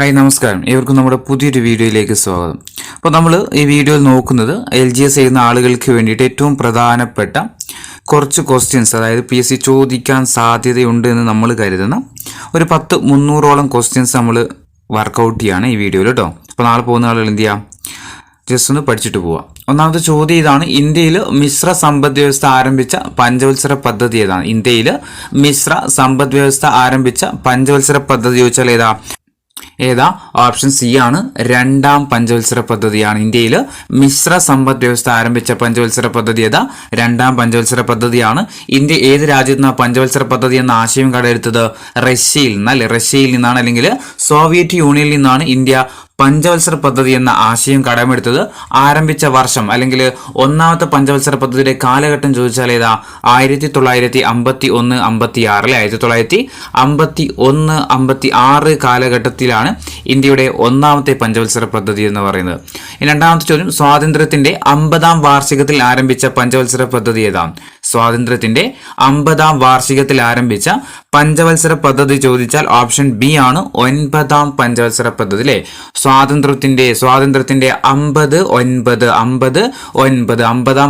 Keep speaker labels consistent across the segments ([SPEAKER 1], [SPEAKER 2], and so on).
[SPEAKER 1] Hi നമസ്കാരം, ഏവർക്കും നമ്മുടെ പുതിയൊരു വീഡിയോയിലേക്ക് സ്വാഗതം. അപ്പോൾ നമ്മൾ ഈ വീഡിയോയിൽ നോക്കുന്നത് LGS ചെയ്യുന്ന ആളുകൾക്ക് വേണ്ടിയിട്ട് ഏറ്റവും പ്രധാനപ്പെട്ട കുറച്ച് ക്വസ്റ്റ്യൻസ്, അതായത് PSC ചോദിക്കാൻ സാധ്യതയുണ്ട് എന്ന് നമ്മൾ കരുതുന്ന ഒരു 300ഓളം ക്വസ്റ്റ്യൻസ് നമ്മൾ വർക്കൗട്ട് ചെയ്യാണ് ഈ വീഡിയോയിൽ കേട്ടോ. അപ്പോൾ നാളെ പോകുന്ന ആളുകൾ എന്ത് ചെയ്യാം, ജസ്റ്റ് ഒന്ന് പഠിച്ചിട്ട് പോവാം. ഒന്നാമത്തെ ചോദ്യം ഇതാണ്: ഇന്ത്യയിൽ മിശ്ര സമ്പദ് വ്യവസ്ഥ ആരംഭിച്ച പഞ്ചവത്സര പദ്ധതി ഏതാണ്? ഇന്ത്യയിൽ മിശ്ര സമ്പദ് വ്യവസ്ഥ ആരംഭിച്ച പഞ്ചവത്സര പദ്ധതി ചോദിച്ചാൽ ഏതാ? ഓപ്ഷൻ സി ആണ്, രണ്ടാം പഞ്ചവത്സര പദ്ധതിയാണ്. ഇന്ത്യയിൽ മിശ്ര സമ്പദ് വ്യവസ്ഥ ആരംഭിച്ച പഞ്ചവത്സര പദ്ധതി ഏതാ? രണ്ടാം പഞ്ചവത്സര പദ്ധതിയാണ്. ഇന്ത്യ ഏത് രാജ്യത്ത് നിന്നാണ് പഞ്ചവത്സര പദ്ധതി എന്ന ആശയം കടമെടുത്തത്? റഷ്യയിൽ നിന്നല്ലേ? റഷ്യയിൽ നിന്നാണ്, അല്ലെങ്കിൽ സോവിയറ്റ് യൂണിയനിൽ നിന്നാണ് ഇന്ത്യ പഞ്ചവത്സര പദ്ധതി എന്ന ആശയം കടമെടുത്തത്. ആരംഭിച്ച വർഷം അല്ലെങ്കിൽ ഒന്നാമത്തെ പഞ്ചവത്സര പദ്ധതിയുടെ കാലഘട്ടം ചോദിച്ചാൽ ഏതാ? 1951-56 അല്ലെ? 1951-56 കാലഘട്ടത്തിലാണ് ഇന്ത്യയുടെ ഒന്നാമത്തെ പഞ്ചവത്സര പദ്ധതി എന്ന് പറയുന്നത്. രണ്ടാമത്തെ ചോദ്യം: സ്വാതന്ത്ര്യത്തിന്റെ 50ാം വാർഷികത്തിൽ ആരംഭിച്ച പഞ്ചവത്സര പദ്ധതി ഏതാണ്? സ്വാതന്ത്ര്യത്തിന്റെ 50ാം വാർഷികത്തിൽ ആരംഭിച്ച പഞ്ചവത്സര പദ്ധതി ചോദിച്ചാൽ ഓപ്ഷൻ ബി ആണ്, 9ാം പഞ്ചവത്സര പദ്ധതി അല്ലെ? സ്വാതന്ത്ര്യത്തിന്റെ 50ാം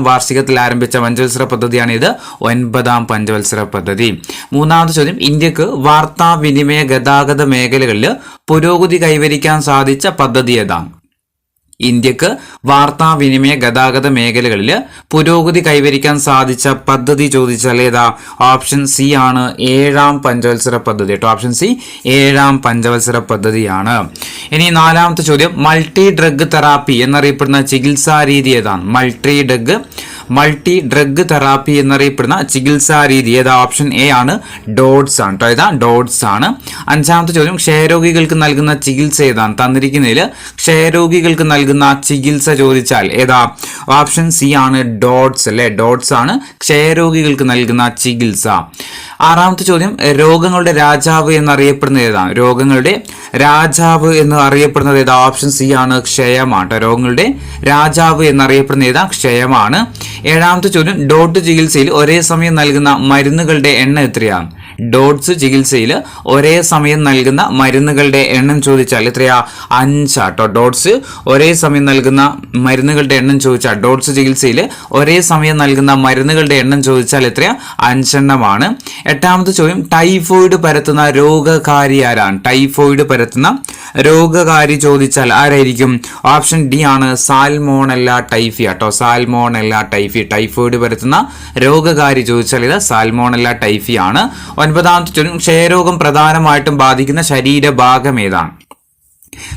[SPEAKER 1] വാർഷികത്തിൽ ആരംഭിച്ച പഞ്ചവത്സര പദ്ധതിയാണ് ഇത്, 9ാം പഞ്ചവത്സര പദ്ധതി. മൂന്നാമത്തെ ചോദ്യം: ഇന്ത്യക്ക് വാർത്താവിനിമയ ഗതാഗത മേഖലകളിൽ പുരോഗതി കൈവരിക്കാൻ സാധിച്ച പദ്ധതി ഏതാണ്? ഇന്ത്യക്ക് വാർത്താവിനിമയ ഗതാഗത മേഖലകളിൽ പുരോഗതി കൈവരിക്കാൻ സാധിച്ച പദ്ധതി ചോദിച്ചാൽ ഏതാ? ഓപ്ഷൻ സി ആണ്, 7ാം പഞ്ചവത്സര പദ്ധതി കേട്ടോ. ഓപ്ഷൻ സി 7ാം പഞ്ചവത്സര പദ്ധതിയാണ്. ഇനി നാലാമത്തെ ചോദ്യം: മൾട്ടി ഡ്രഗ് തെറാപ്പി എന്നറിയപ്പെടുന്ന ചികിത്സാ രീതി ഏതാണ്? മൾട്ടി ഡ്രഗ് തെറാപ്പി എന്നറിയപ്പെടുന്ന ചികിത്സാ രീതി ഏതാ? ഓപ്ഷൻ എ ആണ്, ഡോട്ട്സ് ആണ് കേട്ടോ. ഏതാ? ഡോട്ട്സ് ആണ്. അഞ്ചാമത്തെ ചോദ്യം: ക്ഷയരോഗികൾക്ക് നൽകുന്ന ചികിത്സ ഏതാണ്? തന്നിരിക്കുന്നതിൽ ക്ഷയരോഗികൾക്ക് നൽകുന്ന ചികിത്സ ചോദിച്ചാൽ ഏതാ? ഓപ്ഷൻ സി ആണ്, ഡോട്ട്സ് അല്ലെ? ഡോട്ട്സ് ആണ് ക്ഷയരോഗികൾക്ക് നൽകുന്ന ചികിത്സ. ആറാമത്തെ ചോദ്യം: രോഗങ്ങളുടെ രാജാവ് എന്നറിയപ്പെടുന്നത് ഏതാണ്? രോഗങ്ങളുടെ രാജാവ് എന്ന് അറിയപ്പെടുന്നത് ഏതാ? ഓപ്ഷൻ സി ആണ്, ക്ഷയമാണ്. രോഗങ്ങളുടെ രാജാവ് എന്നറിയപ്പെടുന്ന ഏതാ? ക്ഷയമാണ്. ഏഴാമത്തെ ചോദ്യം: ഡോട്ട് ചികിത്സയിൽ ഒരേ സമയം നൽകുന്ന മരുന്നുകളുടെ എണ്ണം എത്രയാണ്? ഡോട്ട്സ് ചികിത്സയിൽ ഒരേ സമയം നൽകുന്ന മരുന്നുകളുടെ എണ്ണം ചോദിച്ചാൽ എത്രയാ? 5 ആട്ടോ. ഡോട്ട്സ് ഒരേ സമയം നൽകുന്ന മരുന്നുകളുടെ എണ്ണം ചോദിച്ചാൽ, ഡോട്ട്സ് ചികിത്സയിൽ ഒരേ സമയം നൽകുന്ന മരുന്നുകളുടെ എണ്ണം ചോദിച്ചാൽ എത്രയാ? 5 എണ്ണമാണ്. എട്ടാമത്തെ ചോദ്യം: ടൈഫോയിഡ് പരത്തുന്ന രോഗകാരി ആരാണ്? ടൈഫോയിഡ് പരത്തുന്ന രോഗകാരി ചോദിച്ചാൽ ആരായിരിക്കും? ഓപ്ഷൻ ഡി ആണ്, സാൽമോണല്ല ടൈഫി ആട്ടോ. Salmonella typhi. ടൈഫോയിഡ് പരത്തുന്ന രോഗകാരി ചോദിച്ചാൽ ഇത് സാൽമോണല്ല ടൈഫി ആണ്. ഒൻപതാമത്തെ ചോദ്യം: ക്ഷയരോഗം പ്രധാനമായിട്ടും ബാധിക്കുന്ന ശരീരഭാഗം ഏതാണ്?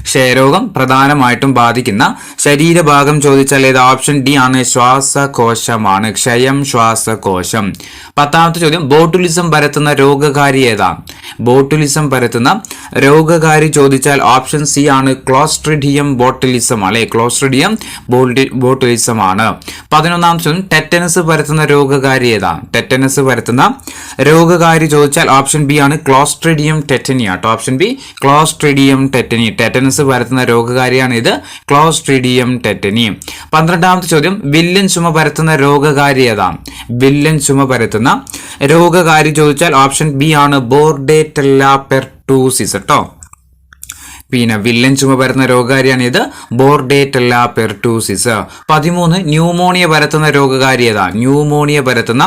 [SPEAKER 1] ക്ഷയരോഗം പ്രധാനമായിട്ടും ബാധിക്കുന്ന ശരീരഭാഗം ചോദിച്ചാൽ ഏത്? ഓപ്ഷൻ ഡി ആണ്, ശ്വാസകോശമാണ്. ക്ഷയം ശ്വാസകോശം. പത്താമത്തെ ചോദ്യം: ബോട്ടുലിസം പരത്തുന്ന രോഗകാരി ഏതാണ്? ബോട്ടുലിസം പരത്തുന്ന രോഗകാരി ചോദിച്ചാൽ ഓപ്ഷൻ സി ആണ്, ക്ലോസ്ട്രിഡിയം ബോട്ടുലിസം അല്ലെ? ക്ലോസ്ട്രിഡിയം ബോട്ടുലിസം ആണ്. 11ാമത്തെ ചോദ്യം: ടെറ്റനസ് പരത്തുന്ന രോഗകാരി ഏതാണ്? ടെറ്റനസ് പരത്തുന്ന രോഗകാരി ചോദിച്ചാൽ ഓപ്ഷൻ ബി ആണ്, ക്ലോസ്ട്രിഡിയം ടെറ്റനി ആട്ടോ. Option B, Clostridium tetany. Tetanus പരത്തുന്ന രോഗകാരിയാണ് ഇത്, ക്ലോസ്ട്രിഡിയം ടെറ്റനി. 12ാമത്തെ ചോദ്യം: വില്ലൻ ചുമ പരത്തുന്ന രോഗകാരി ഏതാണ്? വില്ലൻ ചുമ പരത്തുന്ന രോഗകാരി ചോദിച്ചാൽ ഓപ്ഷൻ ബി ആണ്, ബോർഡേറ്റെല്ല പെർട്ടൂസിസ് കേട്ടോ. പിന്നെ വില്ലൻ ചുമ പരത്തുന്ന രോഗകാരിയാണ് ഇത്, ബോർഡേറ്റെല്ല പെർട്ടൂസിസ്. 13 ന്യൂമോണിയ പരത്തുന്ന രോഗകാരി ഏതാ? ന്യൂമോണിയ പരത്തുന്ന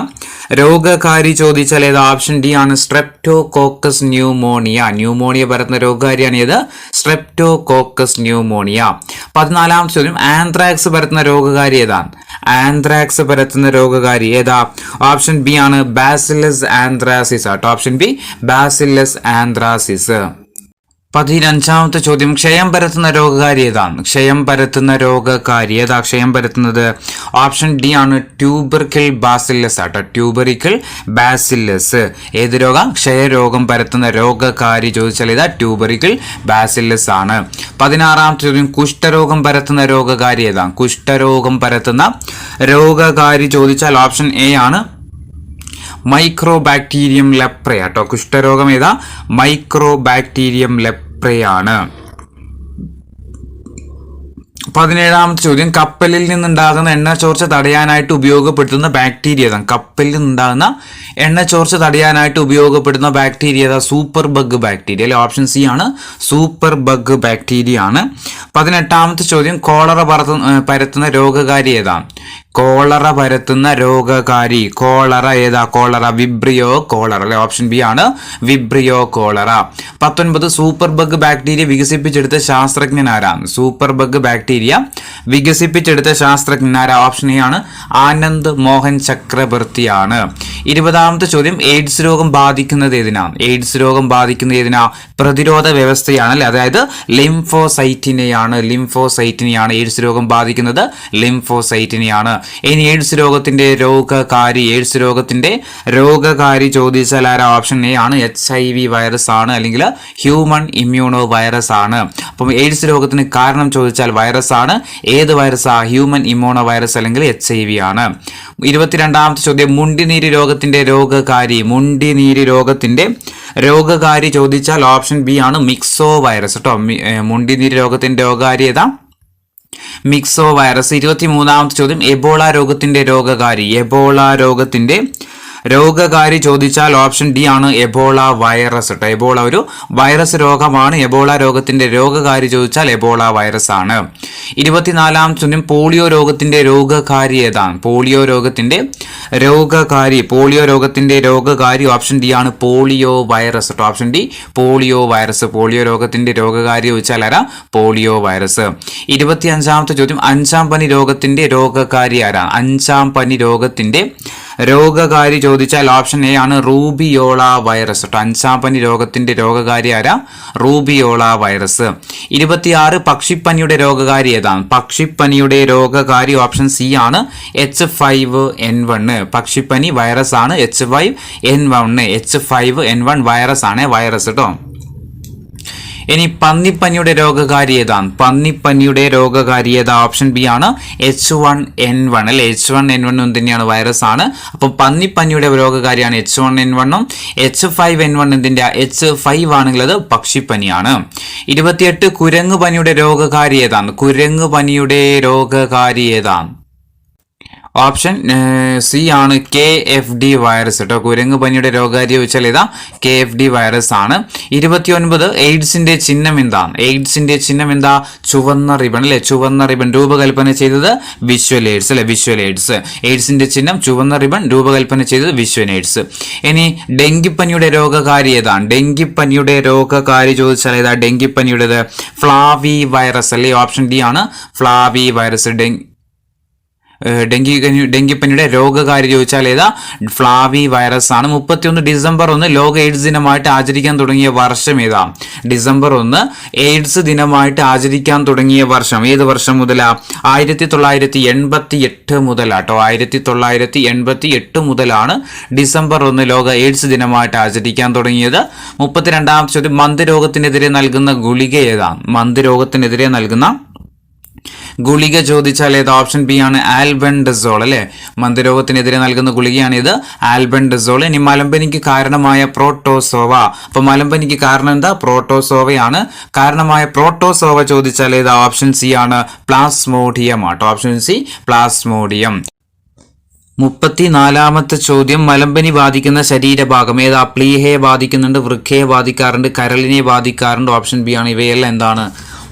[SPEAKER 1] രോഗകാരി ചോദിച്ചാൽ ഏതാ? ഓപ്ഷൻ ഡി ആണ്, സ്ട്രെപ്റ്റോകോക്കസ് ന്യൂമോണിയ. ന്യൂമോണിയ പരത്തുന്ന രോഗകാരിയാണ് ഇത്, സ്ട്രെപ്റ്റോകോക്കസ് ന്യൂമോണിയ. 14ാമത്തെ ചോദ്യം: ആന്ത്രാക്സ് പരത്തുന്ന രോഗകാരി ഏതാണ്? ആന്ത്രാക്സ് പരത്തുന്ന രോഗകാരി ഏതാ? ഓപ്ഷൻ ബി ആണ്, ബാസിലസ് ആന്ത്രാസിസ് ആട്ടോ. Option B, bacillus anthracis. 15ാമത്തെ ചോദ്യം: ക്ഷയം പരത്തുന്ന രോഗകാരി ഏതാണ്? ക്ഷയം പരത്തുന്ന രോഗകാരി ഏതാ? ക്ഷയം പരത്തുന്നത് ഓപ്ഷൻ ഡി ആണ്, ട്യൂബർക്കിൾ ബാസില്ലസ് ആട്ടോ. ട്യൂബറിക്കിൾ ബാസില്ലസ്. ഏത് രോഗം? ക്ഷയരോഗം പരത്തുന്ന രോഗകാരി ചോദിച്ചാൽ ഏതാ? ട്യൂബറിക്കിൾ ബാസില്ലസ് ആണ്. 16ാമത്തെ ചോദ്യം: കുഷ്ഠരോഗം പരത്തുന്ന രോഗകാരി ഏതാണ്? കുഷ്ഠരോഗം പരത്തുന്ന രോഗകാരി ചോദിച്ചാൽ ഓപ്ഷൻ എ ആണ്, മൈക്രോബാക്ടീരിയം ലെപ്രേ ആട്ടോ. കുഷ്ഠരോഗം ഏതാ? മൈക്രോബാക്ടീരിയം ലെപ്രയാണ്. 17ാമത്തെ ചോദ്യം കപ്പലിൽ നിന്നുണ്ടാകുന്ന എണ്ണ ചോർച്ച തടയാനായിട്ട് ഉപയോഗപ്പെടുത്തുന്ന ബാക്ടീരിയ ഏതാണ്? കപ്പലിൽ നിന്നുണ്ടാകുന്ന എണ്ണ ചോർച്ച തടയാനായിട്ട് ഉപയോഗപ്പെടുന്ന ബാക്ടീരിയ ഏതാ? സൂപ്പർ ബഗ് ബാക്ടീരിയ അല്ലെ, ഓപ്ഷൻ സി ആണ്, സൂപ്പർ ബഗ് ബാക്ടീരിയ ആണ്. 18ാമത്തെ ചോദ്യം കോളറ പരത്തുന്ന രോഗകാരി ഏതാണ്? കോളറ പരത്തുന്ന രോഗകാരി, കോളറ ഏതാ? കോളറ, വിബ്രിയോ കോളറ അല്ലെ, ഓപ്ഷൻ ബി ആണ്, Vibrio cholera. 19 super bug bacteria വികസിപ്പിച്ചെടുത്ത ശാസ്ത്രജ്ഞൻ ആരാണ്? സൂപ്പർ ബഗ് ബാക്ടീരിയ വികസിപ്പിച്ചെടുത്ത ശാസ്ത്രജ്ഞൻ ആരാ? ഓപ്ഷൻ എ ആണ്, ആനന്ദ് മോഹൻ ചക്രവർത്തിയാണ്. 20ാമത്തെ ചോദ്യം എയ്ഡ്സ് രോഗം ബാധിക്കുന്നത് ഏതിനാണ്? എയ്ഡ്സ് രോഗം ബാധിക്കുന്നത് ഏതിനാ? പ്രതിരോധ വ്യവസ്ഥയാണ് അല്ലെ, അതായത് ലിംഫോസൈറ്റിനെയാണ്, ലിംഫോസൈറ്റിനെയാണ് എയ്ഡ്സ് രോഗം ബാധിക്കുന്നത്, ലിംഫോസൈറ്റിനെയാണ്. ഇനി എയ്ഡ്സ് രോഗത്തിന്റെ രോഗകാരി, എയ്ഡ്സ് രോഗത്തിന്റെ രോഗകാരി ചോദിച്ചാൽ ആരാ? ഓപ്ഷൻ എ ആണ്, HIV വൈറസ് ആണ്, അല്ലെങ്കിൽ ഹ്യൂമൻ ഇമ്മ്യൂണോ വൈറസ് ആണ്. അപ്പം എയ്ഡ്സ് രോഗത്തിന് കാരണം ചോദിച്ചാൽ വൈറസ് ആണ്. ഏത് വൈറസാ? ഹ്യൂമൻ ഇമ്മ്യൂണോ വൈറസ് അല്ലെങ്കിൽ HIV ആണ്. 22ാമത്തെ ചോദ്യം മുണ്ടിനീര് രോഗത്തിന്റെ രോഗകാരി, മുണ്ടിനീര് രോഗത്തിന്റെ രോഗകാരി ചോദിച്ചാൽ ഓപ്ഷൻ ബി ആണ്, മിക്സോ വൈറസ് കേട്ടോ. മുണ്ടിനീര് രോഗത്തിന്റെ രോഗകാരി ഏതാ? മിക്സോ വൈറസ്. 23ാമത്തെ ചോദ്യം എബോള രോഗത്തിന്റെ രോഗകാരി, എബോള രോഗത്തിന്റെ രോഗകാരി ചോദിച്ചാൽ ഓപ്ഷൻ ഡി ആണ്, എബോള വൈറസ് കേട്ടോ. എബോള ഒരു വൈറസ് രോഗമാണ്. എബോള രോഗത്തിന്റെ രോഗകാരി ചോദിച്ചാൽ എബോള വൈറസ് ആണ്. 24ാമത്തെ ചോദ്യം പോളിയോ രോഗത്തിന്റെ രോഗകാരി ഏതാണ്? പോളിയോ രോഗത്തിന്റെ രോഗകാരി, പോളിയോ രോഗത്തിന്റെ രോഗകാരി ഓപ്ഷൻ ഡി ആണ്, പോളിയോ വൈറസ് കേട്ടോ. Option D, polio virus. Polio രോഗത്തിന്റെ രോഗകാരി ചോദിച്ചാൽ ആരാ? Polio virus. 25ാമത്തെ ചോദ്യം അഞ്ചാം പനി രോഗത്തിന്റെ രോഗകാരി ആരാ? അഞ്ചാം പനി രോഗത്തിന്റെ രോഗകാരി ചോദിച്ചാൽ ഓപ്ഷൻ എ ആണ്, റൂബിയോള വൈറസ് കേട്ടോ. അഞ്ചാം പനി രോഗത്തിന്റെ രോഗകാരി ആരാ? Rubeola virus. 26 പക്ഷിപ്പനിയുടെ രോഗകാരി ഏതാണ്? പക്ഷിപ്പനിയുടെ രോഗകാരി ഓപ്ഷൻ സി ആണ്, H5N1. പക്ഷിപ്പനി വൈറസ് ആണ്, H5N1. H5N1 വൈറസ് ആണ്, വൈറസ് കേട്ടോ. ഇനി പന്നിപ്പനിയുടെ രോഗകാരി ഏതാണ്? പന്നിപ്പനിയുടെ രോഗകാരി ഏതാ? ഓപ്ഷൻ ബി ആണ്, H1N1 അല്ലെ. H1N1 തന്നെയാണ്, വൈറസ് ആണ്. അപ്പം പന്നിപ്പനിയുടെ രോഗകാരിയാണ് H1N1 ഉം. H5N1 എന്തിന്റെ? H5 ആണെങ്കിൽ അത് പക്ഷിപ്പനിയാണ്. 28 കുരങ്ങു പനിയുടെ രോഗകാരി ഏതാണ്? കുരങ്ങു പനിയുടെ രോഗകാരി ഏതാണ്? ഓപ്ഷൻ സി ആണ്, KFD വൈറസ് കേട്ടോ. കുരങ്ങു പനിയുടെ രോഗകാരി ചോദിച്ചാൽ ഏതാ? KFD വൈറസ് ആണ്. 29 എയ്ഡ്സിന്റെ ചിഹ്നം എന്താണ്? എയ്ഡ്സിന്റെ ചിഹ്നം എന്താ? ചുവന്ന റിബൺ അല്ലെ, ചുവന്ന റിബൺ. രൂപകൽപ്പന ചെയ്തത് വിഷ്വൽ എയ്ഡ്സ് അല്ലെ, വിഷ്വൽ എയ്ഡ്സ്. എയ്ഡ്സിന്റെ ചിഹ്നം ചുവന്ന റിബൺ, രൂപകൽപ്പന ചെയ്തത് വിഷ്വൽ എയ്ഡ്സ്. ഇനി ഡെങ്കിപ്പനിയുടെ രോഗകാരി ഏതാണ്? ഡെങ്കിപ്പനിയുടെ രോഗകാരി ചോദിച്ചാൽ ഏതാ? ഡെങ്കിപ്പനിയുടേത് ഫ്ലാവി വൈറസ് അല്ലെ, ഓപ്ഷൻ ഡി ആണ്, ഫ്ലാവി വൈറസ്. ഡെങ്കിപ്പനിയുടെ രോഗകാരി ചോദിച്ചാൽ ഏതാ? ഫ്ലാവി വൈറസ് ആണ്. 31 ഡിസംബർ 1 ലോക എയ്ഡ്സ് ദിനമായിട്ട് ആചരിക്കാൻ തുടങ്ങിയ വർഷം ഏതാ? ഡിസംബർ 1 എയ്ഡ്സ് ദിനമായിട്ട് ആചരിക്കാൻ തുടങ്ങിയ വർഷം ഏത് വർഷം മുതലാ? 1988 മുതലാട്ടോ. 1988 മുതലാണ് ഡിസംബർ 1 ലോക എയ്ഡ്സ് ദിനമായിട്ട് ആചരിക്കാൻ തുടങ്ങിയത്. 32ാമത്തെ ചോദ്യം മന്ദരോഗത്തിനെതിരെ നൽകുന്ന ഗുളിക ഏതാണ്? മന്ദരോഗത്തിനെതിരെ നൽകുന്ന ഗുളിക ചോദിച്ചാൽ ഏത്? ഓപ്ഷൻ ബി ആണ്, ആൽബൻഡസോൾ അല്ലെ. മന്ദരോഗത്തിനെതിരെ നൽകുന്ന ഗുളികയാണ് ഇത്, ആൽബൻഡസോൾ. ഇനി മലമ്പനിക്ക് കാരണമായ പ്രോട്ടോസോവ. അപ്പൊ മലമ്പനിക്ക് കാരണം എന്താ? പ്രോട്ടോസോവയാണ്. കാരണമായ പ്രോട്ടോസോവ ചോദിച്ചാൽ ഏത്? ഓപ്ഷൻ സി ആണ്, പ്ലാസ്മോഡിയം ആട്ടോ. Option C, plasmodium. 34ാമത്തെ ചോദ്യം മലമ്പനി ബാധിക്കുന്ന ശരീരഭാഗം ഏതാ? പ്ലീഹയെ ബാധിക്കുന്നുണ്ട്, വൃക്കയെ ബാധിക്കാറുണ്ട്, കരളിനെ ബാധിക്കാറുണ്ട്. ഓപ്ഷൻ ബി ആണ്. ഇവയെല്ലാം എന്താണ്?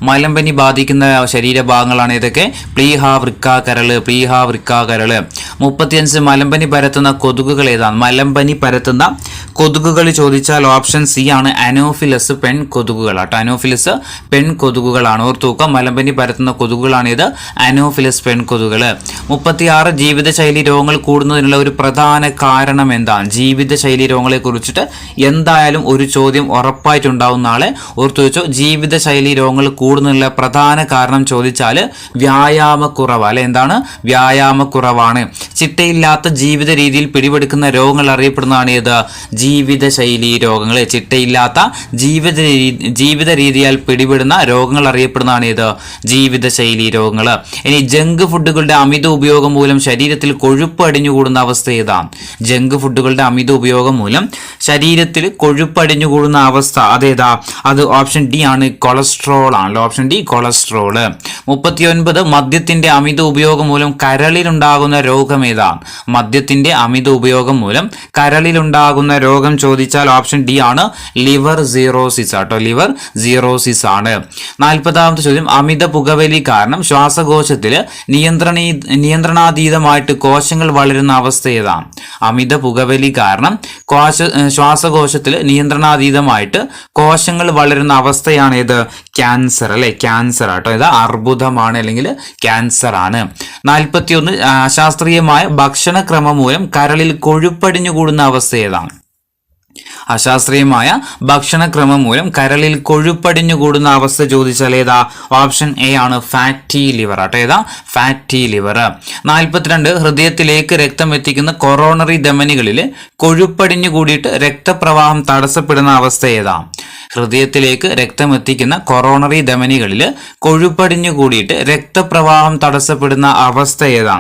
[SPEAKER 1] മലമ്പനി ബാധിക്കുന്ന ശരീരഭാഗങ്ങളാണ് ഇതൊക്കെ. പ്ലീഹ, വൃക്ക, കരള്. പ്ലീഹ, വൃക്ക, കരള്. 35 മലമ്പനി പരത്തുന്ന കൊതുകുകൾ ഏതാണ്? മലമ്പനി പരത്തുന്ന കൊതുകുകൾ ചോദിച്ചാൽ ഓപ്ഷൻ സി ആണ്, അനോഫിലസ് പെൺ കൊതുകുകൾ ആട്ടോ. അനോഫിലസ് പെൺ കൊതുകുകളാണ്. ഓർത്തുവെക്കുക, മലമ്പനി പരത്തുന്ന കൊതുകുകളാണ് ഇത്, അനോഫിലസ് പെൺ കൊതുകുകൾ. 36 ജീവിതശൈലി രോഗങ്ങൾ കൂടുന്നതിനുള്ള ഒരു പ്രധാന കാരണം എന്താണ്? ജീവിതശൈലി രോഗങ്ങളെ കുറിച്ചിട്ട് എന്തായാലും ഒരു ചോദ്യം ഉറപ്പായിട്ടുണ്ടാവും നാളെ. ഓർത്തു വെച്ചോ, ജീവിതശൈലി രോഗങ്ങൾ കൂടുന്നതിനുള്ള പ്രധാന കാരണം ചോദിച്ചാൽ വ്യായാമക്കുറവ് അല്ലെ. എന്താണ്? വ്യായാമക്കുറവാണ്. ചിട്ടയില്ലാത്ത ജീവിത രീതിയിൽ പിടിപെടുക്കുന്ന രോഗങ്ങൾ അറിയപ്പെടുന്നതാണ് ഏത്? ജീവിതശൈലി രോഗങ്ങൾ, ചിട്ടയില്ലാത്ത ജീവിത രീതിയാൽ പിടിപെടുന്ന രോഗങ്ങൾ അറിയപ്പെടുന്നതാണ് ഇത് ജീവിതശൈലി രോഗങ്ങൾ. ഇനി ജങ്ക് ഫുഡുകളുടെ അമിത ഉപയോഗം മൂലം ശരീരത്തിൽ കൊഴുപ്പ് അടിഞ്ഞുകൂടുന്ന അവസ്ഥ ഏതാണ്? ജങ്ക് ഫുഡുകളുടെ അമിത ഉപയോഗം മൂലം ശരീരത്തിൽ കൊഴുപ്പ് അടിഞ്ഞുകൂടുന്ന അവസ്ഥ അതേതാ? അത് ഓപ്ഷൻ ഡി ആണ്, കൊളസ്ട്രോൾ ആണല്ലോ. Option D cholesterol. 39 മദ്യത്തിന്റെ അമിത ഉപയോഗം മൂലം കരളിലുണ്ടാകുന്ന രോഗം ഏതാണ്? മദ്യത്തിന്റെ അമിത ഉപയോഗം മൂലം കരളിലുണ്ടാകുന്ന രോഗം ചോദിച്ചാൽ ഓപ്ഷൻ ഡി ആണ്, ലിവർ സീറോസിസ് ആട്ടോ. ലിവർ സീറോസിസ് ആണ്. 40ാമത്തെ ചോദ്യം, അമിത പുകവലി കാരണം ശ്വാസകോശത്തിൽ നിയന്ത്രണാതീതമായിട്ട് കോശങ്ങൾ വളരുന്ന അവസ്ഥ ഏതാണ്? അമിത പുകവലി കാരണം ശ്വാസകോശത്തിൽ നിയന്ത്രണാതീതമായിട്ട് കോശങ്ങൾ വളരുന്ന അവസ്ഥയാണ് ഇത് ക്യാൻസർ അല്ലെ. ക്യാൻസർ ആട്ടോ. ഇത് അർബുദമാണ് അല്ലെങ്കിൽ ക്യാൻസർ ആണ്. 41 അശാസ്ത്രീയമായ ഭക്ഷണക്രമം മൂലം കരളിൽ കൊഴുപ്പടിഞ്ഞുകൂടുന്ന അവസ്ഥ ഏതാണ്? അശാസ്ത്രീയമായ ഭക്ഷണക്രമം മൂലം കരളിൽ കൊഴുപ്പടിഞ്ഞുകൂടുന്ന അവസ്ഥ ചോദിച്ചാൽ ഏതാ? ഓപ്ഷൻ എ ആണ്, ഫാറ്റി ലിവർ ആട്ടോ. ഏതാ? Fatty liver. 42 ഹൃദയത്തിലേക്ക് രക്തം എത്തിക്കുന്ന കൊറോണറി ധമനികളിൽ കൊഴുപ്പടിഞ്ഞു കൂടിയിട്ട് രക്തപ്രവാഹം തടസ്സപ്പെടുന്ന അവസ്ഥ ഏതാ? ഹൃദയത്തിലേക്ക് രക്തം എത്തിക്കുന്ന കൊറോണറി ധമനികളിൽ കൊഴുപ്പടിഞ്ഞു കൂടിയിട്ട് രക്തപ്രവാഹം തടസ്സപ്പെടുന്ന അവസ്ഥ ഏതാ?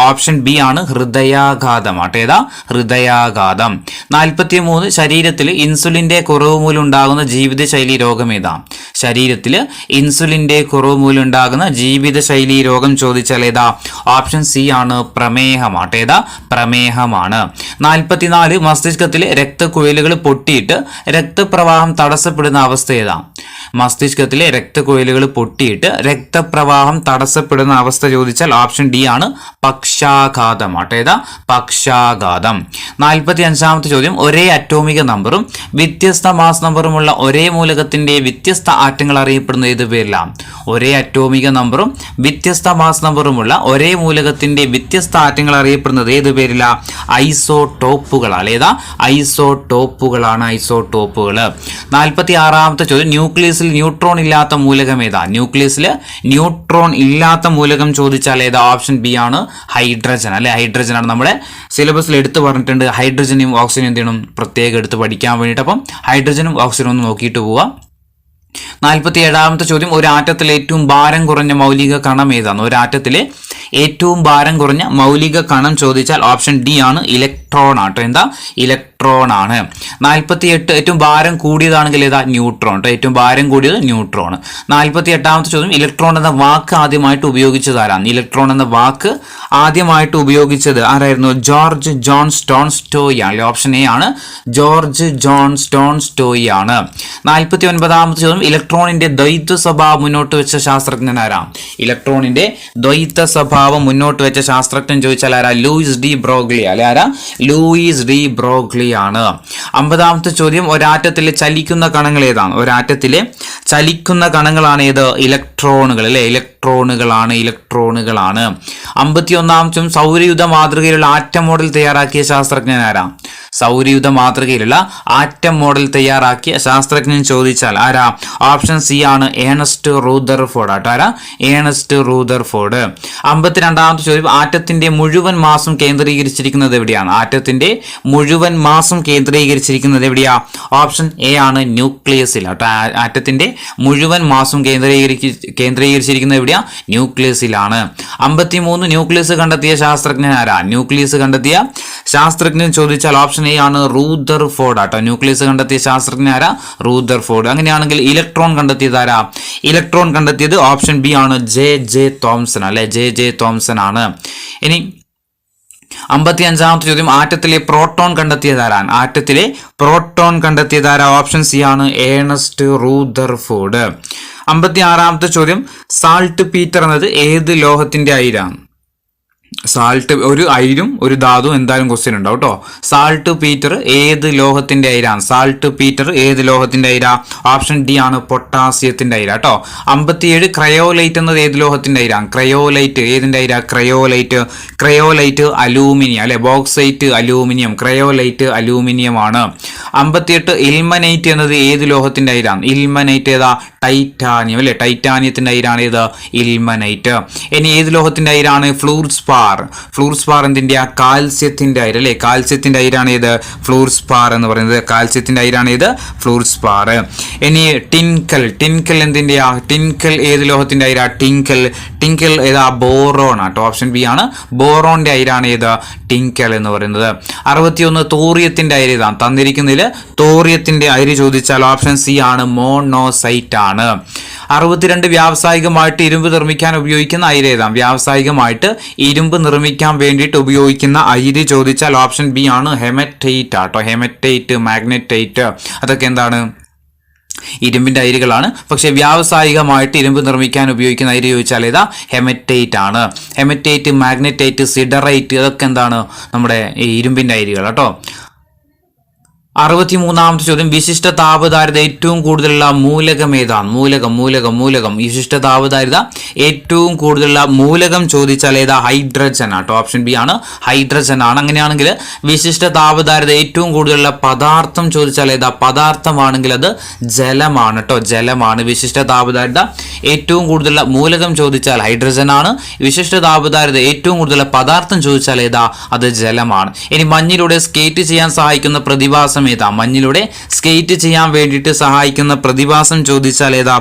[SPEAKER 1] ഓപ്ഷൻ ബി ആണ്, ഹൃദയാഘാതം ആട്ടോ. ഏതാ? ഹൃദയാഘാതം. 43 ശരീരത്തിൽ ഇൻസുലിന്റെ കുറവ് മൂലം ഉണ്ടാകുന്ന ജീവിതശൈലി രോഗം ഏതാ? ശരീരത്തിൽ ഇൻസുലിന്റെ കുറവ് മൂലം ഉണ്ടാകുന്ന ജീവിതശൈലി രോഗം ചോദിച്ചാൽ ഏതാ? ഓപ്ഷൻ സി ആണ്, പ്രമേഹമാട്ടോ. ഏതാ? പ്രമേഹമാണ്. 44 മസ്തിഷ്കത്തിലെ രക്തക്കുഴലുകൾ പൊട്ടിയിട്ട് രക്തപ്രവാഹം തടസ്സപ്പെടുന്ന അവസ്ഥ ഏതാ? മസ്തിഷ്കത്തിലെ രക്തക്കുഴലുകൾ പൊട്ടിയിട്ട് രക്തപ്രവാഹം തടസ്സപ്പെടുന്ന അവസ്ഥ ചോദിച്ചാൽ ഓപ്ഷൻ ഡി ആണ്, പക്ഷാഘാതം ആട്ടോ. ഏതാ? പക്ഷാഘാതം. 45ാമത്തെ ചോദ്യം, ഒരേ അറ്റോമിക നമ്പറും വ്യത്യസ്ത മാസ് നമ്പറുമുള്ള ഒരേ മൂലകത്തിന്റെ വ്യത്യസ്ത ആറ്റങ്ങൾ അറിയപ്പെടുന്ന ഏത് പേരിലാണ്? ഒരേ അറ്റോമിക നമ്പറും വ്യത്യസ്ത മാസ് നമ്പറുമുള്ള ഒരേ മൂലകത്തിന്റെ വ്യത്യസ്ത ആറ്റങ്ങൾ അറിയപ്പെടുന്നത് ഏത് പേരിലാ? ഐസോടോപ്പുകളാണ്. ഏതാ? ഐസോടോപ്പുകളാണ്. ഐസോടോപ്പുകൾ. 46ാമത്തെ ചോദ്യം, ന്യൂക്ലിയസിൽ ന്യൂട്രോൺ ഇല്ലാത്ത മൂലകം ഏതാ? ന്യൂക്ലിയസിൽ ന്യൂട്രോൺ ഇല്ലാത്ത മൂലകം ചോദിച്ചാൽ ഏതാ? ഓപ്ഷൻ ബി ആണ്, ഹൈഡ്രജൻ അല്ലെ. ഹൈഡ്രജൻ ആണ്. നമ്മുടെ സിലബസിൽ എടുത്തു പറഞ്ഞിട്ടുണ്ട്. ഹൈഡ്രജനും ഓക്സിജനും എന്ത് ചെയ്യണം? പ്രത്യേകം എടുത്ത് പഠിക്കാൻ വേണ്ടിയിട്ട്. അപ്പം ഹൈഡ്രജനും ഓക്സിജനും ഒന്ന് നോക്കിയിട്ട് പോവാം. 47ാമത്തെ ചോദ്യം, ഒരു ആറ്റത്തിലെ ഏറ്റവും ഭാരം കുറഞ്ഞ മൗലിക കണം ഏതാണ്? ഒരു ആറ്റത്തിലെ ഏറ്റവും ഭാരം കുറഞ്ഞ മൗലിക കണം ചോദിച്ചാൽ ഓപ്ഷൻ ഡി ആണ്, ഇലക്ട്രോൺ ആട്ടോ. എന്താ? ഇലക്ട്രോൺ ആണ്. 48 ഏറ്റവും ഭാരം കൂടിയതാണെങ്കിൽ ഏതാ? ന്യൂട്രോൺ. ഏറ്റവും ഭാരം കൂടിയത് ന്യൂട്രോൺ. 48ാമത്തെ ചോദ്യം, ഇലക്ട്രോൺ എന്ന വാക്ക് ആദ്യമായിട്ട് ഉപയോഗിച്ചത് ആരാണ്? ഇലക്ട്രോൺ എന്ന വാക്ക് ആദ്യമായിട്ട് ഉപയോഗിച്ചത് ആരായിരുന്നു? ജോർജ് ജോൺ സ്റ്റോൺസ്റ്റോയി ആണ്. ഓപ്ഷൻ എ ആണ്, ജോർജ് ജോൺ സ്റ്റോൺസ്റ്റോയി ആണ്. 49ാമത്തെ ചോദ്യം, ഇലക്ട്രോണിന്റെ ദ്വൈത സ്വഭാവം മുന്നോട്ട് വെച്ച ശാസ്ത്രജ്ഞൻ ആരാ? ഇലക്ട്രോണിന്റെ ദ്വൈത സ്വഭാവം മുന്നോട്ട് വെച്ച ശാസ്ത്രജ്ഞൻ ചോദിച്ചാൽ ആരാ? ലൂയിസ് ഡി ബ്രോഗ്ലി അല്ലെ. ആരാ? ലൂയിസ് ഡി ബ്രോഗ്ലി ആണ്. 50ാമത്തെ ചോദ്യം, ഒരാറ്റത്തിലെ ചലിക്കുന്ന കണങ്ങൾ ഏതാണ്? ഒരാറ്റത്തിലെ ചലിക്കുന്ന കണങ്ങളാണ് ഏത്? ഇലക്ട്രോണുകൾ അല്ലെ. ഇലക്ട്രോണുകളാണ്. 51ാമത്തെ ചോദ്യം, സൗരയുധ മാതൃകയിലുള്ള ആറ്റം മോഡൽ തയ്യാറാക്കിയ ശാസ്ത്രജ്ഞൻ ആരാ? സൗരയുധ മാതൃകയിലുള്ള ആറ്റം മോഡൽ തയ്യാറാക്കിയ ശാസ്ത്രജ്ഞൻ ചോദിച്ചാൽ ആരാ? ഓപ്ഷൻ സി ആണ്, ഏണസ്റ്റ് റൂദർഫോർഡ് ആട്ടോ. ആരാ? Ernest Rutherford. 52ാമത്തെ ചോദ്യം, ആറ്റത്തിന്റെ മുഴുവൻ മാസം കേന്ദ്രീകരിച്ചിരിക്കുന്നത് എവിടെയാണ്? ആറ്റത്തിന്റെ മുഴുവൻ മാസം കേന്ദ്രീകരിച്ചിരിക്കുന്നത് എവിടെയാ? ഓപ്ഷൻ എ ആണ്, ന്യൂക്ലിയസിൽ ആട്ടോ. ആറ്റത്തിന്റെ മുഴുവൻ മാസം കേന്ദ്രീകരിച്ചിരിക്കുന്നത് എവിടെയാ? ന്യൂക്ലിയസിലാണ്. 53 ന്യൂക്ലിയസ് കണ്ടെത്തിയ ശാസ്ത്രജ്ഞൻ ആരാ? ന്യൂക്ലിയസ് കണ്ടെത്തിയ ശാസ്ത്രജ്ഞൻ ചോദിച്ചാൽ ഓപ്ഷൻ എ ആണ്, റൂദർഫോർഡ് ആട്ടോ. ന്യൂക്ലിയസ് കണ്ടെത്തിയ ശാസ്ത്രജ്ഞൻ ആരാ? റൂദർഫോർഡ്. അങ്ങനെയാണെങ്കിൽ ഇലക്ട്രോൺ കണ്ടെത്തിയത് ആരാ? ഇലക്ട്രോൺ കണ്ടെത്തിയത് ഓപ്ഷൻ ബി ആണ്, ജെ തോംസൺ അല്ലെ. ജെ തോംസൺ ആണ്. ഇനി 55ാമത്തെ ചോദ്യം, ആറ്റത്തിലെ പ്രോട്ടോൺ കണ്ടെത്തിയതാരാണ്? ആറ്റത്തിലെ പ്രോട്ടോൺ കണ്ടെത്തിയതാരാ? ഓപ്ഷൻ സി ആണ്, ഏണസ്റ്റ് റൂദർഫോർഡ്. 56ാമത്തെ ചോദ്യം, സാൾട്ട് പീറ്റർ എന്നത് ഏത് ലോഹത്തിന്റെ അയിരാണ്? സാൾട്ട് ഒരു അയിരും ഒരു ധാതു എന്തായാലും ക്വസ്റ്റ്യൻ ഉണ്ടാവും കേട്ടോ. സാൾട്ട് പീറ്റർ ഏത് ലോഹത്തിന്റെ അയിരാണ്? സാൾട്ട് പീറ്റർ ഏത് ലോഹത്തിന്റെ അയിര? ഓപ്ഷൻ ഡി ആണ്, പൊട്ടാസ്യത്തിന്റെ അയിര കേട്ടോ. 57 ക്രയോലൈറ്റ് എന്നത് ഏത് ലോഹത്തിന്റെ അയിരാണ്? ക്രയോലൈറ്റ് ഏതിന്റെ അയിര? ക്രയോലൈറ്റ് അലൂമിനിയം അല്ലെ. Bauxite aluminium. ക്രയോലൈറ്റ് അലൂമിനിയം ആണ്. 58 ഇൽമനൈറ്റ് എന്നത് ഏത് ലോഹത്തിന്റെ അയിരാണ്? ഇൽമനൈറ്റ് ഏതാ? ടൈറ്റാനിയം അല്ലെ. ടൈറ്റാനിയത്തിന്റെ അയിരാണ് ഏത്? ഇൽമനൈറ്റ്. ഇനി ഏത് ലോഹത്തിന്റെ അയിരാണ്? ഫ്ലൂർസ്പാർ ഫ്ലൂർസ്പാർ എന്തിന്റെ കാൽസ്യത്തിന്റെ അയിര് അല്ലെ, കാൽസ്യത്തിന്റെ അയിരാണ് ഇത് ഫ്ലൂർസ്പാർ എന്ന് പറയുന്നത്, കാൽസ്യത്തിന്റെ അയിരാണ് ഇത് ഫ്ലൂർസ്പാർ. ഇനി ടിൻകൽ എന്തിന്റെയാ, ടിൻകൽ ഏത് ലോഹത്തിന്റെ അയിരാ, ടിൻകൽ ഏതാ ബോറോൺ ആട്ടോ, ഓപ്ഷൻ ബി ആണ്, ബോറോണിന്റെ അയിരാണ് ഏത് ടിൻകൽ എന്ന് പറയുന്നത്. 61 തോറിയത്തിന്റെ അയിര് ഇതാണ് തന്നിരിക്കുന്നതിൽ, തോറിയത്തിന്റെ അയിര് ചോദിച്ചാൽ ഓപ്ഷൻ സി ആണ്, മോണോസൈറ്റ് ആണ്. 62 വ്യാവസായികമായിട്ട് ഇരുമ്പ് നിർമ്മിക്കാൻ ഉപയോഗിക്കുന്ന അയിര് ഏതാണ്, വ്യാവസായികമായിട്ട് ഇരുമ്പ് നിർമ്മിക്കാൻ വേണ്ടിയിട്ട് ഉപയോഗിക്കുന്ന അയിര് ചോദിച്ചാൽ ഓപ്ഷൻ ബി ആണ്, ഹെമറ്റൈറ്റ് ആട്ടോ, ഹെമറ്റൈറ്റ്, മാഗ്നറ്റൈറ്റ് അതൊക്കെ എന്താണ് ഇരുമ്പിന്റെ അയിരുകളാണ്. പക്ഷെ വ്യാവസായികമായിട്ട് ഇരുമ്പ് നിർമ്മിക്കാൻ ഉപയോഗിക്കുന്ന അയിര് ചോദിച്ചാൽ ഏതാ, ഹെമറ്റൈറ്റ് ആണ്. ഹെമറ്റൈറ്റ്, മാഗ്നറ്റൈറ്റ്, സിഡറൈറ്റ് അതൊക്കെ എന്താണ് നമ്മുടെ ഈ ഇരുമ്പിന്റെ അയിരുകൾ കേട്ടോ. 63ാമത്തെ ചോദ്യം, വിശിഷ്ട താപധാരിത ഏറ്റവും കൂടുതലുള്ള മൂലകം ഏതാണ്, മൂലകം വിശിഷ്ട താപധാരിത ഏറ്റവും കൂടുതലുള്ള മൂലകം ചോദിച്ചാൽ ഏതാ, ഹൈഡ്രജൻ ആട്ടോ, ഓപ്ഷൻ ബി ആണ്, ഹൈഡ്രജൻ ആണ്. അങ്ങനെയാണെങ്കിൽ വിശിഷ്ട താപധാരിത ഏറ്റവും കൂടുതലുള്ള പദാർത്ഥം ചോദിച്ചാൽ ഏതാ, പദാർത്ഥമാണെങ്കിൽ അത് ജലമാണ് കേട്ടോ, ജലമാണ്. വിശിഷ്ട താപധാരിത ഏറ്റവും കൂടുതലുള്ള മൂലകം ചോദിച്ചാൽ ഹൈഡ്രജൻ ആണ്. വിശിഷ്ട താപധാരിത ഏറ്റവും കൂടുതലുള്ള പദാർത്ഥം ചോദിച്ചാൽ ഏതാ, അത് ജലമാണ്. ഇനി മഞ്ഞിലൂടെ സ്കേറ്റ് ചെയ്യാൻ സഹായിക്കുന്ന പ്രതിഭാസം ഏതാ, മഞ്ഞിലൂടെ സ്കേറ്റ് ചെയ്യാൻ വേണ്ടിയിട്ട് സഹായിക്കുന്ന പ്രതിഭാസം ചോദിച്ചാൽ ഏതാ,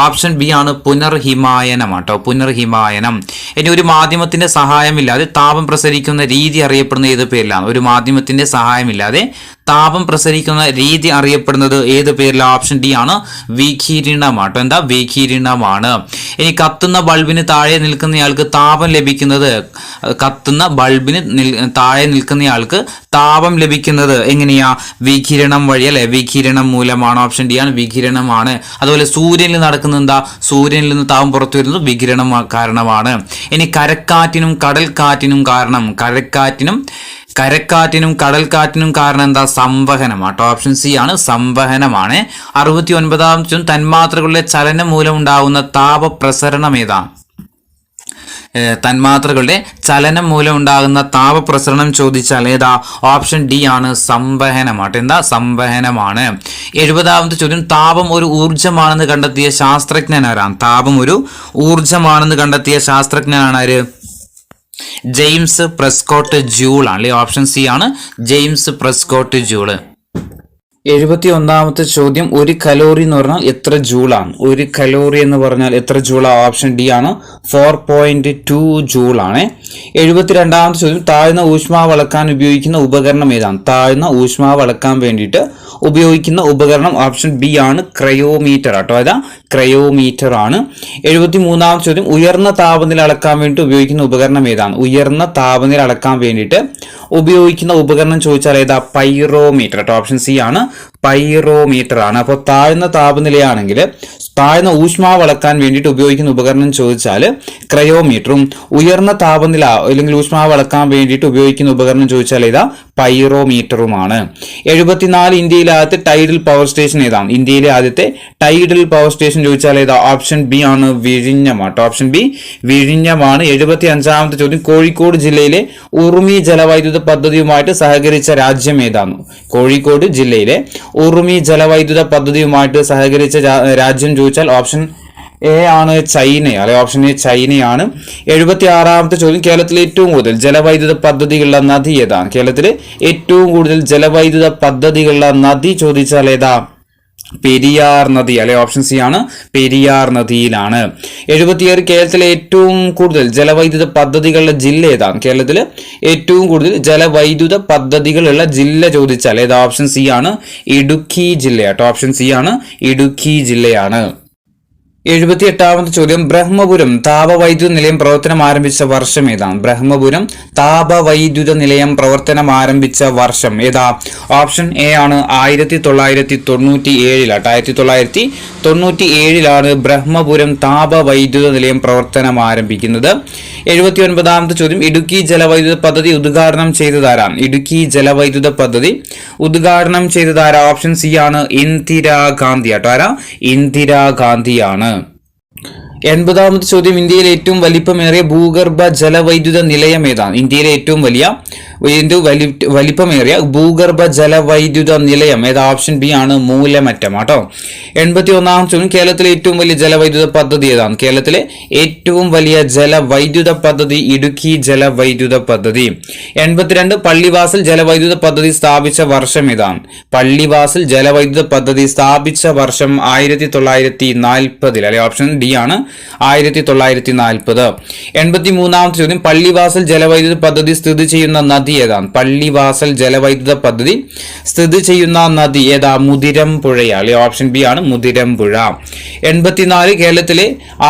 [SPEAKER 1] ഓപ്ഷൻ ബി ആണ്, പുനർഹിമായനം ആട്ടോ, പുനർഹിമായനം. ഇനി ഒരു മാധ്യമത്തിന്റെ സഹായമില്ലാതെ താപം പ്രസരിക്കുന്ന രീതി അറിയപ്പെടുന്ന ഏത് പേരിലാണ്, ഒരു മാധ്യമത്തിന്റെ സഹായമില്ലാതെ താപം പ്രസരിക്കുന്ന രീതി അറിയപ്പെടുന്നത് ഏത് പേരിലാണ്, ഓപ്ഷൻ ഡി ആണ്, വികിരണമാട്ടോ, എന്താ വികിരണമാണ്. ഇനി കത്തുന്ന ബൾബിന് താഴെ നിൽക്കുന്നയാൾക്ക് താപം ലഭിക്കുന്നത്, കത്തുന്ന ബൾബിന് താഴെ നിൽക്കുന്നയാൾക്ക് താപം ലഭിക്കുന്നത് എങ്ങനെയാ, വികിരണം വഴി അല്ലെ, വികിരണം മൂലമാണ്, ഓപ്ഷൻ ഡി ആണ്, വികിരണമാണ്. അതുപോലെ സൂര്യനിൽ നടക്കുന്ന എന്താ, സൂര്യനിൽ നിന്ന് താപം പുറത്തു വരുന്നത് വികിരണം കാരണമാണ്. ഇനി കരക്കാറ്റിനും കടൽക്കാറ്റിനും കാരണം, കരക്കാറ്റിനും കടൽക്കാറ്റിനും കാരണം എന്താ, സംവഹനമാട്ടോ, ഓപ്ഷൻ സി ആണ്, സംവഹനമാണ്. 69ാമത്തെ തന്മാത്രകളുടെ ചലനം മൂലം ഉണ്ടാകുന്ന താപപ്രസരണം ഏതാ, തന്മാത്രകളുടെ ചലനം മൂലം ഉണ്ടാകുന്ന താപപ്രസരണം ചോദിച്ചാൽ ഏതാ, ഓപ്ഷൻ ഡി ആണ്, സംവഹനമാട്ടോ, എന്താ സംവഹനമാണ്. 70ാമത്തെ ചോദ്യം, താപം ഒരു ഊർജ്ജമാണെന്ന് കണ്ടെത്തിയ ശാസ്ത്രജ്ഞൻ ആരാണ്, താപം ഒരു ഊർജ്ജമാണെന്ന് കണ്ടെത്തിയ ശാസ്ത്രജ്ഞനാണ് ആര്, ജെയിംസ് പ്രെസ്കോട്ട് ജൂൾ ആണ് അല്ലെ, ഓപ്ഷൻ സി ആണ്, ജെയിംസ് പ്രെസ്കോട്ട് ജൂൾ. 71ാമത്തെ ചോദ്യം, ഒരു കലോറി എന്ന് പറഞ്ഞാൽ എത്ര ജൂളാണ്, ഒരു കലോറി എന്ന് പറഞ്ഞാൽ എത്ര ജൂളാണ്, ഓപ്ഷൻ ഡി ആണ്, 4.2 ജൂൾ ആണ്. 72ാമത്തെ ചോദ്യം, താഴ്ന്ന ഊഷ്മാവ് അളക്കാൻ ഉപയോഗിക്കുന്ന ഉപകരണം ഏതാണ്, താഴ്ന്ന ഊഷ്മാവ് അളക്കാൻ വേണ്ടിയിട്ട് ഉപയോഗിക്കുന്ന ഉപകരണം ഓപ്ഷൻ ബി ആണ്, ക്രയോമീറ്റർ ആട്ടോ, അതാ ക്രയോമീറ്റർ ആണ്. 73ാമത്തെ ചോദ്യം, ഉയർന്ന താപനില അളക്കാൻ വേണ്ടിയിട്ട് ഉപയോഗിക്കുന്ന ഉപകരണം ഏതാണ്, ഉയർന്ന താപനില അളക്കാൻ വേണ്ടിയിട്ട് ഉപയോഗിക്കുന്ന ഉപകരണം ചോദിച്ചാൽ ഏതാ, പൈറോമീറ്റർ ആട്ടോ, ഓപ്ഷൻ സി ആണ്, പൈറോമീറ്റർ ആണ്. അപ്പോൾ താഴ്ന്ന താപനിലയാണെങ്കിൽ താഴ്ന്ന ഊഷ്മാവ് അളക്കാൻ വേണ്ടിയിട്ട് ഉപയോഗിക്കുന്ന ഉപകരണം ചോദിച്ചാൽ ക്രയോമീറ്ററും, ഉയർന്ന താപനില അല്ലെങ്കിൽ ഊഷ്മാവ് അളക്കാൻ വേണ്ടിയിട്ട് ഉപയോഗിക്കുന്ന ഉപകരണം ചോദിച്ചാൽ ഏതാ, പൈറോമീറ്ററുമാണ്. 74 ഇന്ത്യയിലെ ആദ്യത്തെ ടൈഡൽ പവർ സ്റ്റേഷൻ ഏതാണ്, ഇന്ത്യയിലെ ആദ്യത്തെ ടൈഡൽ പവർ സ്റ്റേഷൻ ചോദിച്ചാൽ ഏതാ, ഓപ്ഷൻ ബി ആണ്, വിഴിഞ്ഞമാട്ടോ, ഓപ്ഷൻ ബി വിഴിഞ്ഞമാണ്. 75ാമത്തെ ചോദ്യം, കോഴിക്കോട് ജില്ലയിലെ ഉറുമി ജലവൈദ്യുത പദ്ധതിയുമായിട്ട് സഹകരിച്ച രാജ്യം ഏതാണ്, കോഴിക്കോട് ജില്ലയിലെ ഉറുമി ജലവൈദ്യുത പദ്ധതിയുമായിട്ട് സഹകരിച്ച രാജ്യം ചോദിച്ചാൽ ഓപ്ഷൻ എ ആണ്, ചൈന അല്ലെ, ഓപ്ഷൻ എ ചൈനയാണ്. 76ാമത്തെ ചോദ്യം, കേരളത്തിലെ ഏറ്റവും കൂടുതൽ ജലവൈദ്യുത പദ്ധതികളുള്ള നദി ഏതാണ്, കേരളത്തിലെ ഏറ്റവും കൂടുതൽ ജലവൈദ്യുത പദ്ധതികളുള്ള നദി ചോദിച്ചാൽ ഏതാ, പെരിയാർ നദി അല്ലെ, ഓപ്ഷൻ സി ആണ്, പെരിയാർ നദിയിലാണ്. 76 കേരളത്തിലെ ഏറ്റവും കൂടുതൽ ജലവൈദ്യുത പദ്ധതികളുള്ള ജില്ല ഏതാണ്, കേരളത്തില് ഏറ്റവും കൂടുതൽ ജലവൈദ്യുത പദ്ധതികളുള്ള ജില്ല ചോദിച്ചാൽ ഏതാ, ഓപ്ഷൻ സി ആണ്, ഇടുക്കി ജില്ലയാട്ടോ, ഓപ്ഷൻ സി ആണ്, ഇടുക്കി ജില്ലയാണ്. 78ാമത്തെ ചോദ്യം, ബ്രഹ്മപുരം താപവൈദ്യുത നിലയം പ്രവർത്തനം ആരംഭിച്ച വർഷം ഏതാണ്, ബ്രഹ്മപുരം താപവൈദ്യുത നിലയം പ്രവർത്തനം ആരംഭിച്ച വർഷം ഏതാ, ഓപ്ഷൻ എ ആണ്, 1997 1997 ബ്രഹ്മപുരം താപവൈദ്യുത നിലയം പ്രവർത്തനം ആരംഭിക്കുന്നത്. 79ാമത്തെ ചോദ്യം, ഇടുക്കി ജലവൈദ്യുത പദ്ധതി ഉദ്ഘാടനം ചെയ്തതാരാണ്, ഇടുക്കി ജലവൈദ്യുത പദ്ധതി ഉദ്ഘാടനം ചെയ്തതാരാ, ഓപ്ഷൻ സി ആണ്, ഇന്ദിരാഗാന്ധി ആട്ടോ, ആരാ, ഇന്ദിരാഗാന്ധിയാണ്. 80ാമത്തെ ചോദ്യം, ഇന്ത്യയിലെ ഏറ്റവും വലിപ്പമേറിയ ഭൂഗർഭ ജലവൈദ്യുത നിലയം ഏതാണ്? ഇന്ത്യയിലെ ഏറ്റവും വലിപ്പമേറിയ ഭൂഗർഭ ജലവൈദ്യുത നിലയം ഏതാ? ഓപ്ഷൻ ബി ആണ് മൂലമറ്റം കേട്ടോ. 81ാമത്തെ ചോദ്യം, കേരളത്തിലെ ഏറ്റവും വലിയ ജലവൈദ്യുത പദ്ധതി ഏതാണ്? കേരളത്തിലെ ഏറ്റവും വലിയ ജലവൈദ്യുത പദ്ധതി ഇടുക്കി ജലവൈദ്യുത പദ്ധതി. 82, പള്ളിവാസൽ ജലവൈദ്യുത പദ്ധതി സ്ഥാപിച്ച വർഷം ഏതാണ്? പള്ളിവാസൽ ജലവൈദ്യുത പദ്ധതി സ്ഥാപിച്ച വർഷം 1940 അല്ലെ? ഓപ്ഷൻ ഡി ആണ് 1940. 83ാമത്തെ ചോദ്യം, പള്ളിവാസൽ ജലവൈദ്യുത പദ്ധതി സ്ഥിതി ചെയ്യുന്ന നദി ഏതാണ്? പള്ളിവാസൽ ജലവൈദ്യുത പദ്ധതി സ്ഥിതി ചെയ്യുന്ന നദി ഏതാ? മുതിരംപുഴ അല്ലെ? ഓപ്ഷൻ ബി ആണ് മുതിരംപുഴ. 84, കേരളത്തിലെ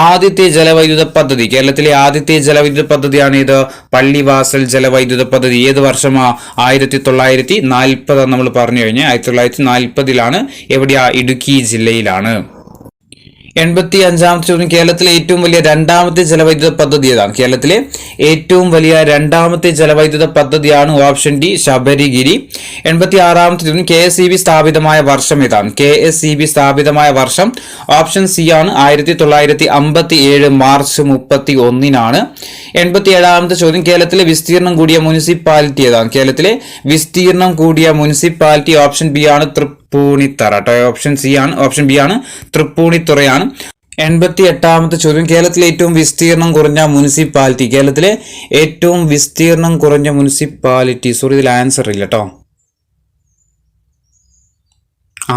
[SPEAKER 1] ആദ്യത്തെ ജലവൈദ്യുത പദ്ധതി. കേരളത്തിലെ ആദ്യത്തെ ജലവൈദ്യുത പദ്ധതിയാണ് ഇത് പള്ളിവാസൽ ജലവൈദ്യുത പദ്ധതി. ഏത് വർഷമാ? 1940 നമ്മൾ പറഞ്ഞു കഴിഞ്ഞാൽ 1940 എവിടെയാ? ഇടുക്കി ജില്ലയിലാണ്. 85ാമത്തെ ചോദ്യം, കേരളത്തിലെ ഏറ്റവും വലിയ രണ്ടാമത്തെ ജലവൈദ്യുത പദ്ധതി ഏതാണ്? കേരളത്തിലെ ഏറ്റവും വലിയ രണ്ടാമത്തെ ജലവൈദ്യുത പദ്ധതിയാണ് ഓപ്ഷൻ ഡി ശബരിഗിരി. 86ാമത്തെ ചോദ്യം, KSEB സ്ഥാപിതമായ വർഷം ഏതാണ്? KSEB സ്ഥാപിതമായ വർഷം ഓപ്ഷൻ സി ആണ് 1957 മാർച്ച് 31. 87ാമത്തെ ചോദ്യം, കേരളത്തിലെ വിസ്തീർണം കൂടിയ മുനിസിപ്പാലിറ്റി ഏതാണ്? കേരളത്തിലെ വിസ്തീർണം കൂടിയ മുനിസിപ്പാലിറ്റി ഓപ്ഷൻ ബി ആണ് തൃപ്പൂണിത്തറ. ഓപ്ഷൻ ബി ആണ് തൃപ്പൂണിത്തുറയാണ്. 88ാമത്തെ ചോദ്യം, കേരളത്തിലെ ഏറ്റവും വിസ്തീർണം കുറഞ്ഞ മുനിസിപ്പാലിറ്റി. കേരളത്തിലെ ഏറ്റവും വിസ്തീർണം കുറഞ്ഞ മുനിസിപ്പാലിറ്റി, ഇതിൽ ആൻസർ ഇല്ല കേട്ടോ.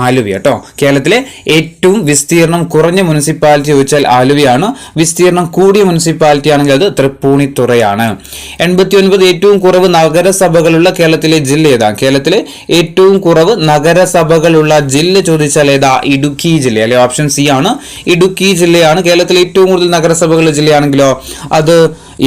[SPEAKER 1] ആലുവ കേട്ടോ. കേരളത്തിലെ ഏറ്റവും വിസ്തീർണം കുറഞ്ഞ മുനിസിപ്പാലിറ്റി ചോദിച്ചാൽ ആലുവയാണ്. വിസ്തീർണം കൂടിയ മുനിസിപ്പാലിറ്റി ആണെങ്കിൽ അത് തൃപ്പൂണിത്തുറയാണ്. 89, ഏറ്റവും കുറവ് നഗരസഭകളുള്ള കേരളത്തിലെ ജില്ല ഏതാ? കേരളത്തിലെ ഏറ്റവും കുറവ് നഗരസഭകളുള്ള ജില്ല ചോദിച്ചാൽ ഏതാ? ഇടുക്കി ജില്ല അല്ലെ? ഓപ്ഷൻ സി ആണ് ഇടുക്കി ജില്ലയാണ്. കേരളത്തിലെ ഏറ്റവും കൂടുതൽ നഗരസഭകളുള്ള ജില്ലയാണെങ്കിലോ അത്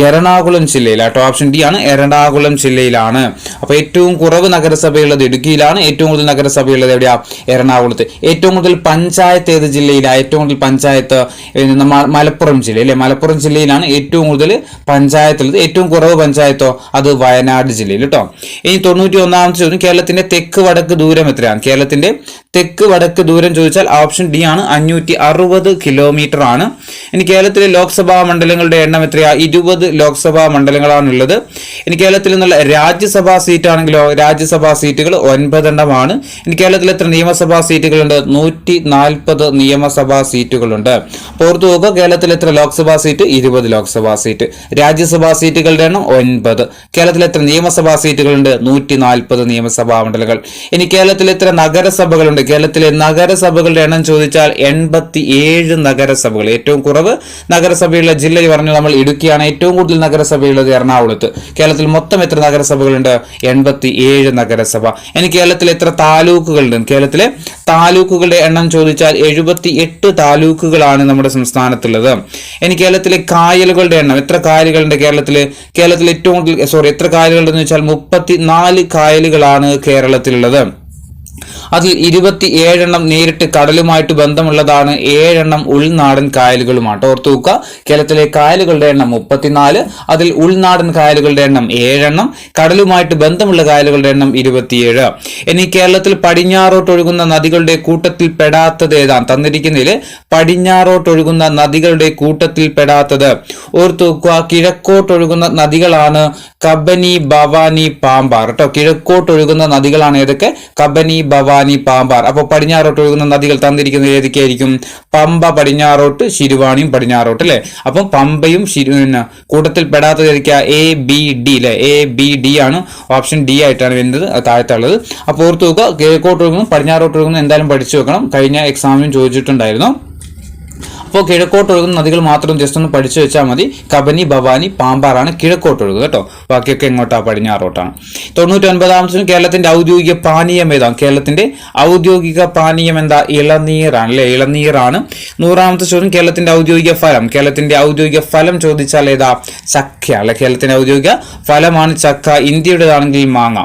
[SPEAKER 1] എറണാകുളം ജില്ലയിലാട്ടോ. ഓപ്ഷൻ ഡി ആണ് എറണാകുളം ജില്ലയിലാണ്. അപ്പൊ ഏറ്റവും കുറവ് നഗരസഭയുള്ളത് ഇടുക്കിയിലാണ്, ഏറ്റവും കൂടുതൽ നഗരസഭയുള്ളത് എവിടെയാ? എറണാകുളത്ത്. ഏറ്റവും കൂടുതൽ പഞ്ചായത്ത് ഏത് ജില്ലയിലാണ്? ഏറ്റവും കൂടുതൽ പഞ്ചായത്ത് മലപ്പുറം ജില്ല അല്ലെ? മലപ്പുറം ജില്ലയിലാണ് ഏറ്റവും കൂടുതൽ പഞ്ചായത്തുള്ളത്. ഏറ്റവും കുറവ് പഞ്ചായത്തോ അത് വയനാട് ജില്ലയിൽ കേട്ടോ. ഇനി 91ാമത്തെ ചോദ്യം, കേരളത്തിന്റെ തെക്ക് വടക്ക് ദൂരം എത്രയാണ്? കേരളത്തിന്റെ തെക്ക് വടക്ക് ദൂരം ചോദിച്ചാൽ ഓപ്ഷൻ ഡി ആണ് 560 കിലോമീറ്റർ ആണ്. ഇനി കേരളത്തിലെ ലോക്സഭാ മണ്ഡലങ്ങളുടെ എണ്ണം എത്രയാ? 20 ലോക്സഭാ മണ്ഡലങ്ങളാണുള്ളത്. ഇനി കേരളത്തിൽ നിന്നുള്ള രാജ്യസഭാ സീറ്റ് ആണെങ്കിലോ രാജ്യസഭാ സീറ്റുകൾ 9 എണ്ണമാണ്. ഇനി കേരളത്തിൽ എത്ര നിയമസഭാ സീറ്റുകളുണ്ട്? 140 നിയമസഭാ സീറ്റുകളുണ്ട്. ഓർത്തു നോക്കുക, കേരളത്തിൽ എത്ര ലോക്സഭാ സീറ്റ്? 20 ലോക്സഭാ സീറ്റ്. രാജ്യസഭാ സീറ്റുകളുടെ എണ്ണം 9. കേരളത്തിൽ എത്ര നിയമസഭാ സീറ്റുകളുണ്ട്? 140 നിയമസഭാ മണ്ഡലങ്ങൾ. ഇനി കേരളത്തിൽ എത്ര നഗരസഭകളുണ്ട്? കേരളത്തിലെ നഗരസഭകളുടെ എണ്ണം ചോദിച്ചാൽ 87 നഗരസഭകൾ. ഏറ്റവും കുറവ് നഗരസഭയുള്ള ജില്ല പറഞ്ഞു നമ്മൾ ഇടുക്കിയാണ്. ഏറ്റവും കൂടുതൽ നഗരസഭയുള്ളത് എറണാകുളത്ത്. കേരളത്തിൽ മൊത്തം എത്ര നഗരസഭകളുണ്ട്? 87 നഗരസഭ. ഇനി കേരളത്തിൽ എത്ര താലൂക്കുകളുണ്ട്? കേരളത്തിലെ താലൂക്കുകളുടെ എണ്ണം ചോദിച്ചാൽ 78 താലൂക്കുകളാണ് നമ്മുടെ സംസ്ഥാനത്തുള്ളത്. ഇനി കേരളത്തിലെ കായലുകളുടെ എണ്ണം എത്ര കായലുകളുണ്ട്? കേരളത്തിൽ ഏറ്റവും കൂടുതൽ എത്ര കായലുകളുണ്ടെന്ന് വെച്ചാൽ 34 കായലുകളാണ് കേരളത്തിലുള്ളത്. അതിൽ 27 എണ്ണം നേരിട്ട് കടലുമായിട്ട് ബന്ധമുള്ളതാണ്, 7 എണ്ണം ഉൾനാടൻ കായലുകളുമാണ്. ഓർത്തു നോക്കുക, കേരളത്തിലെ കായലുകളുടെ എണ്ണം 34, അതിൽ ഉൾനാടൻ കായലുകളുടെ എണ്ണം 7 എണ്ണം, കടലുമായിട്ട് ബന്ധമുള്ള കായലുകളുടെ എണ്ണം 27. ഇനി കേരളത്തിൽ പടിഞ്ഞാറോട്ടൊഴുകുന്ന നദികളുടെ കൂട്ടത്തിൽ പെടാത്തത് ഏതാണ്? തന്നിരിക്കുന്നതിൽ പടിഞ്ഞാറോട്ടൊഴുകുന്ന നദികളുടെ കൂട്ടത്തിൽ പെടാത്തത് ഓർത്തു നോക്കുക, കിഴക്കോട്ടൊഴുകുന്ന നദികളാണ് കബനി, ഭവാനി, പാമ്പാർ കേട്ടോ. കിഴക്കോട്ടൊഴുകുന്ന നദികളാണ് ഏതൊക്കെ? കബനി, ഭവാനി, പാമ്പാർ. അപ്പൊ പടിഞ്ഞാറോട്ട് ഒഴുകുന്ന നദികൾ തന്നിരിക്കുന്നത് ഏതൊക്കെയായിരിക്കും? പമ്പ പടിഞ്ഞാറോട്ട്, ശിരുവാണിയും പടിഞ്ഞാറോട്ട് അല്ലെ? അപ്പൊ പമ്പയും കൂട്ടത്തിൽ പെടാത്തത് ഏതൊക്കെയാ? ABD അല്ലെ? ABD ആണ്. ഓപ്ഷൻ ഡി ആയിട്ടാണ് വരുന്നത് താഴത്തുള്ളത്. അപ്പൊ ഓർത്ത് നോക്കുക, കിഴക്കോട്ട് ഒഴുകുന്നു പടിഞ്ഞാറോട്ട് ഒഴുകുന്നു എന്തായാലും പഠിച്ചു വെക്കണം. കഴിഞ്ഞ എക്സാമിനും ചോദിച്ചിട്ടുണ്ടായിരുന്നു. അപ്പോൾ കിഴക്കോട്ട് ഒഴുകുന്ന നദികൾ മാത്രം ജസ്റ്റ് ഒന്ന് പഠിച്ചു വെച്ചാൽ മതി. കബനി, ഭവാനി, പാമ്പാറാണ് കിഴക്കോട്ട് ഒഴുകുക കേട്ടോ. ബാക്കിയൊക്കെ എങ്ങോട്ടാ? പടിഞ്ഞാറോട്ടാണ്. 99ാമത്തെ കേരളത്തിന്റെ ഔദ്യോഗിക പാനീയം ഏതാണ്? കേരളത്തിന്റെ ഔദ്യോഗിക പാനീയം എന്താ? ഇളനീറാണ് അല്ലെ? ഇളനീറാണ്. 100ാമത്തെ ചോദ്യം, കേരളത്തിന്റെ ഔദ്യോഗിക ഫലം. കേരളത്തിന്റെ ഔദ്യോഗിക ഫലം ചോദിച്ചാൽ ഏതാ? ചക്ക അല്ലെ? കേരളത്തിന്റെ ഔദ്യോഗിക ഫലമാണ് ചക്ക. ഇന്ത്യയുടേതാണെങ്കിൽ മാങ്ങ.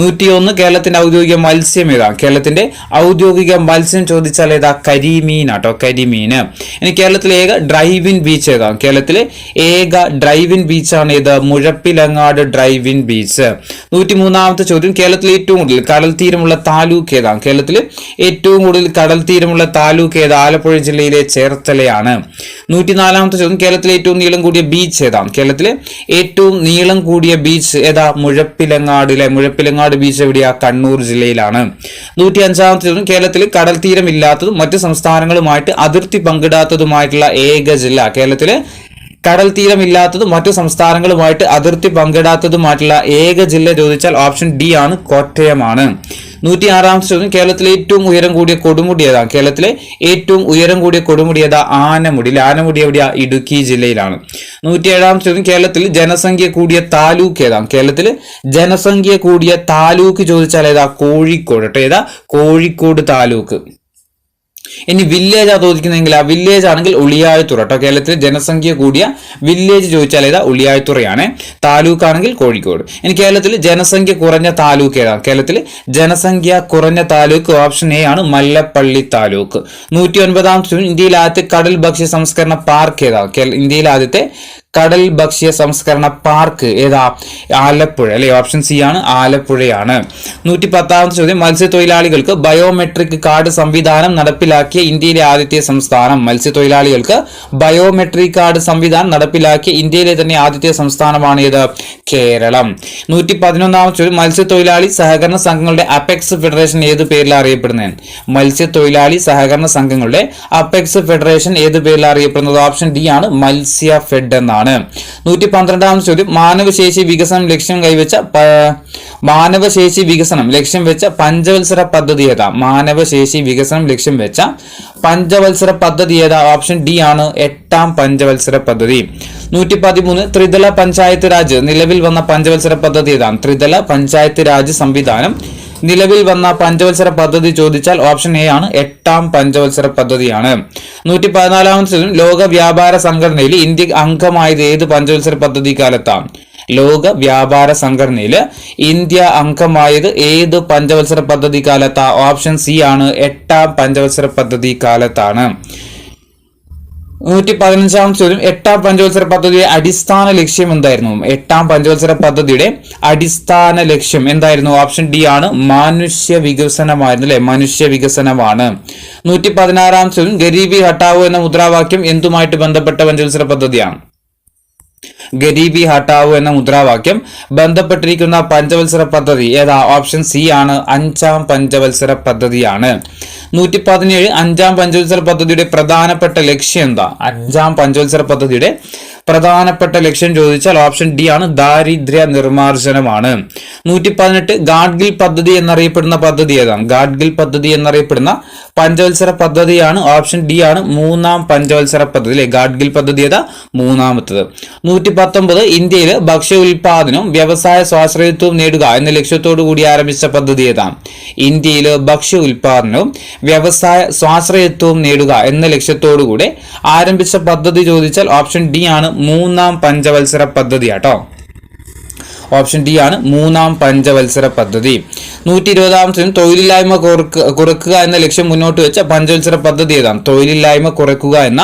[SPEAKER 1] 101, കേരളത്തിന്റെ ഔദ്യോഗിക മത്സ്യം ഏതാണ്? കേരളത്തിന്റെ ഔദ്യോഗിക മത്സ്യം ചോദിച്ചാൽ ഏതാ? കരിമീൻ ആട്ടോ, കരിമീന്. ഇനി കേരളത്തിലെ ഏക ഡ്രൈവിൻ ബീച്ച് ഏതാണ്? കേരളത്തിലെ ഏക ഡ്രൈവിൻ ബീച്ചാണ് ഇത്? മുഴപ്പിലങ്ങ നൂറ്റിപ്പതിനാട് ഡ്രൈവ് ഇൻ ബീച്ച്. 103ാമത്തെ ചോദ്യം, കേരളത്തിൽ ഏറ്റവും കൂടുതൽ കടൽ തീരമുള്ള താലൂക്ക് ഏതാണ്? കേരളത്തിൽ ഏറ്റവും കൂടുതൽ കടൽ തീരമുള്ള താലൂക്ക് ഏത്? ആലപ്പുഴ ജില്ലയിലെ ചേർത്തലയാണ്. 104ാമത്തെ ചോദ്യം, കേരളത്തിലെ ഏറ്റവും നീളം കൂടിയ ബീച്ച് ഏതാണ്? കേരളത്തിലെ ഏറ്റവും നീളം കൂടിയ ബീച്ച് ഏതാ? മുഴപ്പിലങ്ങാടിലെ മുഴപ്പിലങ്ങാട് ബീച്ച് എവിടെയാ? കണ്ണൂർ ജില്ലയിലാണ്. 105ാമത്തെ ചോദ്യം, കേരളത്തിൽ കടൽ തീരമില്ലാത്തതും മറ്റ് സംസ്ഥാനങ്ങളുമായിട്ട് അതിർത്തി പങ്കിടാത്തതുമായിട്ടുള്ള ഏക ജില്ല? കേരളത്തിലെ കടൽ തീരമില്ലാത്തതും മറ്റു സംസ്ഥാനങ്ങളുമായിട്ട് അതിർത്തി പങ്കിടാത്തതുമായിട്ടുള്ള ഏക ജില്ല ചോദിച്ചാൽ ഓപ്ഷൻ ഡി ആണ്, കോട്ടയമാണ്. 106ാമത്തെ ചോദ്യം, കേരളത്തിലെ ഏറ്റവും ഉയരം കൂടിയ കൊടുമുടി ഏതാണ്? കേരളത്തിലെ ഏറ്റവും ഉയരം കൂടിയ കൊടുമുടി ഏതാ? ആനമുടി. ആനമുടി എവിടെയാ? ഇടുക്കി ജില്ലയിലാണ്. 107ാമത്തെ ചോദ്യം, കേരളത്തിൽ ജനസംഖ്യ കൂടിയ താലൂക്ക് ഏതാണ്? കേരളത്തിൽ ജനസംഖ്യ കൂടിയ താലൂക്ക് ചോദിച്ചാൽ ഏതാ? കോഴിക്കോട്. ഏതാ? കോഴിക്കോട് താലൂക്ക്. ഇനി വില്ലേജാ ചോദിക്കുന്നെങ്കിൽ ആ വില്ലേജ് ആണെങ്കിൽ ഉളിയായത്തുറ കേട്ടോ. കേരളത്തിൽ ജനസംഖ്യ കൂടിയ വില്ലേജ് ചോദിച്ചാൽ ഏതാ? ഉളിയായത്തുറയാണ്. താലൂക്ക് ആണെങ്കിൽ കോഴിക്കോട്. ഇനി കേരളത്തിൽ ജനസംഖ്യ കുറഞ്ഞ താലൂക്ക് ഏതാണ്? കേരളത്തിൽ ജനസംഖ്യ കുറഞ്ഞ താലൂക്ക് ഓപ്ഷൻ എ ആണ്, മല്ലപ്പള്ളി താലൂക്ക്. 109ാമത്തെ ചോദ്യം, ഇന്ത്യയിലെ ആദ്യത്തെ കടൽ ഭക്ഷ്യ സംസ്കരണ പാർക്ക് ഏതാണ്? ഇന്ത്യയിലെ ആദ്യത്തെ കടൽ ഭക്ഷ്യ സംസ്കരണ പാർക്ക് ഏതാ? ആലപ്പുഴ അല്ലെ. ഓപ്ഷൻ സി ആണ്, ആലപ്പുഴയാണ്. 110ാമത്തെ ചോദ്യം, മത്സ്യത്തൊഴിലാളികൾക്ക് ബയോമെട്രിക് കാർഡ് സംവിധാനം നടപ്പിലാക്കിയ ഇന്ത്യയിലെ ആദ്യത്തെ സംസ്ഥാനം? മത്സ്യത്തൊഴിലാളികൾക്ക് ബയോമെട്രിക് കാർഡ് സംവിധാനം നടപ്പിലാക്കിയ ഇന്ത്യയിലെ തന്നെ ആദ്യത്തെ സംസ്ഥാനമാണ് ഏത്? കേരളം. 111ാമത്തെ ചോദ്യം, മത്സ്യത്തൊഴിലാളി സഹകരണ സംഘങ്ങളുടെ അപെക്സ് ഫെഡറേഷൻ ഏത് പേരിൽ അറിയപ്പെടുന്നത്? മത്സ്യത്തൊഴിലാളി സഹകരണ സംഘങ്ങളുടെ അപെക്സ് ഫെഡറേഷൻ ഏത് പേരിൽ അറിയപ്പെടുന്നത്? ഓപ്ഷൻ ഡി ആണ്, മത്സ്യ ഫെഡ് എന്നാണ്. 112ാമത്തെ ചോദ്യം, മാനവശേഷി വികസനം ലക്ഷ്യം വെച്ച പഞ്ചവത്സര പദ്ധതി ഏതാ? മാനവശേഷി വികസനം ലക്ഷ്യം വെച്ച പഞ്ചവത്സര പദ്ധതി ഏതാ? ഓപ്ഷൻ ഡി ആണ്, 8ാം പഞ്ചവത്സര പദ്ധതി. 113, ത്രിതല പഞ്ചായത്ത് രാജ് നിലവിൽ വന്ന പഞ്ചവത്സര പദ്ധതി ഏതാണ്? ത്രിതല പഞ്ചായത്ത് രാജ് സംവിധാനം നിലവിൽ വന്ന പഞ്ചവത്സര പദ്ധതി ചോദിച്ചാൽ ഓപ്ഷൻ എ ആണ്, 8ാം പഞ്ചവത്സര പദ്ധതിയാണ്. 114ാമത്തെ ചോദ്യം, ലോക വ്യാപാര സംഘടനയിൽ ഇന്ത്യ അംഗമായത് ഏത് പഞ്ചവത്സര പദ്ധതി കാലത്താണ്? ലോക വ്യാപാര സംഘടനയിൽ ഇന്ത്യ അംഗമായത് ഏത് പഞ്ചവത്സര പദ്ധതി കാലത്താ? ഓപ്ഷൻ സി ആണ്, 8ാം പഞ്ചവത്സര പദ്ധതി കാലത്താണ്. 115ാമത്തെ ചോദ്യം, 8ാം പഞ്ചവത്സര പദ്ധതിയുടെ അടിസ്ഥാന ലക്ഷ്യം എന്തായിരുന്നു? 8ാം പഞ്ചവത്സര പദ്ധതിയുടെ അടിസ്ഥാന ലക്ഷ്യം എന്തായിരുന്നു? ഓപ്ഷൻ ഡി ആണ്, മനുഷ്യ വികസനമായിരുന്നു അല്ലെ. മനുഷ്യ വികസനമാണ്. 116ാമത്തെ ചോദ്യം, ഗരീബി ഹട്ടാവോ എന്ന മുദ്രാവാക്യം എന്തുമായിട്ട് ബന്ധപ്പെട്ട പഞ്ചവത്സര പദ്ധതിയാണ്? ഗരീബി ഹട്ടാവോ എന്ന മുദ്രാവാക്യം ബന്ധപ്പെട്ടിരിക്കുന്ന പഞ്ചവത്സര പദ്ധതി ഏതാ? ഓപ്ഷൻ സി ആണ്, 5ാം പഞ്ചവത്സര പദ്ധതിയാണ്. 117, 5ാം പഞ്ചവത്സര പദ്ധതിയുടെ പ്രധാനപ്പെട്ട ലക്ഷ്യം എന്താ? 5ാം പഞ്ചവത്സര പദ്ധതിയുടെ പ്രധാനപ്പെട്ട ലക്ഷ്യം ചോദിച്ചാൽ ഓപ്ഷൻ ഡി ആണ്, ദാരിദ്ര്യ നിർമ്മാർജ്ജനമാണ്. 118, ഗാഡ്ഗിൽ പദ്ധതി എന്നറിയപ്പെടുന്ന പദ്ധതി ഏതാണ്? ഗാഡ്ഗിൽ പദ്ധതി എന്നറിയപ്പെടുന്ന പഞ്ചവത്സര പദ്ധതിയാണ്. ഓപ്ഷൻ ഡി ആണ്, 3ാം പഞ്ചവത്സര പദ്ധതി അല്ലെ. ഗാഡ്ഗിൽ പദ്ധതി ഏതാ? 3ാമത്തത്. 119, ഇന്ത്യയിൽ ഭക്ഷ്യ ഉൽപാദനവും വ്യവസായ സ്വാശ്രയത്വവും നേടുക എന്ന ലക്ഷ്യത്തോടു കൂടി ആരംഭിച്ച പദ്ധതി ഏതാണ്? ഇന്ത്യയിൽ ഭക്ഷ്യ ഉൽപാദനവും വ്യവസായ സ്വാശ്രയത്വവും നേടുക എന്ന ലക്ഷ്യത്തോടു കൂടി ആരംഭിച്ച പദ്ധതി ചോദിച്ചാൽ ഓപ്ഷൻ ഡി ആണ്, 3ാം പഞ്ചവത്സര പദ്ധതി ആട്ടോ. ഓപ്ഷൻ ഡി ആണ്, 3ാം പഞ്ചവത്സര പദ്ധതി. 120ാമത്തെ തൊഴിലില്ലായ്മ കുറയ്ക്കുക എന്ന ലക്ഷ്യം മുന്നോട്ട് വെച്ച പഞ്ചവത്സര പദ്ധതി ഏതാണ്? തൊഴിലില്ലായ്മ കുറയ്ക്കുക എന്ന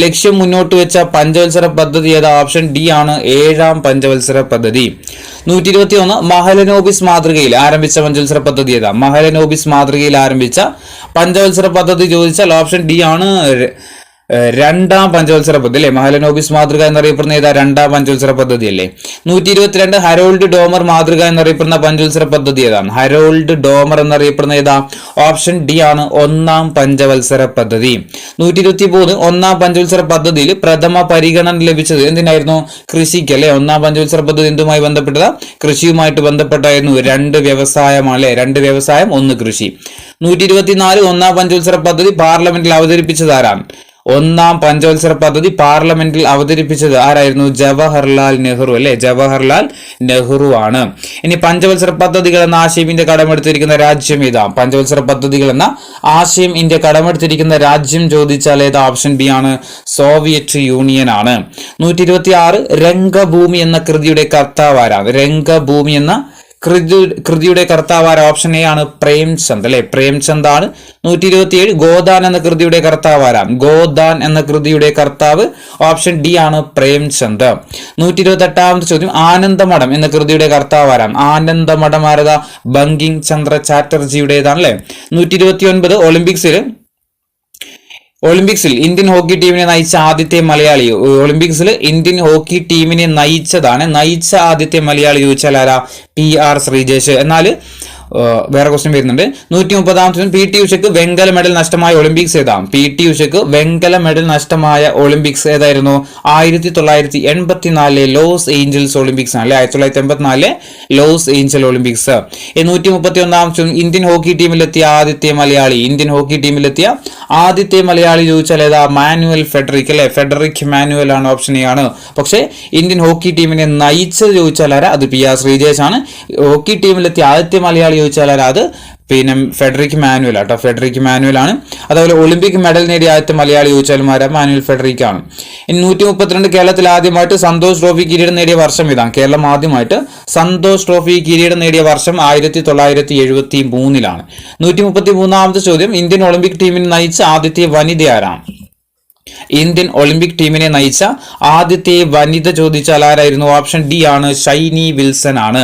[SPEAKER 1] ലക്ഷ്യം മുന്നോട്ട് വെച്ച പഞ്ചവത്സര പദ്ധതി ഏതാ? ഓപ്ഷൻ ഡി ആണ്, 7ാം പഞ്ചവത്സര പദ്ധതി. 121, മഹലനോബിസ് മാതൃകയിൽ ആരംഭിച്ച പഞ്ചവത്സര പദ്ധതി ഏതാ? മഹലനോബിസ് മാതൃകയിൽ ആരംഭിച്ച പഞ്ചവത്സര പദ്ധതി ചോദിച്ചാൽ ഓപ്ഷൻ ഡി ആണ്, 2ാം പഞ്ചവത്സര പദ്ധതി അല്ലെ. മഹലനോബിസ് മാതൃക എന്നറിയപ്പെടുന്ന ഏതാ? 2ാം പഞ്ചവത്സര പദ്ധതി അല്ലേ. 122, ഹരോൾഡ് ഡോമർ മാതൃക എന്നറിയപ്പെടുന്ന പഞ്ചവത്സര പദ്ധതി ഏതാണ്? ഹരോൾഡ് ഡോമർ എന്നറിയപ്പെടുന്ന ഏതാ? ഓപ്ഷൻ ഡി ആണ്, 1ാം പഞ്ചവത്സര പദ്ധതി. 123, 1ാം പഞ്ചവത്സര പദ്ധതിയിൽ പ്രഥമ പരിഗണന ലഭിച്ചത് എന്തിനായിരുന്നു? കൃഷിക്ക് അല്ലെ. 1ാം പഞ്ചവത്സര പദ്ധതി എന്തുമായി ബന്ധപ്പെട്ടത്? കൃഷിയുമായിട്ട് ബന്ധപ്പെട്ടായിരുന്നു. 2 വ്യവസായമാണ് അല്ലെ. 2 വ്യവസായം 1 കൃഷി. 124, 1ാം പഞ്ചവത്സര പദ്ധതി പാർലമെന്റിൽ അവതരിപ്പിച്ചത് ആരാണ്? 1ാം പഞ്ചവത്സര പദ്ധതി പാർലമെന്റിൽ അവതരിപ്പിച്ചത് ആരായിരുന്നു? ജവഹർലാൽ നെഹ്റു അല്ലെ. ജവഹർലാൽ നെഹ്റു ആണ്. ഇനി പഞ്ചവത്സര പദ്ധതികൾ എന്ന ആശയം ഇന്ത്യ കടമെടുത്തിരിക്കുന്ന രാജ്യം ഏതാ? പഞ്ചവത്സര പദ്ധതികൾ എന്ന ആശയം ഇന്ത്യ കടമെടുത്തിരിക്കുന്ന രാജ്യം ചോദിച്ചാൽ ഏതാ? ഓപ്ഷൻ ബി ആണ്, സോവിയറ്റ് യൂണിയൻ ആണ്. 126, രംഗഭൂമി എന്ന കൃതിയുടെ കർത്താവ് ആരാണ്? രംഗഭൂമി എന്ന കൃതിയുടെ കർത്താവ് ഓപ്ഷൻ എ ആണ് പ്രേംചന്ദ് അല്ലെ, പ്രേംചന്ദ് ആണ്. 127 ഗോദാൻ എന്ന കൃതിയുടെ കർത്താവ് ആരാം? ഗോദാൻ എന്ന കൃതിയുടെ കർത്താവ് ഓപ്ഷൻ ഡി ആണ് പ്രേംചന്ദ്. 128ാമത്തെ ചോദ്യം ആനന്ദമഠം എന്ന കൃതിയുടെ കർത്താവ് ആരാം? ആനന്ദമഠം ആരതാ? ബങ്കിം ചന്ദ്ര ചാറ്റർജിയുടേതാണ് അല്ലെ. 129 ഒളിമ്പിക്സിൽ ഇന്ത്യൻ ഹോക്കി ടീമിനെ നയിച്ച ആദ്യത്തെ മലയാളി, ഒളിമ്പിക്സിൽ ഇന്ത്യൻ ഹോക്കി ടീമിനെ നയിച്ച ആദ്യത്തെ മലയാളി ചോദിച്ചാൽ ആരാ? PR ശ്രീജേഷ്. എന്നാൽ വേറെ ക്വസ്റ്റ്യൻ വരുന്നുണ്ട്. 130ാമത്തെ PT ഉഷയ്ക്ക് വെങ്കല മെഡൽ നഷ്ടമായ ഒളിമ്പിക്സ് ഏതാണ്? PT ഉഷയ്ക്ക് വെങ്കല മെഡൽ നഷ്ടമായ ഒളിമ്പിക്സ് ഏതായിരുന്നു? 1984 ലോസ് ഏഞ്ചൽസ് ഒളിമ്പിക്സ് ആണ് അല്ലെ. 1984 ലോസ് ഏഞ്ചൽ ഒളിമ്പിക്സ്. 131ാമത്തെ ഇന്ത്യൻ ഹോക്കി ടീമിലെത്തിയ ആദ്യത്തെ മലയാളി ചോദിച്ചാൽ ഏതാ? മാനുവൽ ഫെഡറിക് അല്ലെ. ഫെഡറിക് മാനുവൽ ആണ്, ഓപ്ഷൻ എ ആണ്. പക്ഷേ ഇന്ത്യൻ ഹോക്കി ടീമിനെ നയിച്ചത് ചോദിച്ചാൽ ആരാ? അത് PR ശ്രീജേഷ് ആണ്. ഹോക്കി ടീമിലെത്തിയ ആദ്യത്തെ മലയാളി ചോദിച്ചാൽ ആരാ? അത് പിന്നെ ഫെഡറിക് മാനുവൽ ആട്ടോ, ഫെഡറിക് മാനുവൽ ആണ്. അതുപോലെ ഒളിമ്പിക് മെഡൽ നേടിയ ആദ്യത്തെ മലയാളി ചോദിച്ചാലും ആരാ? മാനുവൽ ഫെഡറിക് ആണ്. ഇനി 132 കേരളത്തിൽ ആദ്യമായിട്ട് സന്തോഷ് ട്രോഫി കിരീടം നേടിയ വർഷം ഇതാണ്. കേരളം ആദ്യമായിട്ട് സന്തോഷ് ട്രോഫി കിരീടം നേടിയ വർഷം 1973 133ാമത്തെ ചോദ്യം ഇന്ത്യൻ ഒളിമ്പിക് ടീമിനെ നയിച്ച ആദ്യത്തെ വനിത ആരാണ്? ഇന്ത്യൻ ഒളിമ്പിക് ടീമിനെ നയിച്ച ആദ്യത്തെ വനിത ചോദിച്ചാൽ ആരായിരുന്നു? ഓപ്ഷൻ ഡി ആണ്, ഷൈനി വിൽസൺ ആണ്.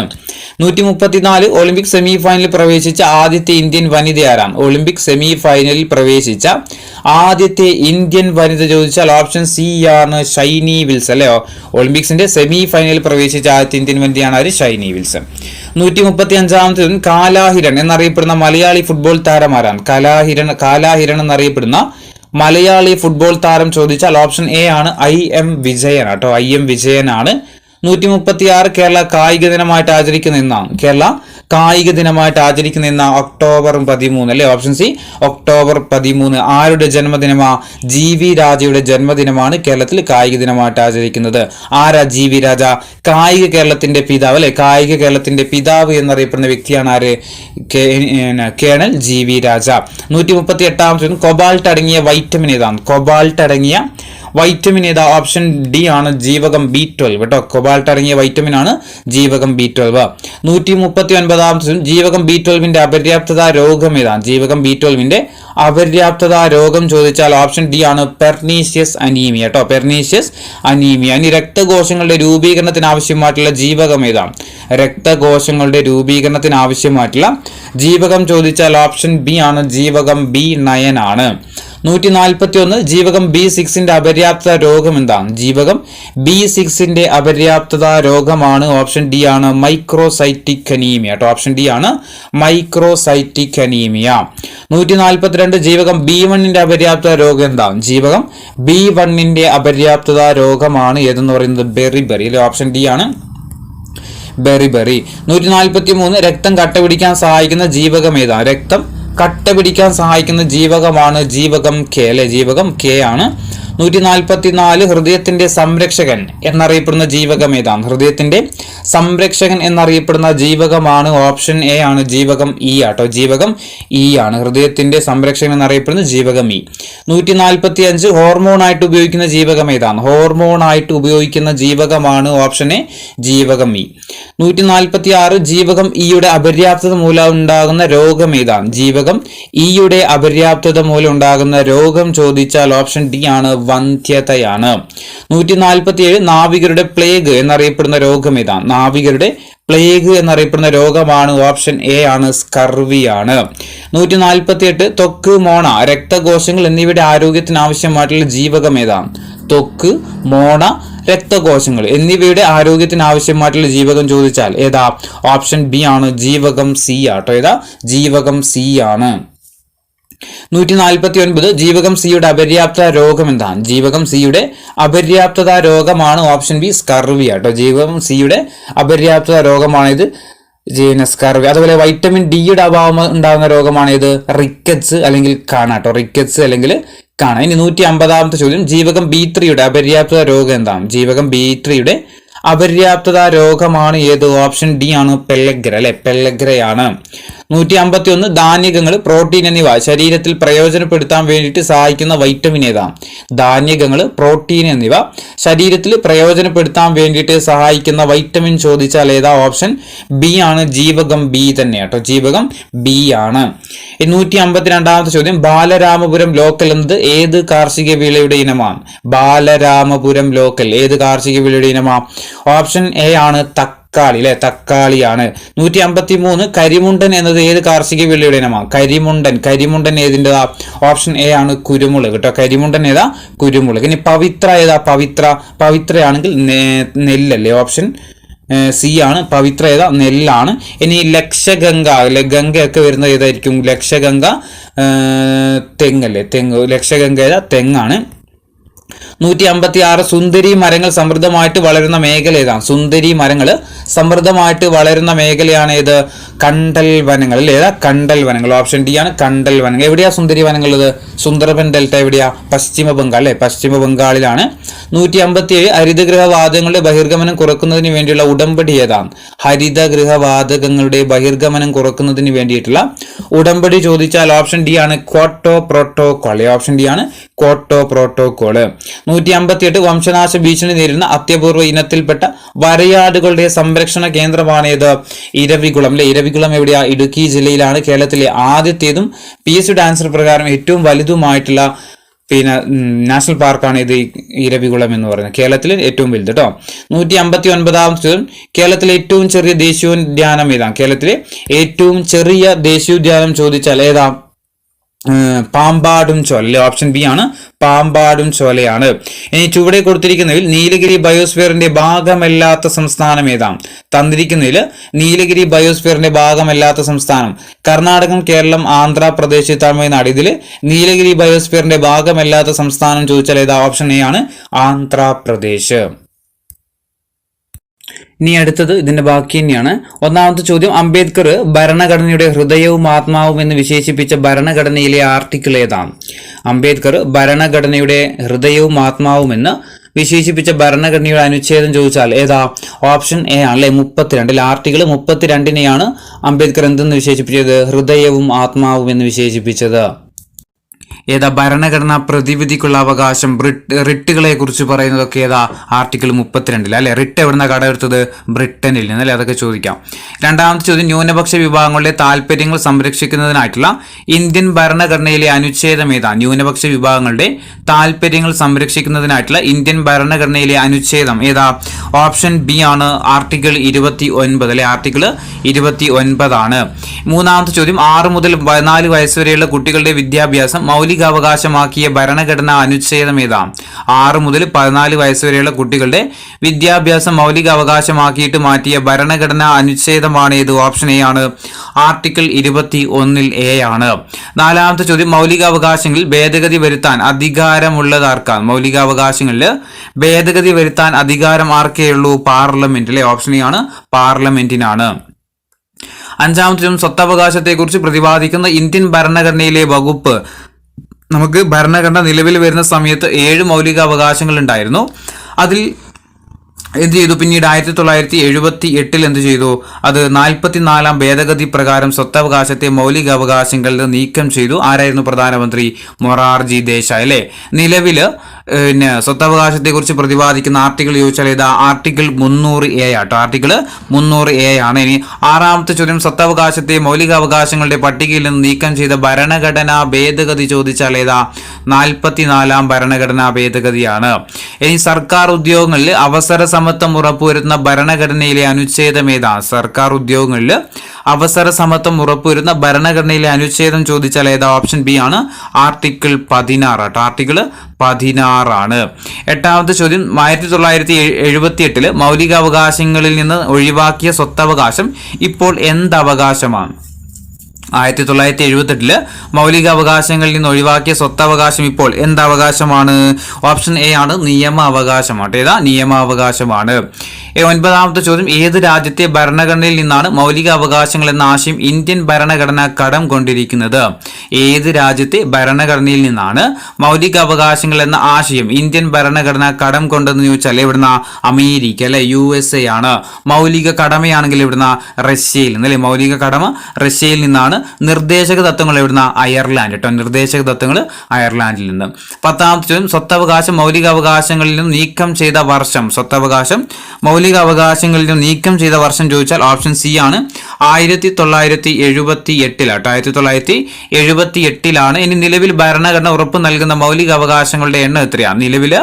[SPEAKER 1] 134 ഒളിമ്പിക് സെമി ഫൈനലിൽ പ്രവേശിച്ച ആദ്യത്തെ ഇന്ത്യൻ വനിത ആരാണ്? ഒളിമ്പിക് സെമി ഫൈനലിൽ പ്രവേശിച്ച ആദ്യത്തെ ഇന്ത്യൻ വനിത ചോദിച്ചാൽ ഓപ്ഷൻ സി ആണ്, ഷൈനി വിൽസൺ അല്ലേ. ഒളിമ്പിക്സിന്റെ സെമി ഫൈനലിൽ പ്രവേശിച്ച ആദ്യത്തെ ഇന്ത്യൻ വനിതയാണ് ആര്? ഷൈനി വിൽസൺ. 135ാമത്തെ കാലാഹിരൺ എന്നറിയപ്പെടുന്ന മലയാളി ഫുട്ബോൾ താരം ആരാണ്? കാലാഹിരൺ എന്നറിയപ്പെടുന്ന മലയാളി ഫുട്ബോൾ താരം ചോദിച്ചാൽ ഓപ്ഷൻ എ ആണ്, IM വിജയൻ ആട്ടോ. IM വിജയൻ ആണ്. 136 കേരള കായിക ദിനമായിട്ട് ആചരിക്കുന്ന ഒക്ടോബർ 13 അല്ലെ. Option C October 13. ആരുടെ ജന്മദിനമാ? GV രാജയുടെ ജന്മദിനമാണ് കേരളത്തിൽ കായിക ദിനമായിട്ട് ആചരിക്കുന്നത്. ആരാ GV രാജ? കായിക കേരളത്തിന്റെ പിതാവ് അല്ലെ. കായിക കേരളത്തിന്റെ പിതാവ് എന്നറിയപ്പെടുന്ന വ്യക്തിയാണ് ആര്? കേണൽ GV രാജ. 138ാമത്തെ കൊബാൾട്ട് അടങ്ങിയ വൈറ്റമിൻ ഏതാണ്? വൈറ്റമിൻ ഏതാ? ഓപ്ഷൻ ഡി ആണ്, ജീവകം B12 കേട്ടോ. കൊബാൾട്ട് അടങ്ങിയ വൈറ്റമിൻ ആണ് ജീവകം B12. 139ാമത്തെ ജീവകം B12ന്റെ അപര്യാപ്തത രോഗം ഏതാണ്? ജീവകം B12ന്റെ അപര്യാപ്തത രോഗം ചോദിച്ചാൽ ഓപ്ഷൻ ഡി ആണ്, പെർനീഷ്യസ് അനീമിയ കേട്ടോ. Pernicious anaemia. ഇനി രക്തകോശങ്ങളുടെ രൂപീകരണത്തിന് ആവശ്യമായിട്ടുള്ള ജീവകം ഏതാണ്? രക്തകോശങ്ങളുടെ രൂപീകരണത്തിന് ആവശ്യമായിട്ടുള്ള ജീവകം ചോദിച്ചാൽ ഓപ്ഷൻ ബി ആണ്, ജീവകം B9 ആണ്. 141 ജീവകം B6ന്റെ അപര്യാപ്തത രോഗം എന്താണ്? ജീവകം B6ന്റെ അപര്യാപ്തത രോഗമാണ്, ഓപ്ഷൻ ഡി ആണ്, മൈക്രോസൈറ്റിക് അനീമിയ കേട്ടോ. ഓപ്ഷൻ ഡി ആണ്, മൈക്രോസൈറ്റിക് അനീമിയ. 142 ജീവകം B1ന്റെ അപര്യാപ്തത രോഗം എന്താണ്? ജീവകം B1ന്റെ അപര്യാപ്തത രോഗമാണ് ഏതെന്ന് പറയുന്നത്? ബെറിബെറി അല്ലെ. ഓപ്ഷൻ ഡി ആണ്, ബെറിബെറി. 143 രക്തം കട്ടപിടിക്കാൻ സഹായിക്കുന്ന ജീവകം ഏതാണ്? രക്തം കട്ടപിടിക്കാൻ സഹായിക്കുന്ന ജീവകമാണ് ജീവകം K അല്ലെ. ജീവകം K ആണ്. 144 ഹൃദയത്തിന്റെ സംരക്ഷകൻ എന്നറിയപ്പെടുന്ന ജീവകം ഏതാണ്? ഹൃദയത്തിന്റെ സംരക്ഷകൻ എന്നറിയപ്പെടുന്ന ജീവകമാണ്, ഓപ്ഷൻ എ ആണ്, ജീവകം E ആട്ടോ. ജീവകം E ആണ് ഹൃദയത്തിന്റെ സംരക്ഷകൻ എന്നറിയപ്പെടുന്ന ജീവകം E. 145 ഹോർമോൺ ആയിട്ട് ഉപയോഗിക്കുന്ന ജീവകം ഏതാണ്? ഹോർമോൺ ആയിട്ട് ഉപയോഗിക്കുന്ന ജീവകമാണ്, ഓപ്ഷൻ എ, ജീവകം E. 146 ജീവകം ഇയുടെ അപര്യാപ്തത മൂലം ഉണ്ടാകുന്ന രോഗം ഏതാണ്? ജീവകം ഇയുടെ അപര്യാപ്തത മൂലം ഉണ്ടാകുന്ന രോഗം ചോദിച്ചാൽ ഓപ്ഷൻ ഡി ആണ്, വന്ധ്യതയാണ്. 147 നാവികരുടെ പ്ലേഗ് എന്നറിയപ്പെടുന്ന രോഗം ഏതാണ്? നാവികരുടെ പ്ലേഗ് എന്നറിയപ്പെടുന്ന രോഗമാണ്, ഓപ്ഷൻ എ ആണ്, സ്കർവി ആണ്. 148 ത്വക്ക്, മോണ, രക്തകോശങ്ങൾ എന്നിവയുടെ ആരോഗ്യത്തിന് ആവശ്യമായിട്ടുള്ള ജീവകം ഏതാണ്? ത്വക്ക്, മോണ, രക്തകോശങ്ങൾ എന്നിവയുടെ ആരോഗ്യത്തിന് ആവശ്യമായിട്ടുള്ള ജീവകം ചോദിച്ചാൽ ഏതാ? ഓപ്ഷൻ ബി ആണ്, ജീവകം സി ആട്ടോ. ഏതാ? ജീവകം സി ആണ്. 149 ജീവകം സിയുടെ അപര്യാപ്തത രോഗം എന്താണ്? ജീവകം സിയുടെ അപര്യാപ്തത രോഗമാണ്, ഓപ്ഷൻ ബി, സ്കർവി ആട്ടോ. ജീവകം സിയുടെ അപര്യാപ്തത രോഗമാണ് ഇത്, സ്കർവി. അതുപോലെ വൈറ്റമിൻ ഡിയുടെ അഭാവം ഉണ്ടാകുന്ന രോഗമാണ് ഇത്, റിക്കറ്റ്സ് അല്ലെങ്കിൽ കാണാട്ടോ. റിക്കറ്റ്സ് അല്ലെങ്കിൽ കാണാം. ഇനി 150ാമത്തെ ചോദ്യം, ജീവകം B3യുടെ അപര്യാപ്തത രോഗം എന്താണ്? ജീവകം B3യുടെ അപര്യാപ്തത രോഗമാണ് ഏത്? ഓപ്ഷൻ ഡി ആണ്, പെല്ലഗ്ര അല്ലെ. പെല്ലഗ്രയാണ്. 151 ധാന്യങ്ങൾ, പ്രോട്ടീൻ എന്നിവ ശരീരത്തിൽ പ്രയോജനപ്പെടുത്താൻ വേണ്ടിയിട്ട് സഹായിക്കുന്ന വൈറ്റമിൻ ഏതാ? ധാന്യങ്ങൾ, പ്രോട്ടീൻ എന്നിവ ശരീരത്തിൽ പ്രയോജനപ്പെടുത്താൻ വേണ്ടിയിട്ട് സഹായിക്കുന്ന വൈറ്റമിൻ ചോദിച്ചാൽ ഏതാ? ഓപ്ഷൻ ബി ആണ്, ജീവകം ബി തന്നെ കേട്ടോ, ജീവകം ബി ആണ്. 152ാമത്തെ ചോദ്യം, ബാലരാമപുരം ലോക്കൽ എന്നത് ഏത് കാർഷിക വിളയുടെ ഇനമാണ്? ബാലരാമപുരം ലോക്കൽ ഏത് കാർഷിക വിളയുടെ ഇനമാണ്? ഓപ്ഷൻ എ ആണ്, തക്കാളി അല്ലെ, തക്കാളിയാണ്. 153 കരിമുണ്ടൻ എന്നത് ഏത് കാർഷിക വിളയുടെ ഇനമാണ്? കരിമുണ്ടൻ ഏതിൻ്റെതാ? ഓപ്ഷൻ എ ആണ്, കുരുമുളക് കേട്ടോ, കരിമുണ്ടൻ ഏതാ? കുരുമുളക്. ഇനി പവിത്ര ഏതാ? പവിത്രയാണെങ്കിൽ നെല്ലല്ലേ, ഓപ്ഷൻ സി ആണ്, പവിത്ര ഏതാ? നെല്ലാണ്. ഇനി ലക്ഷഗംഗ അല്ലെ, ഗംഗയൊക്കെ വരുന്നത് ഏതായിരിക്കും? ലക്ഷഗംഗ തെങ്ങല്ലേ, ലക്ഷഗംഗ ഏതാ? തെങ്ങാണ്. 156 സുന്ദരി മരങ്ങൾ സമൃദ്ധമായിട്ട് വളരുന്ന മേഖല ഏതാണ്? സുന്ദരി മരങ്ങൾ സമൃദ്ധമായിട്ട് വളരുന്ന മേഖലയാണ് ഏത്? കണ്ടൽ വനങ്ങൾ അല്ലേ, ഏതാ? കണ്ടൽ വനങ്ങൾ. ഓപ്ഷൻ ഡി ആണ്, കണ്ടൽ വനങ്ങൾ. എവിടെയാ സുന്ദരി വനങ്ങൾ ഉള്ളത്? സുന്ദർബൻ ഡെൽറ്റ എവിടെയാ? പശ്ചിമ ബംഗാൾ അല്ലെ, പശ്ചിമ ബംഗാളിലാണ്. 157 ഹരിതഗൃഹവാതകങ്ങളുടെ ബഹിർഗമനം കുറക്കുന്നതിന് വേണ്ടിയുള്ള ഉടമ്പടി ഏതാണ്? ഹരിതഗൃഹവാതകങ്ങളുടെ ബഹിർഗമനം കുറക്കുന്നതിന് വേണ്ടിയിട്ടുള്ള ഉടമ്പടി ചോദിച്ചാൽ ഓപ്ഷൻ ഡി ആണ്, ക്യോട്ടോ പ്രോട്ടോകോൾ. ഓപ്ഷൻ ഡി ആണ്, ക്യോട്ടോ പ്രോട്ടോകോള്. 158 വംശനാശ ഭീഷണി നേരിടുന്ന അത്യപൂർവ ഇനത്തിൽപ്പെട്ട വരയാടുകളുടെ സംരക്ഷണ കേന്ദ്രമാണ് ഏത്? ഇരവികുളം അല്ലെ, ഇരവികുളം എവിടെയാ? ഇടുക്കി ജില്ലയിലാണ്. കേരളത്തിലെ ആദ്യത്തേതും PSC ആൻസർ പ്രകാരം ഏറ്റവും വലുതുമായിട്ടുള്ള നാഷണൽ പാർക്കാണ് ഇത് ഇരവികുളം എന്ന് പറയുന്നത്. കേരളത്തിൽ ഏറ്റവും വലുത് കേട്ടോ. 159ാമത്തെ കേരളത്തിലെ ഏറ്റവും ചെറിയ ദേശീയോദ്യാനം ഏതാണ്? കേരളത്തിലെ ഏറ്റവും ചെറിയ ദേശീയോദ്യാനം ചോദിച്ചാൽ ഏതാ? പാമ്പാടും ചോല. ഓപ്ഷൻ ബി ആണ്, പാമ്പാടും ചോലയാണ്. ഇനി ചുവടെ കൊടുത്തിരിക്കുന്നതിൽ നീലഗിരി ബയോസ്ഫിയറിന്റെ ഭാഗമല്ലാത്ത സംസ്ഥാനം ഏതാണ്? തന്നിരിക്കുന്നതിൽ നീലഗിരി ബയോസ്ഫിയറിന്റെ ഭാഗമല്ലാത്ത സംസ്ഥാനം കർണാടകം, കേരളം, ആന്ധ്രാപ്രദേശ്, തമിഴ്നാട്. ഇതിൽ നീലഗിരി ബയോസ്ഫിയറിന്റെ ഭാഗമല്ലാത്ത സംസ്ഥാനം ചോദിച്ചാൽ ഏതാ? ഓപ്ഷൻ എ ആണ്, ആന്ധ്രാപ്രദേശ്. ഇനി അടുത്തത് ഇതിന്റെ ബാക്കി തന്നെയാണ്. ഒന്നാമത്തെ ചോദ്യം, അംബേദ്കർ ഭരണഘടനയുടെ ഹൃദയവും ആത്മാവും എന്ന് വിശേഷിപ്പിച്ച ഭരണഘടനയിലെ ആർട്ടിക്കിൾ ഏതാണ്? അംബേദ്കർ ഭരണഘടനയുടെ ഹൃദയവും ആത്മാവും എന്ന് വിശേഷിപ്പിച്ച ഭരണഘടനയുടെ അനുച്ഛേദം ചോദിച്ചാൽ ഏതാ? ഓപ്ഷൻ എ ആണല്ലേ, 32. ആർട്ടിക്കിൾ 32നെയാണ് അംബേദ്കർ എന്തെന്ന് വിശേഷിപ്പിച്ചത്? ഹൃദയവും ആത്മാവും എന്ന് വിശേഷിപ്പിച്ചത്. ഏതാ? ഭരണഘടനാ പ്രതിവിധിക്കുള്ള അവകാശം, റിട്ടുകളെ കുറിച്ച് പറയുന്നതൊക്കെ ഏതാ? ആർട്ടിക്കിൾ 32 അല്ലെ. റിട്ട് എവിടുന്ന കടമെടുത്തത്? ബ്രിട്ടനിൽ നിന്നല്ലേ, അതൊക്കെ ചോദിക്കാം. രണ്ടാമത്തെ ചോദ്യം, ന്യൂനപക്ഷ വിഭാഗങ്ങളുടെ താല്പര്യങ്ങൾ സംരക്ഷിക്കുന്നതിനായിട്ടുള്ള ഇന്ത്യൻ ഭരണഘടനയിലെ അനുച്ഛേദം ഏതാ? ന്യൂനപക്ഷ വിഭാഗങ്ങളുടെ താല്പര്യങ്ങൾ സംരക്ഷിക്കുന്നതിനായിട്ടുള്ള ഇന്ത്യൻ ഭരണഘടനയിലെ അനുച്ഛേദം ഏതാ? ഓപ്ഷൻ ബി ആണ്, ആർട്ടിക്കിൾ 29 അല്ലെ, ആർട്ടിക്കിൾ 29 ആണ്. മൂന്നാമത്തെ ചോദ്യം, 6 മുതൽ 14 വയസ്സ് വരെയുള്ള കുട്ടികളുടെ വിദ്യാഭ്യാസം മൗലികാവകാശമാക്കിയ ഭരണഘടനാ അനുച്ഛേദം ഏതാ? 6 മുതൽ 14 വയസ്സ് വരെയുള്ള കുട്ടികളുടെ വിദ്യാഭ്യാസം മൗലികാവകാശമാക്കിയിട്ട് മാറ്റിയ ഭരണഘടനാ അനുച്ഛേദമാണ് ഏത്? ഓപ്ഷൻ എ ആണ്, ആർട്ടിക്കിൾ 21 എ ആണ്. നാലാമത്തെ ചോദ്യം, മൗലികാവകാശങ്ങളിൽ ഭേദഗതി വരുത്താൻ അധികാരമുള്ളതാർക്കാണ്? മൗലികാവകാശങ്ങളിൽ ഭേദഗതി വരുത്താൻ അധികാരം ആർക്കേ ഉള്ളൂ? പാർലമെന്റ് അല്ലെ, ഓപ്ഷൻ എ ആണ്, പാർലമെന്റിനാണ്. അഞ്ചാമത്തെ ചോദ്യം, സ്വത്തവകാശത്തെക്കുറിച്ച് പ്രതിപാദിക്കുന്ന ഇന്ത്യൻ ഭരണഘടനയിലെ വകുപ്പ്. നമുക്ക് ഭരണഘടന നിലവിൽ വരുന്ന സമയത്ത് 7 മൗലികാവകാശങ്ങൾ ഉണ്ടായിരുന്നു. അതിൽ എന്ത് ചെയ്തു? പിന്നീട് 1978 എന്ത് ചെയ്തു? അത് 44ാം ഭേദഗതി പ്രകാരം സ്വത്തവകാശത്തെ മൗലികാവകാശങ്ങളിൽ നീക്കം ചെയ്തു. ആരായിരുന്നു പ്രധാനമന്ത്രി? മൊറാർജി ദേശായി അല്ലെ. നിലവില് സ്വത്തവകാശത്തെ കുറിച്ച് പ്രതിപാദിക്കുന്ന ആർട്ടിക്കിൾ ചോദിച്ചാൽ ഏതാ? ആർട്ടിക്കിൾ 300A ആട്ടോ, ആർട്ടിക്കിൾ 300A ആണ്. ഇനി ആറാമത്തെ ചോദ്യം, സ്വത്തവകാശത്തെ മൗലികാവകാശങ്ങളുടെ പട്ടികയിൽ നിന്ന് നീക്കം ചെയ്ത ഭരണഘടനാ ഭേദഗതി ചോദിച്ചാൽ ഏതാ? 44ാം ഭരണഘടനാ ഭേദഗതിയാണ്. ഇനി സർക്കാർ ഉദ്യോഗങ്ങളിൽ അവസര സമത്വം ഉറപ്പുവരുത്തുന്ന ഭരണഘടനയിലെ അനുച്ഛേദം ഏതാ? സർക്കാർ ഉദ്യോഗങ്ങളിൽ അവസര സമത്വം ഉറപ്പുവരുന്ന ഭരണഘടനയിലെ അനുച്ഛേദം ചോദിച്ചാൽ ഏതാ? ഓപ്ഷൻ ബി ആണ്, ആർട്ടിക്കിൾ 16 ആട്ടോ, ആർട്ടിക്കിൾ 16 ആണ്. എട്ടാമത്തെ ചോദ്യം, 1978 മൗലികാവകാശങ്ങളിൽ നിന്ന് ഒഴിവാക്കിയ സ്വത്തവകാശം ഇപ്പോൾ എന്തവകാശമാണ്? 1978 മൗലികാവകാശങ്ങളിൽ നിന്ന് ഒഴിവാക്കിയ സ്വത്തവകാശം ഇപ്പോൾ എന്തവകാശമാണ്? ഓപ്ഷൻ എ ആണ്, നിയമാവകാശമാണ്. ഏതാ? നിയമാവകാശമാണ്. ഒൻപതാമത്തെ ചോദ്യം ഏത് രാജ്യത്തെ ഭരണഘടനയിൽ നിന്നാണ് മൗലിക അവകാശങ്ങൾ എന്ന ആശയം ഇന്ത്യൻ ഭരണഘടന കടം കൊണ്ടിരിക്കുന്നത്? ഏത് രാജ്യത്തെ ഭരണഘടനയിൽ നിന്നാണ് മൗലിക അവകാശങ്ങൾ എന്ന ആശയം ഇന്ത്യൻ ഭരണഘടന കടം കൊണ്ടെന്ന് ചോദിച്ചാൽ എവിടുന്ന? അമേരിക്ക അല്ലെ, USA ആണ്. മൗലിക കടമയാണെങ്കിൽ എവിടുന്ന? റഷ്യയിൽ നിന്ന് അല്ലെ. മൗലിക കടമ റഷ്യയിൽ നിന്നാണ്. നിർദ്ദേശക തത്വങ്ങൾ എവിടുന്ന? അയർലാൻഡ് കേട്ടോ. നിർദ്ദേശക തത്വങ്ങൾ അയർലാൻഡിൽ നിന്ന്. പത്താമത്തെ ചോദ്യം സ്വത്തവകാശം മൗലിക അവകാശങ്ങളിൽ നിന്ന് നീക്കം ചെയ്ത വർഷം. സ്വത്തവകാശം മൗലിക അവകാശങ്ങളിൽ നിന്ന് നീക്കം ചെയ്ത വർഷം ചോദിച്ചാൽ ഓപ്ഷൻ സി ആണ് 1978. 1978 ഇനി നിലവിൽ ഭരണഘടന ഉറപ്പ് നൽകുന്ന മൗലിക അവകാശങ്ങളുടെ എണ്ണം എത്രയാണ്? നിലവിൽ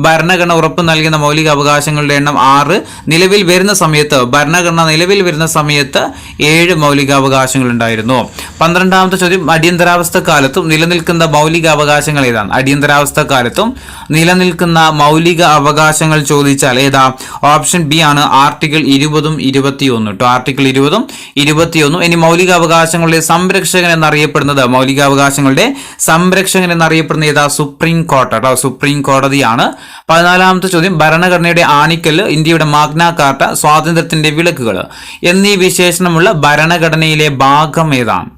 [SPEAKER 1] ഭരണഘടന ഉറപ്പ് നൽകുന്ന മൗലിക അവകാശങ്ങളുടെ എണ്ണം 6. നിലവിൽ വരുന്ന സമയത്ത് ഭരണഘടന നിലവിൽ വരുന്ന സമയത്ത് 7 മൗലികാവകാശങ്ങൾ ഉണ്ടായിരുന്നു. 12ാമത്തെ ചോദ്യം അടിയന്തരാവസ്ഥ കാലത്തും നിലനിൽക്കുന്ന മൗലിക അവകാശങ്ങൾ ഏതാണ്? അടിയന്തരാവസ്ഥ കാലത്തും നിലനിൽക്കുന്ന മൗലിക അവകാശങ്ങൾ ചോദിച്ചാൽ ഏതാ? ഓപ്ഷൻ ബി ആണ് ആർട്ടിക്കിൾ 20ഉം 21 കേട്ടോ. ആർട്ടിക്കിൾ 20ഉം 21. ഇനി മൗലിക അവകാശങ്ങളുടെ സംരക്ഷകൻ എന്നറിയപ്പെടുന്നത് ഏതാ? സുപ്രീം കോർട്ട് കേട്ടോ. സുപ്രീം കോടതിയാണ്. 14ാമത്തെ ചോദ്യം ഭരണഘടനയുടെ ആണിക്കല്ല്, ഇന്ത്യയുടെ മാഗ്ന കാർട്ട, സ്വാതന്ത്ര്യത്തിന്റെ വിളക്കുകൾ എന്നീ വിശേഷണമുള്ള ഭരണഘടനയിലെ ഭാഗം ഏതാണ്?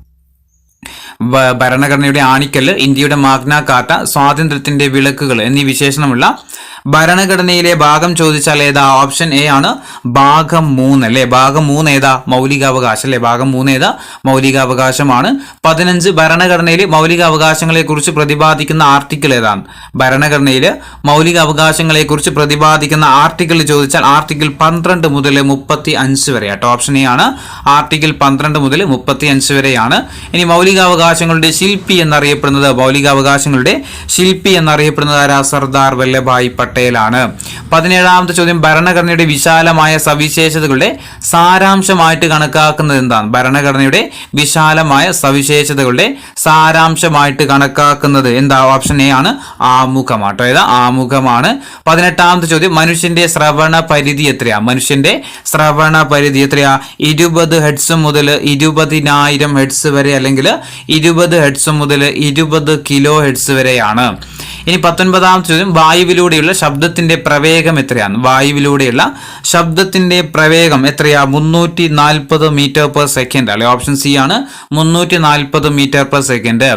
[SPEAKER 1] ഭരണഘടനയുടെ ആണിക്കല്ല്, ഇന്ത്യയുടെ മാഗ്ന കാർട്ട, സ്വാതന്ത്ര്യത്തിന്റെ വിളക്കുകൾ എന്നീ വിശേഷണമുള്ള ഭരണഘടനയിലെ ഭാഗം ചോദിച്ചാൽ ഏതാ? ഓപ്ഷൻ എ ആണ് ഭാഗം 3 അല്ലെ. ഭാഗം 3 ഏതാ? മൗലികാവകാശം അല്ലെ. ഭാഗം 3 ഏതാ? മൗലികാവകാശമാണ്. 15 ഭരണഘടനയിലെ മൗലിക അവകാശങ്ങളെ കുറിച്ച് പ്രതിപാദിക്കുന്ന ആർട്ടിക്കിൾ ഏതാണ്? ഭരണഘടനയിലെ മൗലിക അവകാശങ്ങളെ കുറിച്ച് പ്രതിപാദിക്കുന്ന ആർട്ടിക്കിൾ ചോദിച്ചാൽ ആർട്ടിക്കിൾ 12 മുതൽ 35 വരെ കേട്ടോ. ഓപ്ഷൻ എ ആണ് ആർട്ടിക്കിൾ 12 മുതൽ 35 വരെയാണ്. ഇനി മൗലികാവകാശങ്ങളുടെ ശില്പി എന്നറിയപ്പെടുന്നത് ആരാ? സർദാർ വല്ലഭായ് പട്ടേലാണ്. 17ാമത്തെ ചോദ്യം ഭരണഘടനയുടെ വിശാലമായ സവിശേഷതകളുടെ സാരാംശമായിട്ട് കണക്കാക്കുന്നത് എന്താണ്? ഭരണഘടനയുടെ വിശാലമായ സവിശേഷതകളുടെ സാരാംശമായിട്ട് കണക്കാക്കുന്നത് എന്താ? ഓപ്ഷൻ എ ആണ് ആമുഖമാട്ടോ. ഏതാ? ആമുഖമാണ്. 18ാമത്തെ ചോദ്യം മനുഷ്യന്റെ ശ്രവണ പരിധി എത്രയാ? 20 ഹെർട്സ് മുതൽ 20,000 ഹെർട്സ് വരെ, അല്ലെങ്കിൽ 20 ഹെർട്സ് മുതൽ 20 കിലോ ഹെർട്സ് വരെയാണ്. ഇനി 19ാമത്തെ ചോദ്യം വായുവിലൂടെയുള്ള ശബ്ദത്തിന്റെ പ്രവേഗം എത്രയാണ്? വായുവിലൂടെയുള്ള ശബ്ദത്തിന്റെ പ്രവേഗം എത്രയാ? 340 മീറ്റർ പെർ സെക്കൻഡ് അല്ലെ. ഓപ്ഷൻ സി ആണ് 340 മീറ്റർ പെർ സെക്കൻഡ്.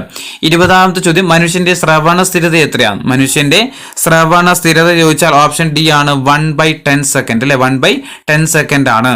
[SPEAKER 1] 20ാമത്തെ ചോദ്യം മനുഷ്യന്റെ ശ്രവണ സ്ഥിരത എത്രയാണ്? മനുഷ്യന്റെ ശ്രവണ സ്ഥിരത ചോദിച്ചാൽ ഓപ്ഷൻ ഡി ആണ് 1/10 സെക്കൻഡ് അല്ലെ. 1/10 സെക്കൻഡ് ആണ്.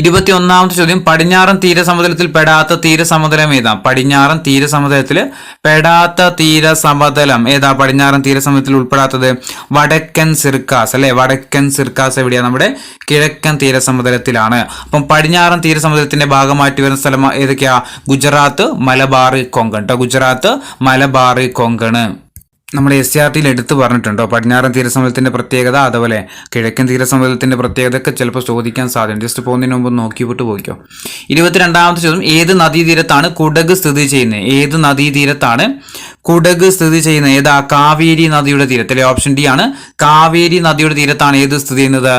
[SPEAKER 1] 21ാമത്തെ ചോദ്യം പടിഞ്ഞാറൻ തീരസമതലത്തിൽ പെടാത്ത തീരസമതലം ഏതാ? പടിഞ്ഞാറൻ തീരസമതലത്തിൽ പെടാത്ത തീരസമതലം ഏതാ? പടിഞ്ഞാറൻ തീരസമതലത്തിൽ ഉൾപ്പെടാത്തത് വടക്കൻ സിർക്കാസ് അല്ലെ. വടക്കൻ സിർക്കാസ് എവിടെയാണ്? നമ്മുടെ കിഴക്കൻ തീരസമതലത്തിലാണ്. അപ്പം പടിഞ്ഞാറൻ തീരസമതലത്തിന്റെ ഭാഗമായിട്ട് വരുന്ന സ്ഥലം ഏതൊക്കെയാ? ഗുജറാത്ത്, മലബാർ, കൊങ്കൺ കേട്ടോ. ഗുജറാത്ത്, മലബാർ, കൊങ്കൺ. നമ്മുടെ SCRT-യിൽ എടുത്തു പറഞ്ഞിട്ടുണ്ടോ പടിഞ്ഞാറൻ തീരസമതലത്തിന്റെ പ്രത്യേകത, അതുപോലെ കിഴക്കൻ തീരസമതലത്തിന്റെ പ്രത്യേകത ഒക്കെ ചിലപ്പോൾ ചോദിക്കാൻ സാധ്യത. ജസ്റ്റ് പോകുന്നതിന് മുമ്പ് നോക്കിവിട്ട് പോയിക്കോ. 22ാമത്തെ ചോദ്യം ഏത് നദീതീരത്താണ് കുടക് സ്ഥിതി ചെയ്യുന്നത്? ഏത് നദീതീരത്താണ് കുടക് സ്ഥിതി ചെയ്യുന്നത്? ഏതാ? കാവേരി നദിയുടെ തീരത്ത് അല്ലെ. ഓപ്ഷൻ ഡി ആണ് കാവേരി നദിയുടെ തീരത്താണ് ഏത് സ്ഥിതി ചെയ്യുന്നത്?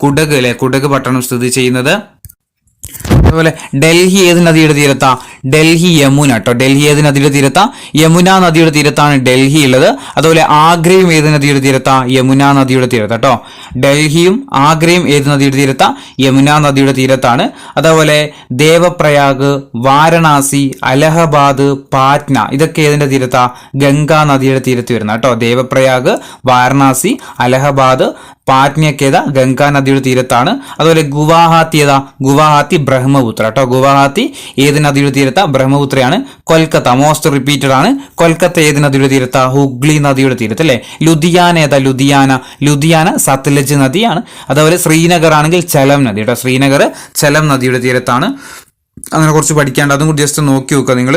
[SPEAKER 1] കുടക് അല്ലെ. കുടക് പട്ടണം സ്ഥിതി ചെയ്യുന്നത്. അതുപോലെ ഡൽഹി ഏത് നദിയുടെ തീരത്താ? ഡൽഹി യമുന കേട്ടോ. ഡൽഹി ഏത് നദിയുടെ തീരത്താ? യമുന നദിയുടെ തീരത്താണ് ഡൽഹി ഉള്ളത്. അതുപോലെ ആഗ്രയും ഏത് നദിയുടെ തീരത്താ? യമുന നദിയുടെ തീരത്ത് കേട്ടോ. ഡൽഹിയും ആഗ്രയും ഏത് നദിയുടെ തീരത്താ? യമുന നദിയുടെ തീരത്താണ്. അതുപോലെ ദേവപ്രയാഗ്, വാരണാസി, അലഹബാദ്, പാറ്റ്ന ഇതൊക്കെ ഏതിന്റെ തീരത്താ? ഗംഗാ നദിയുടെ തീരത്ത് വരുന്ന കേട്ടോ. ദേവപ്രയാഗ്, വാരണാസി, അലഹബാദ്, പാറ്റ്നയൊക്കെ ഏതാ? ഗംഗാ നദിയുടെ തീരത്താണ്. അതുപോലെ ഗുവാഹത്തി ഏതാ? ഗുവാഹത്തി ബ്രഹ്മപുത്ര കേട്ടോ. ഗുവാഹത്തി ഏത് നദിയുടെ തീരത്താ? ബ്രഹ്മപുത്രയാണ്. കൊൽക്കത്ത മോസ്റ്റ് റിപ്പീറ്റഡ് ആണ്. കൊൽക്കത്ത ഏത് നദിയുടെ തീരത്താ? ഹുഗ്ലി നദിയുടെ തീരത്ത് അല്ലെ. ലുധിയാന ഏതാ? ലുധിയാന സത്ലജ് നദിയാണ്. അതുപോലെ ശ്രീനഗർ ആണെങ്കിൽ ചലം നദി കേട്ടോ. ശ്രീനഗർ ചലം നദിയുടെ തീരത്താണ്. അങ്ങനെ കുറച്ച് പഠിക്കാണ്ട്, അതും കൂടി ജസ്റ്റ് നോക്കി നോക്കുക നിങ്ങൾ.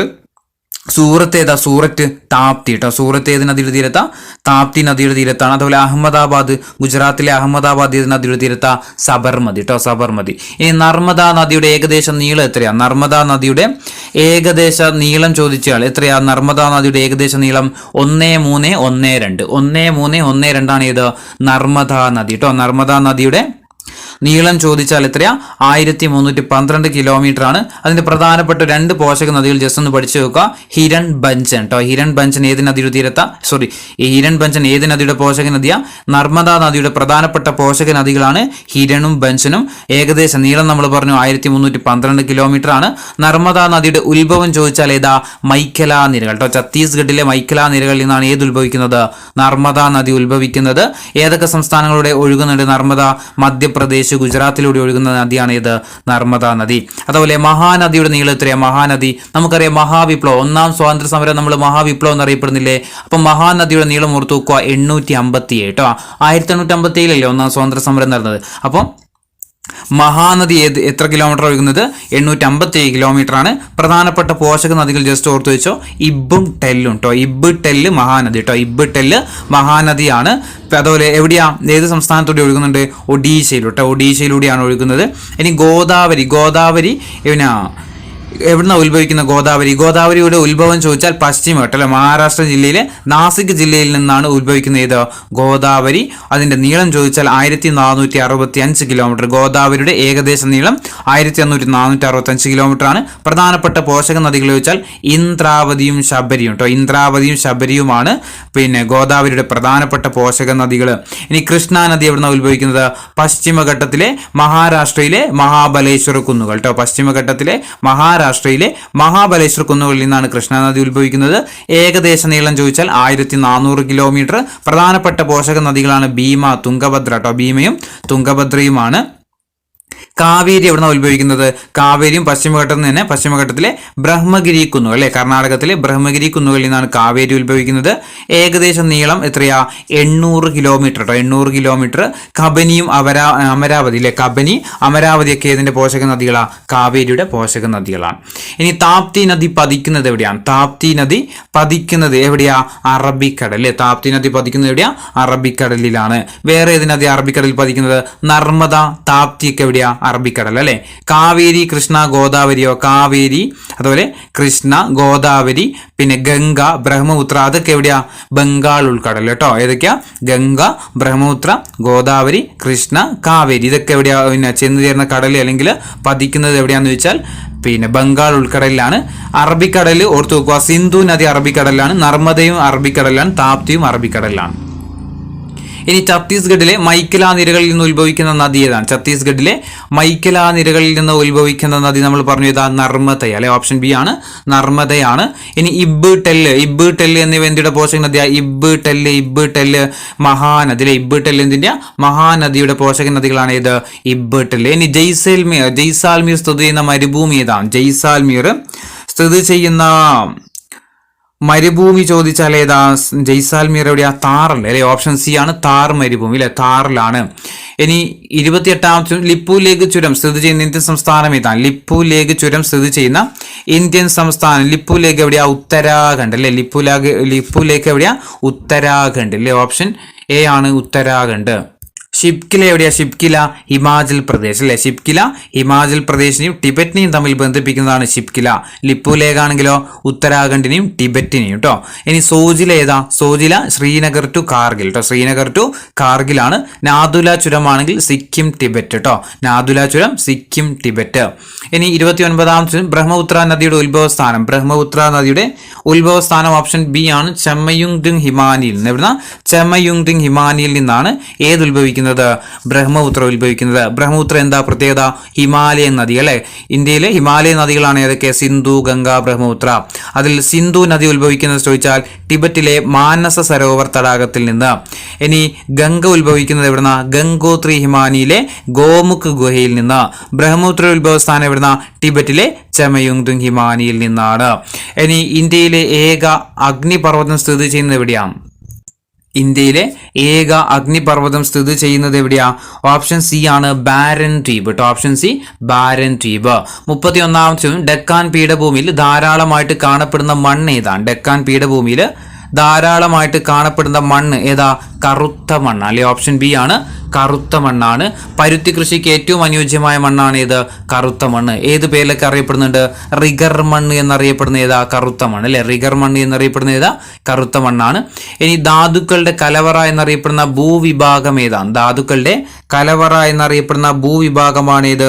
[SPEAKER 1] സൂറത്ത് ഏതാ? സൂറത്ത് താപ്തി കേട്ടോ. സൂറത്ത് ഏത് നദിയുടെ തീരത്താ? താപ്തി നദിയുടെ തീരത്താണ്. അതുപോലെ അഹമ്മദാബാദ്, ഗുജറാത്തിലെ അഹമ്മദാബാദ് ഏത് നദിയുടെ തീരത്താ? സബർമതി കേട്ടോ. സബർമതി. ഇനി നർമ്മദ നദിയുടെ ഏകദേശ നീളം എത്രയാ? നർമ്മദ നദിയുടെ ഏകദേശ നീളം ചോദിച്ചാൽ എത്രയാ? നർമ്മദ നദിയുടെ ഏകദേശ നീളം 1312. 1312 ആണ് ഏത്? നർമ്മദ നദി കേട്ടോ. നർമ്മദ നദിയുടെ നീളം ചോദിച്ചാൽ എത്രയാ? 1312 കിലോമീറ്റർ ആണ്. അതിന്റെ പ്രധാനപ്പെട്ട 2 പോഷക നദികൾ ജസ്റ്റ് ഒന്ന് പഠിച്ചു വെക്കുക. ഹിരൺ ബഞ്ചൻ കേട്ടോ. ഹിരൺ ബഞ്ചൻ ഏത് നദിയുടെ തീരത്താ? ഈ ഹിരൺ ബഞ്ചൻ ഏത് നദിയുടെ പോഷക നദിയാ? നർമ്മദ നദിയുടെ പ്രധാനപ്പെട്ട പോഷക നദികളാണ് ഹിരണും ബഞ്ചനും. ഏകദേശം നീളം നമ്മൾ പറഞ്ഞു 1312 കിലോമീറ്റർ ആണ്. നർമ്മദ നദിയുടെ ഉത്ഭവം ചോദിച്ചാൽ ഏതാ? മൈക്കല നിരകൾ കേട്ടോ. ഛത്തീസ്ഗഡിലെ മൈക്കല നിരകളിൽ നിന്നാണ് ഏത് ഉത്ഭവിക്കുന്നത്? നർമ്മദ നദി ഉത്ഭവിക്കുന്നത്. ഏതൊക്കെ സംസ്ഥാനങ്ങളിലൂടെ ഒഴുകുന്നുണ്ട് നർമ്മദ? മധ്യപ്രദേശ്, ഗുജറാത്തിലൂടെ ഒഴുകുന്ന നദിയാണ് ഏത്? നർമ്മദ നദി. അതുപോലെ മഹാനദിയുടെ നീളം എത്രയാ? മഹാനദി നമുക്കറിയാം, മഹാവിപ്ലവം, 1ാം സ്വാതന്ത്ര്യ സമരം നമ്മൾ മഹാവിപ്ലവം എന്നറിയപ്പെടുന്നില്ലേ? അപ്പൊ മഹാനദിയുടെ നീളം ഓർത്തു നോക്കുക, 857 കേട്ടോ. 1857 1ാം സ്വാതന്ത്ര്യ സമരം നടന്നത്. അപ്പം മഹാനദി എത്ര കിലോമീറ്റർ ഒഴുകുന്നത്? 857 കിലോമീറ്റർ ആണ്. പ്രധാനപ്പെട്ട പോഷക നദികൾ ജസ്റ്റ് ഓർത്തു വെച്ചോ, ഇബും ടെല്ലും കേട്ടോ. ഇബ് ടെല്ല് മഹാനദി കേട്ടോ. ഇബ് ടെല്ല് മഹാനദിയാണ്. അതുപോലെ എവിടെയാ, ഏത് സംസ്ഥാനത്തൂടെ ഒഴുകുന്നുണ്ട്? ഒഡീഷയിലൂടെ. ഒഡീഷയിലൂടെയാണ് ഒഴുകുന്നത്. ഇനി ഗോദാവരി പിന്നെ എവിടുന്ന ഉത്ഭവിക്കുന്ന ഗോദാവരി? ഗോദാവരിയുടെ ഉത്ഭവം ചോദിച്ചാൽ പശ്ചിമഘട്ടം അല്ലെ, മഹാരാഷ്ട്ര ജില്ലയിലെ നാസിക് ജില്ലയിൽ നിന്നാണ് ഉത്ഭവിക്കുന്നത് ഏത്? ഗോദാവരി. അതിന്റെ നീളം ചോദിച്ചാൽ 1465 കിലോമീറ്റർ. ഗോദാവരിയുടെ ഏകദേശ നീളം 1465 കിലോമീറ്റർ ആണ്. പ്രധാനപ്പെട്ട പോഷക നദികൾ ചോദിച്ചാൽ ഇന്ദ്രാവതിയും ശബരിയും കേട്ടോ. ഇന്ദ്രാവതിയും ശബരിയുമാണ് പിന്നെ ഗോദാവരിയുടെ പ്രധാനപ്പെട്ട പോഷക നദികൾ. ഇനി കൃഷ്ണ നദി എവിടുന്ന ഉത്ഭവിക്കുന്നത്? പശ്ചിമഘട്ടത്തിലെ മഹാരാഷ്ട്രയിലെ മഹാബലേശ്വർ കുന്നുകൾ കേട്ടോ. പശ്ചിമഘട്ടത്തിലെ മഹാരാഷ്ട്രയിലെ മഹാബലേശ്വർ കുന്നുകളിൽ നിന്നാണ് കൃഷ്ണാനദി ഉത്ഭവിക്കുന്നത്. ഏകദേശ നീളം ചോദിച്ചാൽ 1400 കിലോമീറ്റർ. പ്രധാനപ്പെട്ട പോഷക നദികളാണ് ഭീമ, തുംഗഭദ്ര കേട്ടോ. ഭീമയും തുംഗഭദ്രയുമാണ്. കാവേരി എവിടുന്ന ഉത്ഭവിക്കുന്നത്? കാവേരിയും പശ്ചിമഘട്ടത്തിൽ നിന്ന് തന്നെ, പശ്ചിമഘട്ടത്തിലെ ബ്രഹ്മഗിരി കുന്നുകൾ അല്ലെ, കർണാടകത്തിലെ ബ്രഹ്മഗിരി കുന്നുകളിൽ നിന്നാണ് കാവേരി ഉത്ഭവിക്കുന്നത്. ഏകദേശം നീളം എത്രയാ? 800 കിലോമീറ്റർ കേട്ടോ. 800 കിലോമീറ്റർ. കബനിയും അമരാവതി അല്ലെ, കബനി അമരാവതിയൊക്കെ ഏതിന്റെ പോഷക നദികളാ? കാവേരിയുടെ പോഷക നദികളാണ്. ഇനി താപ്തി നദി പതിക്കുന്നത് എവിടെയാണ്? താപ്തി നദി പതിക്കുന്നത് എവിടെയാ? അറബിക്കടൽ അല്ലെ. താപ്തി നദി പതിക്കുന്നത് എവിടെയാ? അറബിക്കടലിലാണ്. വേറെ ഏത് നദി അറബിക്കടലിൽ പതിക്കുന്നത്? നർമ്മദ, താപ്തിയൊക്കെ എവിടെയാ? അറബിക്കടൽ അല്ലെ. കാവേരി, കൃഷ്ണ, ഗോദാവരിയോ? കാവേരി, അതുപോലെ കൃഷ്ണ, ഗോദാവരി, പിന്നെ ഗംഗ, ബ്രഹ്മപുത്ര, അതൊക്കെ എവിടെയാ? ബംഗാൾ ഉൾക്കടൽ കേട്ടോ. ഏതൊക്കെയാ? ഗംഗ, ബ്രഹ്മപുത്ര, ഗോദാവരി, കൃഷ്ണ, കാവേരി, ഇതൊക്കെ എവിടെയാ പിന്നെ ചെന്ന് ചേർന്ന കടൽ അല്ലെങ്കിൽ പതിക്കുന്നത് എവിടെയാന്ന് ചോദിച്ചാൽ പിന്നെ ബംഗാൾ ഉൾക്കടലിലാണ്. അറബിക്കടൽ ഓർത്തു നോക്കുക, സിന്ധു നദി അറബിക്കടലിലാണ്, നർമ്മദയും അറബിക്കടലിലാണ്, താപ്തിയും അറബിക്കടലിലാണ്. ഇനി ഛത്തീസ്ഗഡിലെ മൈക്കല നിരകളിൽ നിന്ന് ഉത്ഭവിക്കുന്ന നദി ഏതാണ്? ഛത്തീസ്ഗഡിലെ മൈക്കല നിരകളിൽ നിന്ന് ഉത്ഭവിക്കുന്ന നദി നമ്മൾ പറഞ്ഞു ഏതാ? നർമ്മദ അല്ലെ. ഓപ്ഷൻ ബി ആണ്, നർമ്മദയാണ്. ഇനി ഇബ് ടെല്ല് എന്നിവ എന്തിയുടെ പോഷക നദിയാണ്? ഇബ് ടെല്ല് മഹാനദി അല്ലെ. ഇബ് ടെല്ല് എന്തിന്റെ? മഹാനദിയുടെ പോഷക നദികളാണ് ഏത്? ഇബ് ടെല്ല്. ഇനി ജയ്സാൽമീർ സ്ഥിതി ചെയ്യുന്ന മരുഭൂമി ഏതാണ്? ജയ്സാൽമീർ സ്ഥിതി ചെയ്യുന്ന മരുഭൂമി ചോദിച്ചാൽ ഏതാ? ജയ്സാൽമീർ എവിടെയാ? താറല്ലേ അല്ലെ. ഓപ്ഷൻ സി ആണ്, താർ മരുഭൂമി അല്ലെ, താറിലാണ്. ഇനി 28ാമത്തെ ലിപ്പു ലേഖ് ചുരം സ്ഥിതി ചെയ്യുന്ന ഇന്ത്യൻ സംസ്ഥാനം ഏതാണ്? ലിപ്പു ലേഖ് ചുരം സ്ഥിതി ചെയ്യുന്ന ഇന്ത്യൻ സംസ്ഥാനം. ലിപ്പു ലേഖ് എവിടെയാ? ഉത്തരാഖണ്ഡ് അല്ലെ. ലിപ്പു ലേഖ് എവിടെയാ? ഉത്തരാഖണ്ഡ് അല്ലെ. ഓപ്ഷൻ എ ആണ്, ഉത്തരാഖണ്ഡ്. ഷിപ്കില എവിടെയാ? ഷിപ്കില ഹിമാചൽ പ്രദേശ് അല്ലെ. ഷിപ്കില ഹിമാചൽ പ്രദേശിനെയും ടിബറ്റിനെയും തമ്മിൽ ബന്ധിപ്പിക്കുന്നതാണ് ഷിപ്കില. ലിപ്പു ലേഖ് ആണെങ്കിലോ ഉത്തരാഖണ്ഡിനെയും ടിബറ്റിനെയും കേട്ടോ. ഇനി സോജില ഏതാ? സോജില ശ്രീനഗർ ടു കാർഗിൽ കേട്ടോ. ശ്രീനഗർ ടു കാർഗിലാണ്. നാഥുല ചുരമാണെങ്കിൽ സിക്കിം ടിബറ്റ് കേട്ടോ. നാഥുല ചുരം സിക്കിം ടിബറ്റ്. ഇനി 29ാമത്തെ ചുരം ബ്രഹ്മപുത്ര നദിയുടെ ഉത്ഭവസ്ഥാനം. ബ്രഹ്മപുത്ര നദിയുടെ ഉത്ഭവസ്ഥാനം ഓപ്ഷൻ ബി ആണ്, ചെമയുങ്ടിങ് ഹിമാനിയിൽ നിന്ന്. എവിടുന്ന? ചെമയുങ്ടിങ് ഹിമാനിയിൽ നിന്നാണ് ഏത് ഉത്ഭവിക്കുന്നത്? ബ്രഹ്മപുത്ര ഉത്ഭവിക്കുന്നത്. ബ്രഹ്മപുത്ര എന്താ പ്രത്യേകത? ഹിമാലയൻ നദി അല്ലെ. ഇന്ത്യയിലെ ഹിമാലയൻ നദികളാണ് ഏതൊക്കെ? സിന്ധു, ഗംഗ, ബ്രഹ്മപുത്ര. അതിൽ സിന്ധു നദി ഉത്ഭവിക്കുന്നത് ചോദിച്ചാൽ ടിബറ്റിലെ മാനസ സരോവർ തടാകത്തിൽ നിന്ന്. ഇനി ഗംഗ ഉത്ഭവിക്കുന്നത് എവിടുന്ന? ഗംഗോത്രി ഹിമാനിയിലെ ഗോമുഖ് ഗുഹയിൽ നിന്ന്. ബ്രഹ്മപുത്ര ഉത്ഭവസ്ഥാനം എവിടുന്ന? ടിബറ്റിലെ ചെമയുങ്ടുങ് ഹിമാനിയിൽ നിന്നാണ്. ഇനി ഇന്ത്യയിലെ ഏക അഗ്നിപർവ്വതം സ്ഥിതി ചെയ്യുന്നത് എവിടെയാണ്? ഇന്ത്യയിലെ ഏക അഗ്നിപർവ്വതം സ്ഥിതി ചെയ്യുന്നത് എവിടെയാ? ഓപ്ഷൻ സി ആണ്, ബാരൻ ദ്വീപ് കേട്ടോ. ഓപ്ഷൻ സി, ബാരൻ ദ്വീപ്. 31ാമത്തെ ചോദ്യം, ഡെക്കാൻ പീഠഭൂമിയിൽ ധാരാളമായിട്ട് കാണപ്പെടുന്ന മണ്ണ് ഏതാണ്? ഡെക്കാൻ പീഠഭൂമിയിൽ ധാരാളമായിട്ട് കാണപ്പെടുന്ന മണ്ണ് ഏതാ? കറുത്ത മണ്ണ് അല്ലെ. ഓപ്ഷൻ ബി ആണ്, കറുത്ത മണ്ണാണ്. പരുത്തി കൃഷിക്ക് ഏറ്റവും അനുയോജ്യമായ മണ്ണാണ് ഏത്? കറുത്ത മണ്ണ്. ഏത് പേരിലൊക്കെ അറിയപ്പെടുന്നുണ്ട്? റിഗർ മണ്ണ് എന്നറിയപ്പെടുന്ന ഏതാ? കറുത്ത മണ്ണ് അല്ലെ. റിഗർ മണ്ണ് എന്നറിയപ്പെടുന്ന ഏതാ? കറുത്ത മണ്ണാണ്. ഇനി ധാതുക്കളുടെ കലവറ എന്നറിയപ്പെടുന്ന ഭൂവിഭാഗം ഏതാണ്? ധാതുക്കളുടെ കലവറ എന്നറിയപ്പെടുന്ന ഭൂവിഭാഗമാണ് ഏത്?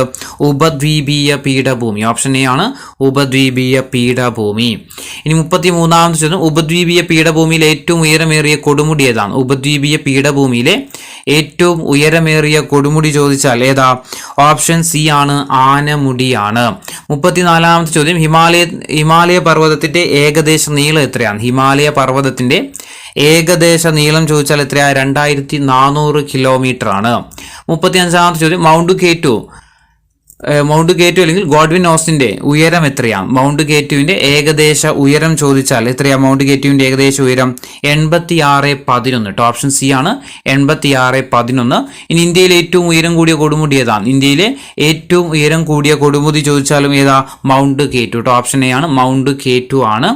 [SPEAKER 1] ഉപദ്വീപീയ പീഠഭൂമി. ഓപ്ഷൻ എ ആണ് ഉപദ്വീപീയ പീഠഭൂമി. ഇനി 33ാമത്തെ ചോദ്യം, ഉപദ്വീപീയ പീഠഭൂമിയിലെ ഏറ്റവും ഉയരമേറിയ കൊടുമുടി ഏതാണ്? ഉപദ്വീപീയ പീഠഭൂമിയിലെ ഏറ്റവും ഉയരമേറിയ കൊടുമുടി ചോദിച്ചാൽ ഏതാ? ഓപ്ഷൻ സി ആണ് ആനമുടിയാണ്. 34ാമത്തെ ചോദ്യം, ഹിമാലയ പർവ്വതത്തിന്റെ ഏകദേശ നീളം എത്രയാണ്? ഹിമാലയ പർവ്വതത്തിന്റെ ഏകദേശ നീളം ചോദിച്ചാൽ എത്രയാ? 2400 കിലോമീറ്റർ ആണ്. 35ാമത്തെ ചോദ്യം, മൗണ്ട് കേറ്റു അല്ലെങ്കിൽ ഗോഡ്വിൻ ഓസ്റ്റിന്റെ ഉയരം എത്രയാണ്? മൗണ്ട് കേറ്റുവിന്റെ ഏകദേശ ഉയരം ചോദിച്ചാൽ എത്രയാ? മൗണ്ട് കേറ്റുവിന്റെ ഏകദേശ ഉയരം 8611. ഓപ്ഷൻ സി ആണ് 8611. ഇനി ഇന്ത്യയിലെ ഏറ്റവും ഉയരം കൂടിയ കൊടുമുടി ഏതാണ്? ഇന്ത്യയിലെ ഏറ്റവും ഉയരം കൂടിയ കൊടുമുടി ചോദിച്ചാലും ഏതാ? മൗണ്ട് കേറ്റു. ഓപ്ഷൻ എ ആണ് മൗണ്ട് കേറ്റു ആണ്.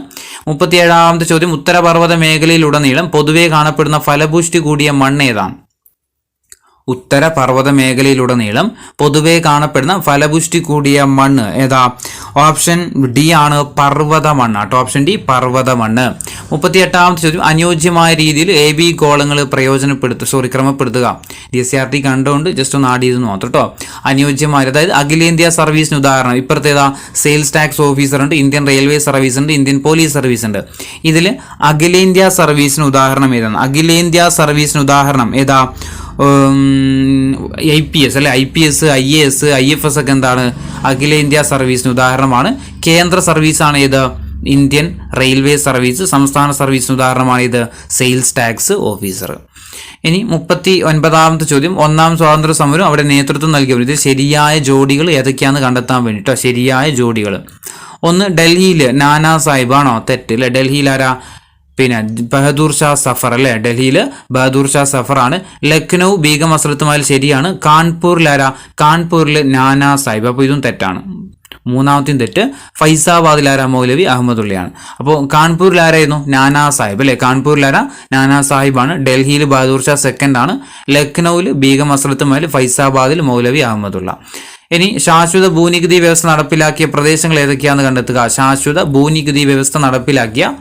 [SPEAKER 1] 37ാമത്തെ ചോദ്യം, ഉത്തരപർവ്വത മേഖലയിലുടനീളം പൊതുവെ കാണപ്പെടുന്ന ഫലപുഷ്ടി കൂടിയ മണ്ണ് ഏതാണ്? ഉത്തരപർവ്വത മേഖലയിലുടനീളം പൊതുവെ കാണപ്പെടുന്ന ഫലപുഷ്ടി കൂടിയ മണ്ണ് ഏതാ? ഓപ്ഷൻ ഡി ആണ് പർവ്വത മണ്ണ്. ഓപ്ഷൻ ഡി പർവ്വത മണ്ണ്. 38ാമത്തെ ചോദ്യം, അനുയോജ്യമായ രീതിയിൽ AB കോളങ്ങൾ ക്രമപ്പെടുത്തുക. DSCRT കണ്ടുകൊണ്ട് ജസ്റ്റ് ഒന്ന് ആഡ് ചെയ്ത് മാത്രം കേട്ടോ. അനുയോജ്യമായ, അതായത് അഖിലേന്ത്യാ സർവീസിന് ഉദാഹരണം ഇപ്പുറത്തേതാ? സെയിൽസ് ടാക്സ് ഓഫീസർ ഉണ്ട്, ഇന്ത്യൻ റെയിൽവേ സർവീസ് ഉണ്ട്, ഇന്ത്യൻ പോലീസ് സർവീസ് ഉണ്ട്. ഇതിൽ അഖിലേന്ത്യാ സർവീസിന് ഉദാഹരണം ഏതാണ്? അഖിലേന്ത്യാ സർവീസിന് ഉദാഹരണം ഏതാ? IPS അല്ലെ. IPS, IAS, IFS ഒക്കെ എന്താണ്? അഖിലേന്ത്യാ സർവീസിന് ഉദാഹരണമാണ്. കേന്ദ്ര സർവീസാണ് ഏത്? Indian railway service. സംസ്ഥാന സർവീസിന് ഉദാഹരണമാണ് ഇത് സെയിൽസ് ടാക്സ് ഓഫീസർ. ഇനി 39ാമത്തെ ചോദ്യം, ഒന്നാം സ്വാതന്ത്ര്യ സമരം അവിടെ നേതൃത്വം നൽകിയവർ. ഇത് ശരിയായ ജോഡികൾ ഏതൊക്കെയാണെന്ന് കണ്ടെത്താൻ വേണ്ടിട്ടോ. ശരിയായ ജോഡികൾ, ഒന്ന് ഡൽഹിയിൽ നാനാ സാഹിബ് ആണോ? തെറ്റ് അല്ലെ. ഡൽഹിയിൽ ആരാ? പിന്നെ ബഹദൂർ ഷാ സഫർ അല്ലെ. ഡൽഹിയിൽ ബഹദൂർ ഷാ സഫർ ആണ്. ലക്നൗ ബീഗം ഹസ്രത്ത് ശരിയാണ്. കാൺപൂരിൽ ആരാ? കാൺപൂരിൽ നാനാ സാഹിബ്. അപ്പോൾ ഇതും തെറ്റാണ്. മൂന്നാമത്തെയും തെറ്റ്. ഫൈസാബാദിൽ ആരാ? മൗലവി അഹമ്മദുള്ളയാണ്. അപ്പോൾ കാൺപൂരിൽ ആരായിരുന്നു? നാനാ സാഹിബ് അല്ലെ. കാൺപൂരിൽ ആരാ? നാനാ സാഹിബാണ്. ഡൽഹിയിൽ ബഹദൂർ ഷാ സെക്കൻഡ് ആണ്. ലക്നൌവിൽ ബീഗം ഹസ്രത്ത് ഫൈസാബാദിൽ മൗലവി അഹമ്മദുള്ള. ഇനി ശാശ്വത ഭൂനികുതി വ്യവസ്ഥ നടപ്പിലാക്കിയ പ്രദേശങ്ങൾ ഏതൊക്കെയാണെന്ന് കണ്ടെത്തുക. ശാശ്വത ഭൂനികുതി വ്യവസ്ഥ നടപ്പിലാക്കിയ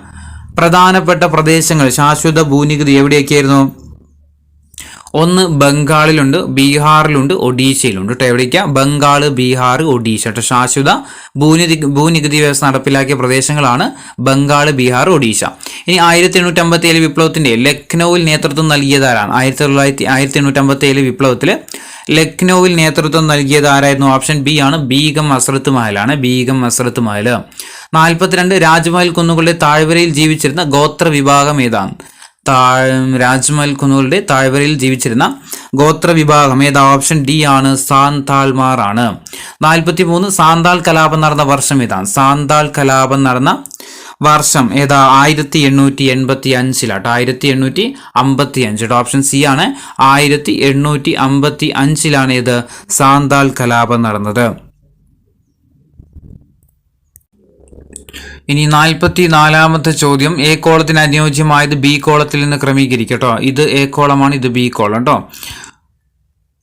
[SPEAKER 1] പ്രധാനപ്പെട്ട പ്രദേശങ്ങൾ, ശാശ്വത ഭൂനികുതി എവിടെയൊക്കെയായിരുന്നു? ഒന്ന് ബംഗാളിലുണ്ട്, ബീഹാറിലുണ്ട്, ഒഡീഷയിലുണ്ട് കേട്ടോ. എവിടേക്കാ? ബംഗാൾ, ബീഹാർ, ഒഡീഷ കേട്ടോ. ശാശ്വത ഭൂനികുതി വ്യവസ്ഥ നടപ്പിലാക്കിയ പ്രദേശങ്ങളാണ് ബംഗാൾ, ബീഹാർ, ഒഡീഷ. ഇനി 1857 വിപ്ലവത്തിന്റെ ലക്നൌവിൽ നേതൃത്വം നൽകിയതാരാണ്? 1857 വിപ്ലവത്തിൽ ലക്നൌവിൽ നേതൃത്വം നൽകിയത് ആരായിരുന്നു? ഓപ്ഷൻ ബി ആണ് ബീഗം ഹസ്രത്ത് മഹലാണ്. ബീഗം ഹസ്രത്ത് മഹൽ. 42 രാജ്മഹൽ കുന്നുകളുടെ താഴ്വരയിൽ ജീവിച്ചിരുന്ന ഗോത്ര വിഭാഗം ഏതാണ്? രാജ്മഹൽ കുന്നുകളുടെ താഴ്വരയിൽ ജീവിച്ചിരുന്ന ഗോത്ര വിഭാഗം ഏതാ? ഓപ്ഷൻ ഡി ആണ് സാന്താൾമാർ ആണ്. 43 സാന്താൾ കലാപം നടന്ന വർഷം ഏതാണ്? സാന്താൾ കലാപം നടന്ന വർഷം ഏതാ? 1885. 1855. ഓപ്ഷൻ സി ആണ് 1855 ഇത് സാന്താൾ കലാപം നടന്നത്. ഇനി 44ാമത്തെ ചോദ്യം, എ കോളത്തിന് അനുയോജ്യമായത് ബി കോളത്തിൽ നിന്ന് ക്രമീകരിക്കട്ടോ. ഇത് എ കോളമാണ്, ഇത് ബി കോളം കേട്ടോ.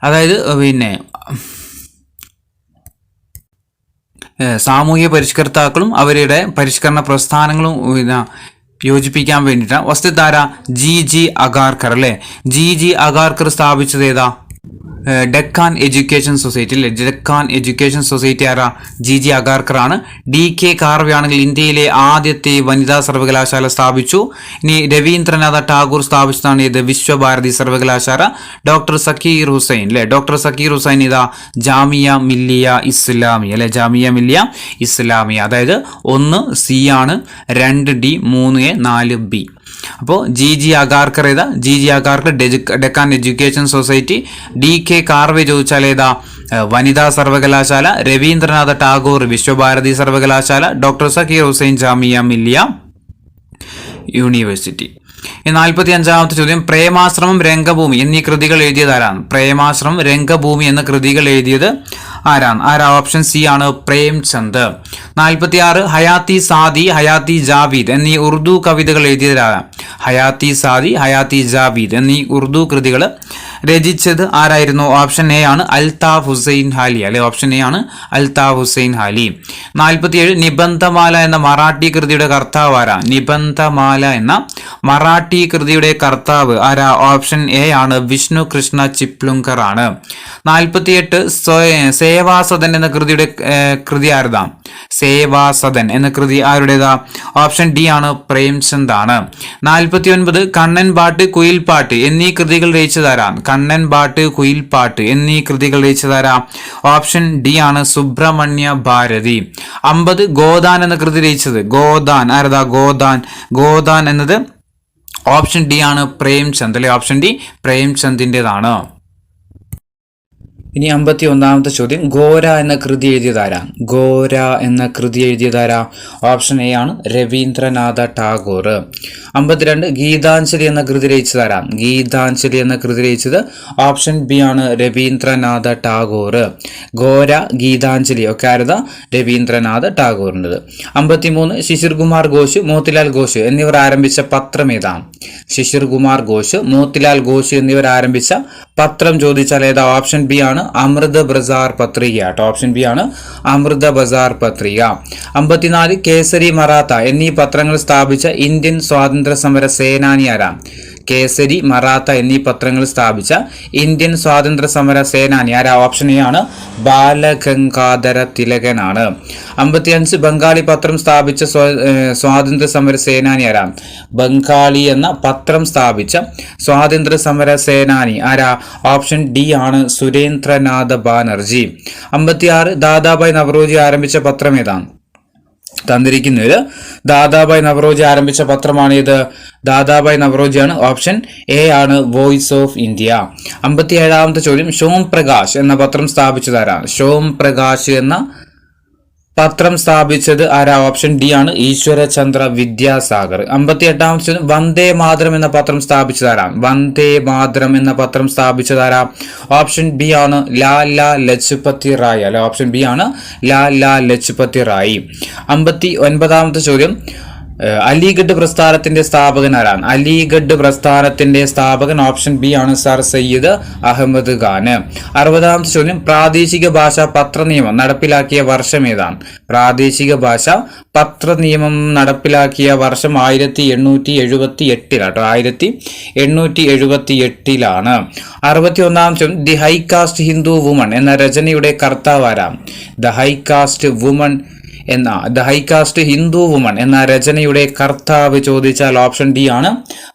[SPEAKER 1] അതായത് പിന്നെ സാമൂഹ്യ പരിഷ്കർത്താക്കളും അവരുടെ പരിഷ്കരണ പ്രസ്ഥാനങ്ങളും യോജിപ്പിക്കാൻ വേണ്ടിയിട്ടാണ്. വസ്തുതാര GG അഗാർക്കർ അല്ലേ. GG അഗാർക്കർ സ്ഥാപിച്ചത് ഏതാ? ഡെക്കാൻ എഡ്യൂക്കേഷൻ സൊസൈറ്റി അല്ലേ. ഡെക്കാൻ എഡ്യൂക്കേഷൻ സൊസൈറ്റി ആരാ? GG അഗാർക്കർ ആണ്. DK കാർവെ ആണെങ്കിൽ ഇന്ത്യയിലെ ആദ്യത്തെ വനിതാ സർവകലാശാല സ്ഥാപിച്ചു. ഇനി രവീന്ദ്രനാഥ ടാഗോർ സ്ഥാപിച്ചതാണ് ഇത് വിശ്വഭാരതി സർവകലാശാല. ഡോക്ടർ സക്കീർ ഹുസൈൻ അല്ലെ. ഡോക്ടർ സക്കീർ ഹുസൈൻ ഇതാ ജാമിയ മില്ലിയ ഇസ്ലാമിയ അല്ലെ. ജാമിയ മില്ലിയ ഇസ്ലാമിയ. അതായത് 1 C ആണ്, 2 D, 3 A, 4 B. അപ്പോൾ GG അഗാർക്കർ ഏതാ? GG Agarkar Deccan education society. DK Karve ചോദിച്ചാൽ ഏതാ? വനിതാ സർവകലാശാല. രവീന്ദ്രനാഥ ടാഗോർ വിശ്വഭാരതി സർവകലാശാല. Doctor Zakir Hussain Jamia Millia university. 45ാമത്തെ ചോദ്യം, പ്രേമാശ്രമം, രംഗഭൂമി എന്നീ കൃതികൾ എഴുതിയതാരാണ്? പ്രേമാശ്രമം, രംഗഭൂമി എന്ന കൃതികൾ എഴുതിയത് ആരാ ഓപ്ഷൻ സി ആണ് പ്രേംചന്ദ്. 46 ഹയാത്തി സാദി ഹയാത്തി ജാവീദ് എന്നീ ഉറുദു കവിതകൾ എഴുതിയതാരാണ്? ഹയാത്തി സാദി ഹയാത്തി ജാവീദ് എന്നീ ഉറുദു കൃതികൾ രചിച്ചത് ആരായിരുന്നു? ഓപ്ഷൻ എ ആണ് അൽതാഫ് ഹുസൈൻ ഹാലി, അല്ലെ ഓപ്ഷൻ എ ആണ് അൽതാഫ് ഹുസൈൻ ഹാലി. 47 നിബന്ധമാല എന്ന മറാഠി കൃതിയുടെ കർത്താവ് ആരാ? നിബന്ധമാല എന്ന മറാഠി കൃതിയുടെ കർത്താവ് ആരാ? ഓപ്ഷൻ എ ആണ് വിഷ്ണു കൃഷ്ണ ചിപ്ലുങ്കർ ആണ്. 48 സേവാസദൻ എന്ന കൃതിയുടെ കൃതി ആരുതാ? സേവാസദൻ എന്ന കൃതി ആരുടേതാ? ഓപ്ഷൻ ഡി ആണ് പ്രേംചന്ദ് ആണ്. 49 കണ്ണൻ പാട്ട് കുയിൽപ്പാട്ട് എന്നീ കൃതികൾ രചിച്ചതാരാ? കണ്ണൻ പാട്ട് കുയിൽപ്പാട്ട് എന്നീ കൃതികൾ രചിച്ചതാരാ? ഓപ്ഷൻ ഡി ആണ് സുബ്രഹ്മണ്യ ഭാരതി. 50 ഗോദാൻ എന്ന കൃതി രചിച്ചത്? ഗോദാൻ ആരതാ? ഗോദാൻ എന്നത് ഓപ്ഷൻ ഡി ആണ് പ്രേംചന്ദ്, അല്ലെ ഓപ്ഷൻ ഡി പ്രേംചന്ദിൻ്റെതാണ്. ഇനി 51ാമത്തെ ചോദ്യം, ഗോര എന്ന കൃതി എഴുതിയതാരാ? ഗോര എന്ന കൃതി എഴുതിയതാരാ? ഓപ്ഷൻ എ ആണ് രവീന്ദ്രനാഥ ടാഗോർ. 52 ഗീതാഞ്ജലി എന്ന കൃതി രചിച്ചതാരാ? ഗീതാഞ്ജലി എന്ന കൃതി രചിച്ചത് ഓപ്ഷൻ ബി ആണ് രവീന്ദ്രനാഥ ടാഗോർ. ഗോര, ഗീതാഞ്ജലി ഒക്കെ ആരതാ? രവീന്ദ്രനാഥ ടാഗോറിൻ്റെത്. 53 ശിശിർ കുമാർ ഘോഷ്, മോത്തിലാൽ ഘോഷ് എന്നിവർ ആരംഭിച്ച പത്രം ഏതാണ്? ശിശിർ കുമാർ ഘോഷ്, മോത്തിലാൽ ഘോഷ് എന്നിവർ ആരംഭിച്ച പത്രം ചോദിച്ചാൽ ഏതാ? ഓപ്ഷൻ ബി ആണ് അമൃത ബസാർ പത്രിക. ഓപ്ഷൻ ബി ആണ് അമൃത ബസാർ പത്രിക. 54 കേസരി മറാത്ത എന്നീ പത്രങ്ങൾ സ്ഥാപിച്ച ഇന്ത്യൻ സ്വാതന്ത്ര്യ സമര സേനാനി ആരാ? കേസരി മറാത്ത എന്നീ പത്രങ്ങൾ സ്ഥാപിച്ച ഇന്ത്യൻ സ്വാതന്ത്ര്യ സമര സേനാനി ആരാ? ഓപ്ഷൻ എ ആണ് ബാലഗംഗാധര തിലകനാണ്. 55 ബംഗാളി പത്രം സ്ഥാപിച്ച സ്വാതന്ത്ര്യ സമര സേനാനി ആരാ? ബംഗാളി എന്ന പത്രം സ്ഥാപിച്ച സ്വാതന്ത്ര്യ സമര സേനാനി ആരാ? ഓപ്ഷൻ ഡി ആണ് സുരേന്ദ്രനാഥ ബാനർജി. 56 ദാദാഭായ് നവറോജി ആരംഭിച്ച പത്രം ഏതാണ്? തന്നിരിക്കുന്നത് ദാദാഭായ് നവറോജി ആരംഭിച്ച പത്രമാണ് ഇത്. ദാദാഭായ് നവറോജിയാണ്. ഓപ്ഷൻ എ ആണ് വോയിസ് ഓഫ് ഇന്ത്യ. 57ാമത്തെ ചോദ്യം, ഷോം പ്രകാശ് എന്ന പത്രം സ്ഥാപിച്ചതാരാണ്? ഷോം പ്രകാശ് എന്ന പത്രം സ്ഥാപിച്ചത് ആരാ? ഓപ്ഷൻ ഡി ആണ് ഈശ്വരചന്ദ്ര വിദ്യാസാഗർ. 58ാമത്തെ ചോദ്യം, വന്ദേ മാതരം എന്ന പത്രം സ്ഥാപിച്ചതാരാ? വന്ദേ മാതരം എന്ന പത്രം സ്ഥാപിച്ചതാരാ? ഓപ്ഷൻ ബി ആണ് ലാലാ ലജ്പതി റായ്, അല്ലെ ഓപ്ഷൻ ബി ആണ് ലാലാ ലജ്പതി റായ്. 59ാമത്തെ ചോദ്യം, അലിഗഡ് പ്രസ്ഥാനത്തിന്റെ സ്ഥാപകൻ ആരാണ്? അലിഗഡ് പ്രസ്ഥാനത്തിന്റെ സ്ഥാപകൻ ഓപ്ഷൻ ബി ആണ് സർ സയ്യിദ് അഹമ്മദ് ഖാൻ. 60ാമത്തെ ചോദ്യം, പ്രാദേശിക ഭാഷ പത്ര നിയമം നടപ്പിലാക്കിയ വർഷം ഏതാണ്? പ്രാദേശിക ഭാഷ പത്ര നിയമം നടപ്പിലാക്കിയ വർഷം 1878 1878 61ാമത്തെ ചോദ്യം, ദി ഹൈകാസ്റ്റ് ഹിന്ദു വുമൺ എന്ന രചനയുടെ കർത്താവ് ആരാണ്? ദ ഹൈകാസ്റ്റ് ഹിന്ദു വുമൺ എന്ന രചനയുടെ കർത്താവ് ചോദിച്ചാൽ ഓപ്ഷൻ ഡി ആണ്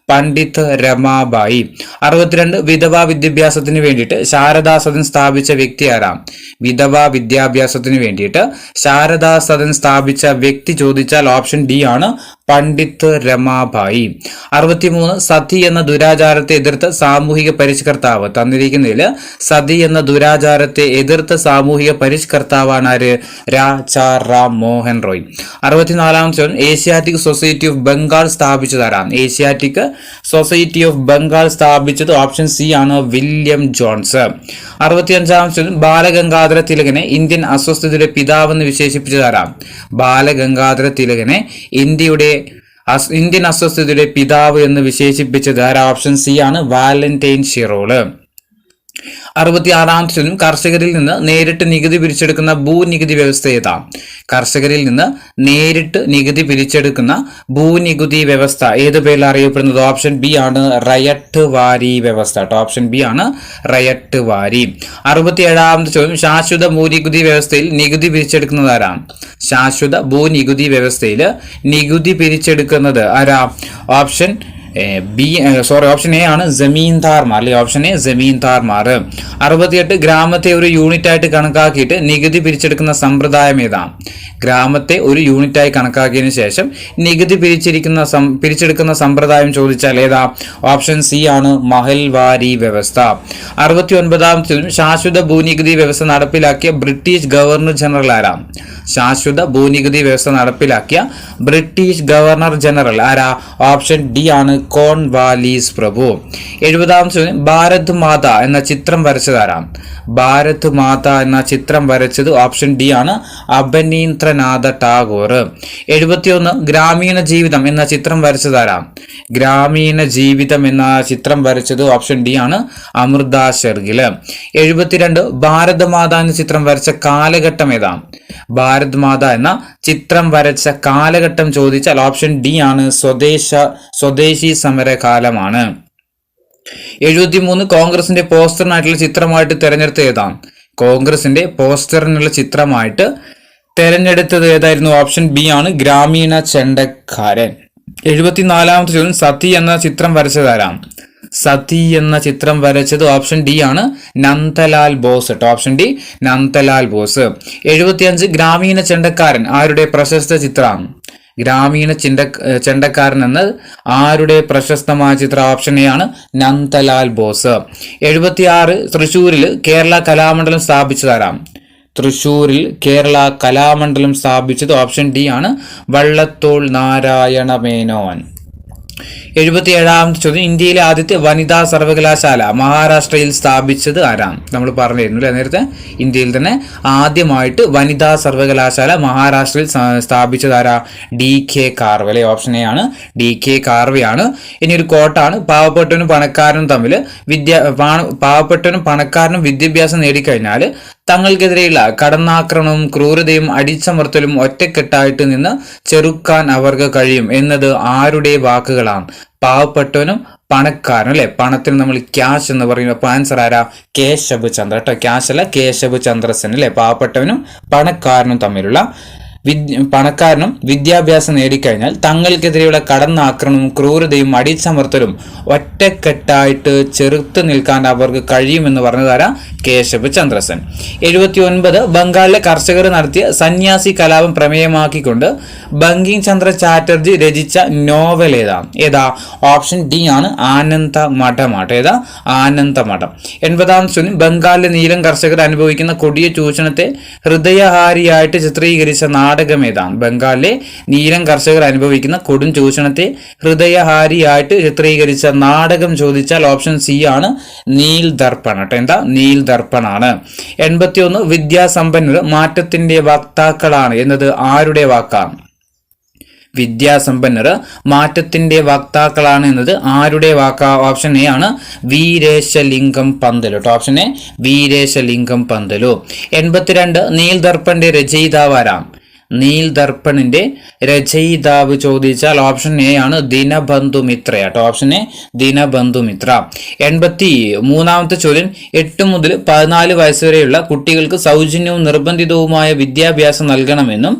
[SPEAKER 1] പണ്ഡിറ്റ് രമാബായി. 62 വിധവാ വിദ്യാഭ്യാസത്തിന് വേണ്ടിയിട്ട് ശാരദാ സദൻ സ്ഥാപിച്ച വ്യക്തി ആരാം? വിധവാ വിദ്യാഭ്യാസത്തിന് വേണ്ടിയിട്ട് ശാരദാ സദൻ സ്ഥാപിച്ച വ്യക്തി ചോദിച്ചാൽ ഓപ്ഷൻ ഡി ആണ് പണ്ഡിറ്റ് രമാബായി. 63 സതി എന്ന ദുരാചാരത്തെ എതിർത്ത സാമൂഹിക പരിഷ്കർത്താവ്. തന്നിരിക്കുന്നതിൽ സതി എന്ന ദുരാചാരത്തെ എതിർത്ത സാമൂഹിക പരിഷ്കർത്താവാണ് ആര്? രാജാ റാം മോഹൻ റോയ്. 64ാമത്തെ ചോദ്യം, ഏഷ്യാറ്റിക് സൊസൈറ്റി ഓഫ് ബംഗാൾ സ്ഥാപിച്ചതാരാണ്? ഏഷ്യാറ്റിക് സൊസൈറ്റി ഓഫ് ബംഗാൾ സ്ഥാപിച്ചത് ഓപ്ഷൻ സി ആണ് വില്യം ജോൺസ്. 65ാമത്തെ ചോദ്യം, ബാലഗംഗാധര തിലകനെ ഇന്ത്യൻ അസ്വസ്ഥതയുടെ പിതാവെന്ന് വിശേഷിപ്പിച്ചതാരാണ്? ബാലഗംഗാധര തിലകനെ ഇന്ത്യൻ അസ്വസ്ഥതയുടെ പിതാവ് എന്ന് വിശേഷിപ്പിച്ചത് ആരാ? ഓപ്ഷൻ സി ആണ് വാലന്റൈൻ ഷിറോള്. 66ാമത്തെ ചോദ്യം, കർഷകരിൽ നിന്ന് നേരിട്ട് നികുതി പിരിച്ചെടുക്കുന്ന ഭൂനികുതി വ്യവസ്ഥ ഏതാ? കർഷകരിൽ നിന്ന് നേരിട്ട് നികുതി പിരിച്ചെടുക്കുന്ന ഭൂനികുതി വ്യവസ്ഥ ഏത് പേരിൽ അറിയപ്പെടുന്നത്? ഓപ്ഷൻ ബി ആണ് റയട്ട് വാരി വ്യവസ്ഥ. ഓപ്ഷൻ ബി ആണ് റയട്ട് വാരി. 67ാമത്തെ ചോദ്യം, ശാശ്വത ഭൂനികുതി വ്യവസ്ഥയിൽ നികുതി പിരിച്ചെടുക്കുന്നത് ആരാണ്? ശാശ്വത ഭൂനികുതി വ്യവസ്ഥയിൽ നികുതി പിരിച്ചെടുക്കുന്നത് ആരാ? ഓപ്ഷൻ ഓപ്ഷൻ എ ആണ് ജമീന്ദാർമാർ, അല്ലെ ഓപ്ഷൻ എ ജമീന്ദാർമാർ. 68 ഗ്രാമത്തെ ഒരു യൂണിറ്റ് ആയിട്ട് കണക്കാക്കിയിട്ട് നികുതി പിരിച്ചെടുക്കുന്ന സമ്പ്രദായം ഏതാണ്? ഗ്രാമത്തെ ഒരു യൂണിറ്റായി കണക്കാക്കിയതിനു ശേഷം നികുതി പിരിച്ചെടുക്കുന്ന സമ്പ്രദായം ചോദിച്ചാൽ ഏതാ? ഓപ്ഷൻ സി ആണ് മഹൽവാരി വ്യവസ്ഥ. 69ാമത്തെ ചോദ്യം, ശാശ്വത ഭൂനികുതി വ്യവസ്ഥ നടപ്പിലാക്കിയ ബ്രിട്ടീഷ് ഗവർണർ ജനറൽ ആരാ? ശാശ്വത ഭൂനികുതി വ്യവസ്ഥ നടപ്പിലാക്കിയ ബ്രിട്ടീഷ് ഗവർണർ ജനറൽ ആരാ? ഓപ്ഷൻ ഡി ആണ് കോൺവാലീസ് പ്രഭു. 70-ാമത്തെ ചോദ്യം ഭാരത് മാത എന്ന ചിത്രം വരച്ചതാരാം? ഭാരത് മാത എന്ന ചിത്രം വരച്ചത് ഓപ്ഷൻ ഡി ആണ് അബനീന്ദ്രനാഥ ടാഗോർ. 71 ഗ്രാമീണ ജീവിതം എന്ന ചിത്രം വരച്ചതാരാം? ഗ്രാമീണ ജീവിതം എന്ന ചിത്രം വരച്ചത് ഓപ്ഷൻ ഡി ആണ് അമൃത ഷെർഗില്. 72 ഭാരത് മാത എന്ന ചിത്രം വരച്ച കാലഘട്ടം ഏതാ? ഭാരത് മാത എന്ന ചിത്രം വരച്ച കാലഘട്ടം ചോദിച്ചാൽ ഓപ്ഷൻ ഡി ആണ് സ്വദേശി സമരകാലമാണ്. 73 കോൺഗ്രസിന്റെ പോസ്റ്ററിനായിട്ടുള്ള ചിത്രമായിട്ട് തെരഞ്ഞെടുത്ത ഏതാണ്? കോൺഗ്രസിന്റെ പോസ്റ്ററിനുള്ള ചിത്രമായിട്ട് തെരഞ്ഞെടുത്തത് ഏതായിരുന്നു? ഓപ്ഷൻ ബി ആണ് ഗ്രാമീണ ചെണ്ടക്കാരൻ. 74-ാമത്തെ ചോദ്യം സതി എന്ന ചിത്രം വരച്ചതാരാം? സതി എന്ന ചിത്രം വരച്ചത് ഓപ്ഷൻ ഡി ആണ് നന്ദലാൽ ബോസ് കേട്ടോ. Option D Nandalal Bose. 75 ഗ്രാമീണ ചെണ്ടക്കാരൻ ആരുടെ പ്രശസ്ത ചിത്രം? ഗ്രാമീണ ചെണ്ടക്കാരൻ എന്നത് ആരുടെ പ്രശസ്തമായ ചിത്രം? ഓപ്ഷൻ എ ആണ് നന്ദലാൽ ബോസ്. 76 തൃശ്ശൂരിൽ കേരള കലാമണ്ഡലം സ്ഥാപിച്ചതാരാം? തൃശ്ശൂരിൽ കേരള കലാമണ്ഡലം സ്ഥാപിച്ചത് ഓപ്ഷൻ ഡി ആണ് വള്ളത്തോൾ നാരായണ മേനോൻ. 77-ാമത്തെ ചോദ്യം ഇന്ത്യയിലെ ആദ്യത്തെ വനിതാ സർവകലാശാല മഹാരാഷ്ട്രയിൽ സ്ഥാപിച്ചത് ആരാം? നമ്മൾ പറഞ്ഞിരുന്നു അല്ലെ നേരത്തെ. ഇന്ത്യയിൽ തന്നെ ആദ്യമായിട്ട് വനിതാ സർവകലാശാല മഹാരാഷ്ട്രയിൽ സ്ഥാപിച്ചത് ആരാ? DK കാർവെ അല്ലെ. ഓപ്ഷൻ എ ആണ് DK കാർവെയാണ്. ഇനി ഒരു കോട്ടാണ് പാവപ്പെട്ടവനും പണക്കാരനും തമ്മിൽ പാവപ്പെട്ടവനും പണക്കാരനും വിദ്യാഭ്യാസം നേടിക്കഴിഞ്ഞാൽ തങ്ങൾക്കെതിരെയുള്ള കടന്നാക്രമണവും ക്രൂരതയും അടിച്ചമർത്തലും ഒറ്റക്കെട്ടായിട്ട് നിന്ന് ചെറുക്കാൻ അവർക്ക് കഴിയും എന്നത് ആരുടെ വാക്കുകളാണ്? പാവപ്പെട്ടവനും പണക്കാരനും അല്ലെ. പണത്തിന് നമ്മൾ ക്യാഷ് എന്ന് പറയുമ്പോൾ അപ്പൊ ആൻസർ ആരാ? കേശബ് ചന്ദ്ര കേട്ടോ. ക്യാഷ് അല്ല, കേശബ് ചന്ദ്രസൻ അല്ലെ. പാവപ്പെട്ടവനും പണക്കാരനും തമ്മിലുള്ള പണക്കാരനും വിദ്യാഭ്യാസം നേടിക്കഴിഞ്ഞാൽ തങ്ങൾക്കെതിരെയുള്ള കടന്നാക്രമണവും ക്രൂരതയും അടിച്ചമർത്തലും ഒറ്റക്കെട്ടായിട്ട് ചെറുത്ത് നിൽക്കാൻ അവർക്ക് കഴിയുമെന്ന് പറഞ്ഞതാരാ? കേശബ് ചന്ദ്രസൻ. 79 ബംഗാളിലെ കർഷകർ നടത്തിയ സന്യാസി കലാപം പ്രമേയമാക്കിക്കൊണ്ട് ബങ്കിം ചന്ദ്ര ചാറ്റർജി രചിച്ച നോവൽ ഏതാ? ഓപ്ഷൻ ഡി ആണ് ആനന്ദ മഠമാട്ടോ. ഏതാ? ആനന്ദ മഠം. 80-ാമത്തെ ചോദ്യം ബംഗാളിലെ നീലം കർഷകർ അനുഭവിക്കുന്ന കൊടിയ ചൂഷണത്തെ ഹൃദയഹാരിയായിട്ട് ചിത്രീകരിച്ച നാടകം ഏതാണ്? ബംഗാളിലെ നീലം കർഷകർ അനുഭവിക്കുന്ന കൊടും ചൂഷണത്തെ ഹൃദയഹാരിയായിട്ട് ചിത്രീകരിച്ച നാടകം ചോദിച്ചാൽ ഓപ്ഷൻ സി ആണ് നീൽ ദർപ്പൺ കേട്ടോ. എന്താ? നീൽ ദർപ്പണാണ്. 81 വിദ്യാസമ്പന്നർ മാറ്റത്തിന്റെ വക്താക്കളാണ് എന്നത് ആരുടെ വാക്കാണ്? വിദ്യാസമ്പന്നർ മാറ്റത്തിന്റെ വക്താക്കളാണ് എന്നത് ആരുടെ വാക്കാ? ഓപ്ഷൻ എ ആണ് വീരേശലിംഗം പന്തലു കേട്ടോ. Option A Veeresalingam Pantulu. 82 നീൽ ദർപ്പന്റെ രചയിതാവാരാം? നീൽ ദർപ്പണിന്റെ രചയിതാവ് ചോദിച്ചാൽ ഓപ്ഷൻ എ ആണ് ദിനബന്ധു മിത്ര കേട്ടോ. Option A Dinabandhu Mitra. 83-ാമത്തെ ചോദ്യം 8 മുതൽ 14 വയസ്സ് വരെയുള്ള കുട്ടികൾക്ക് സൗജന്യവും നിർബന്ധിതവുമായ വിദ്യാഭ്യാസം നൽകണമെന്നും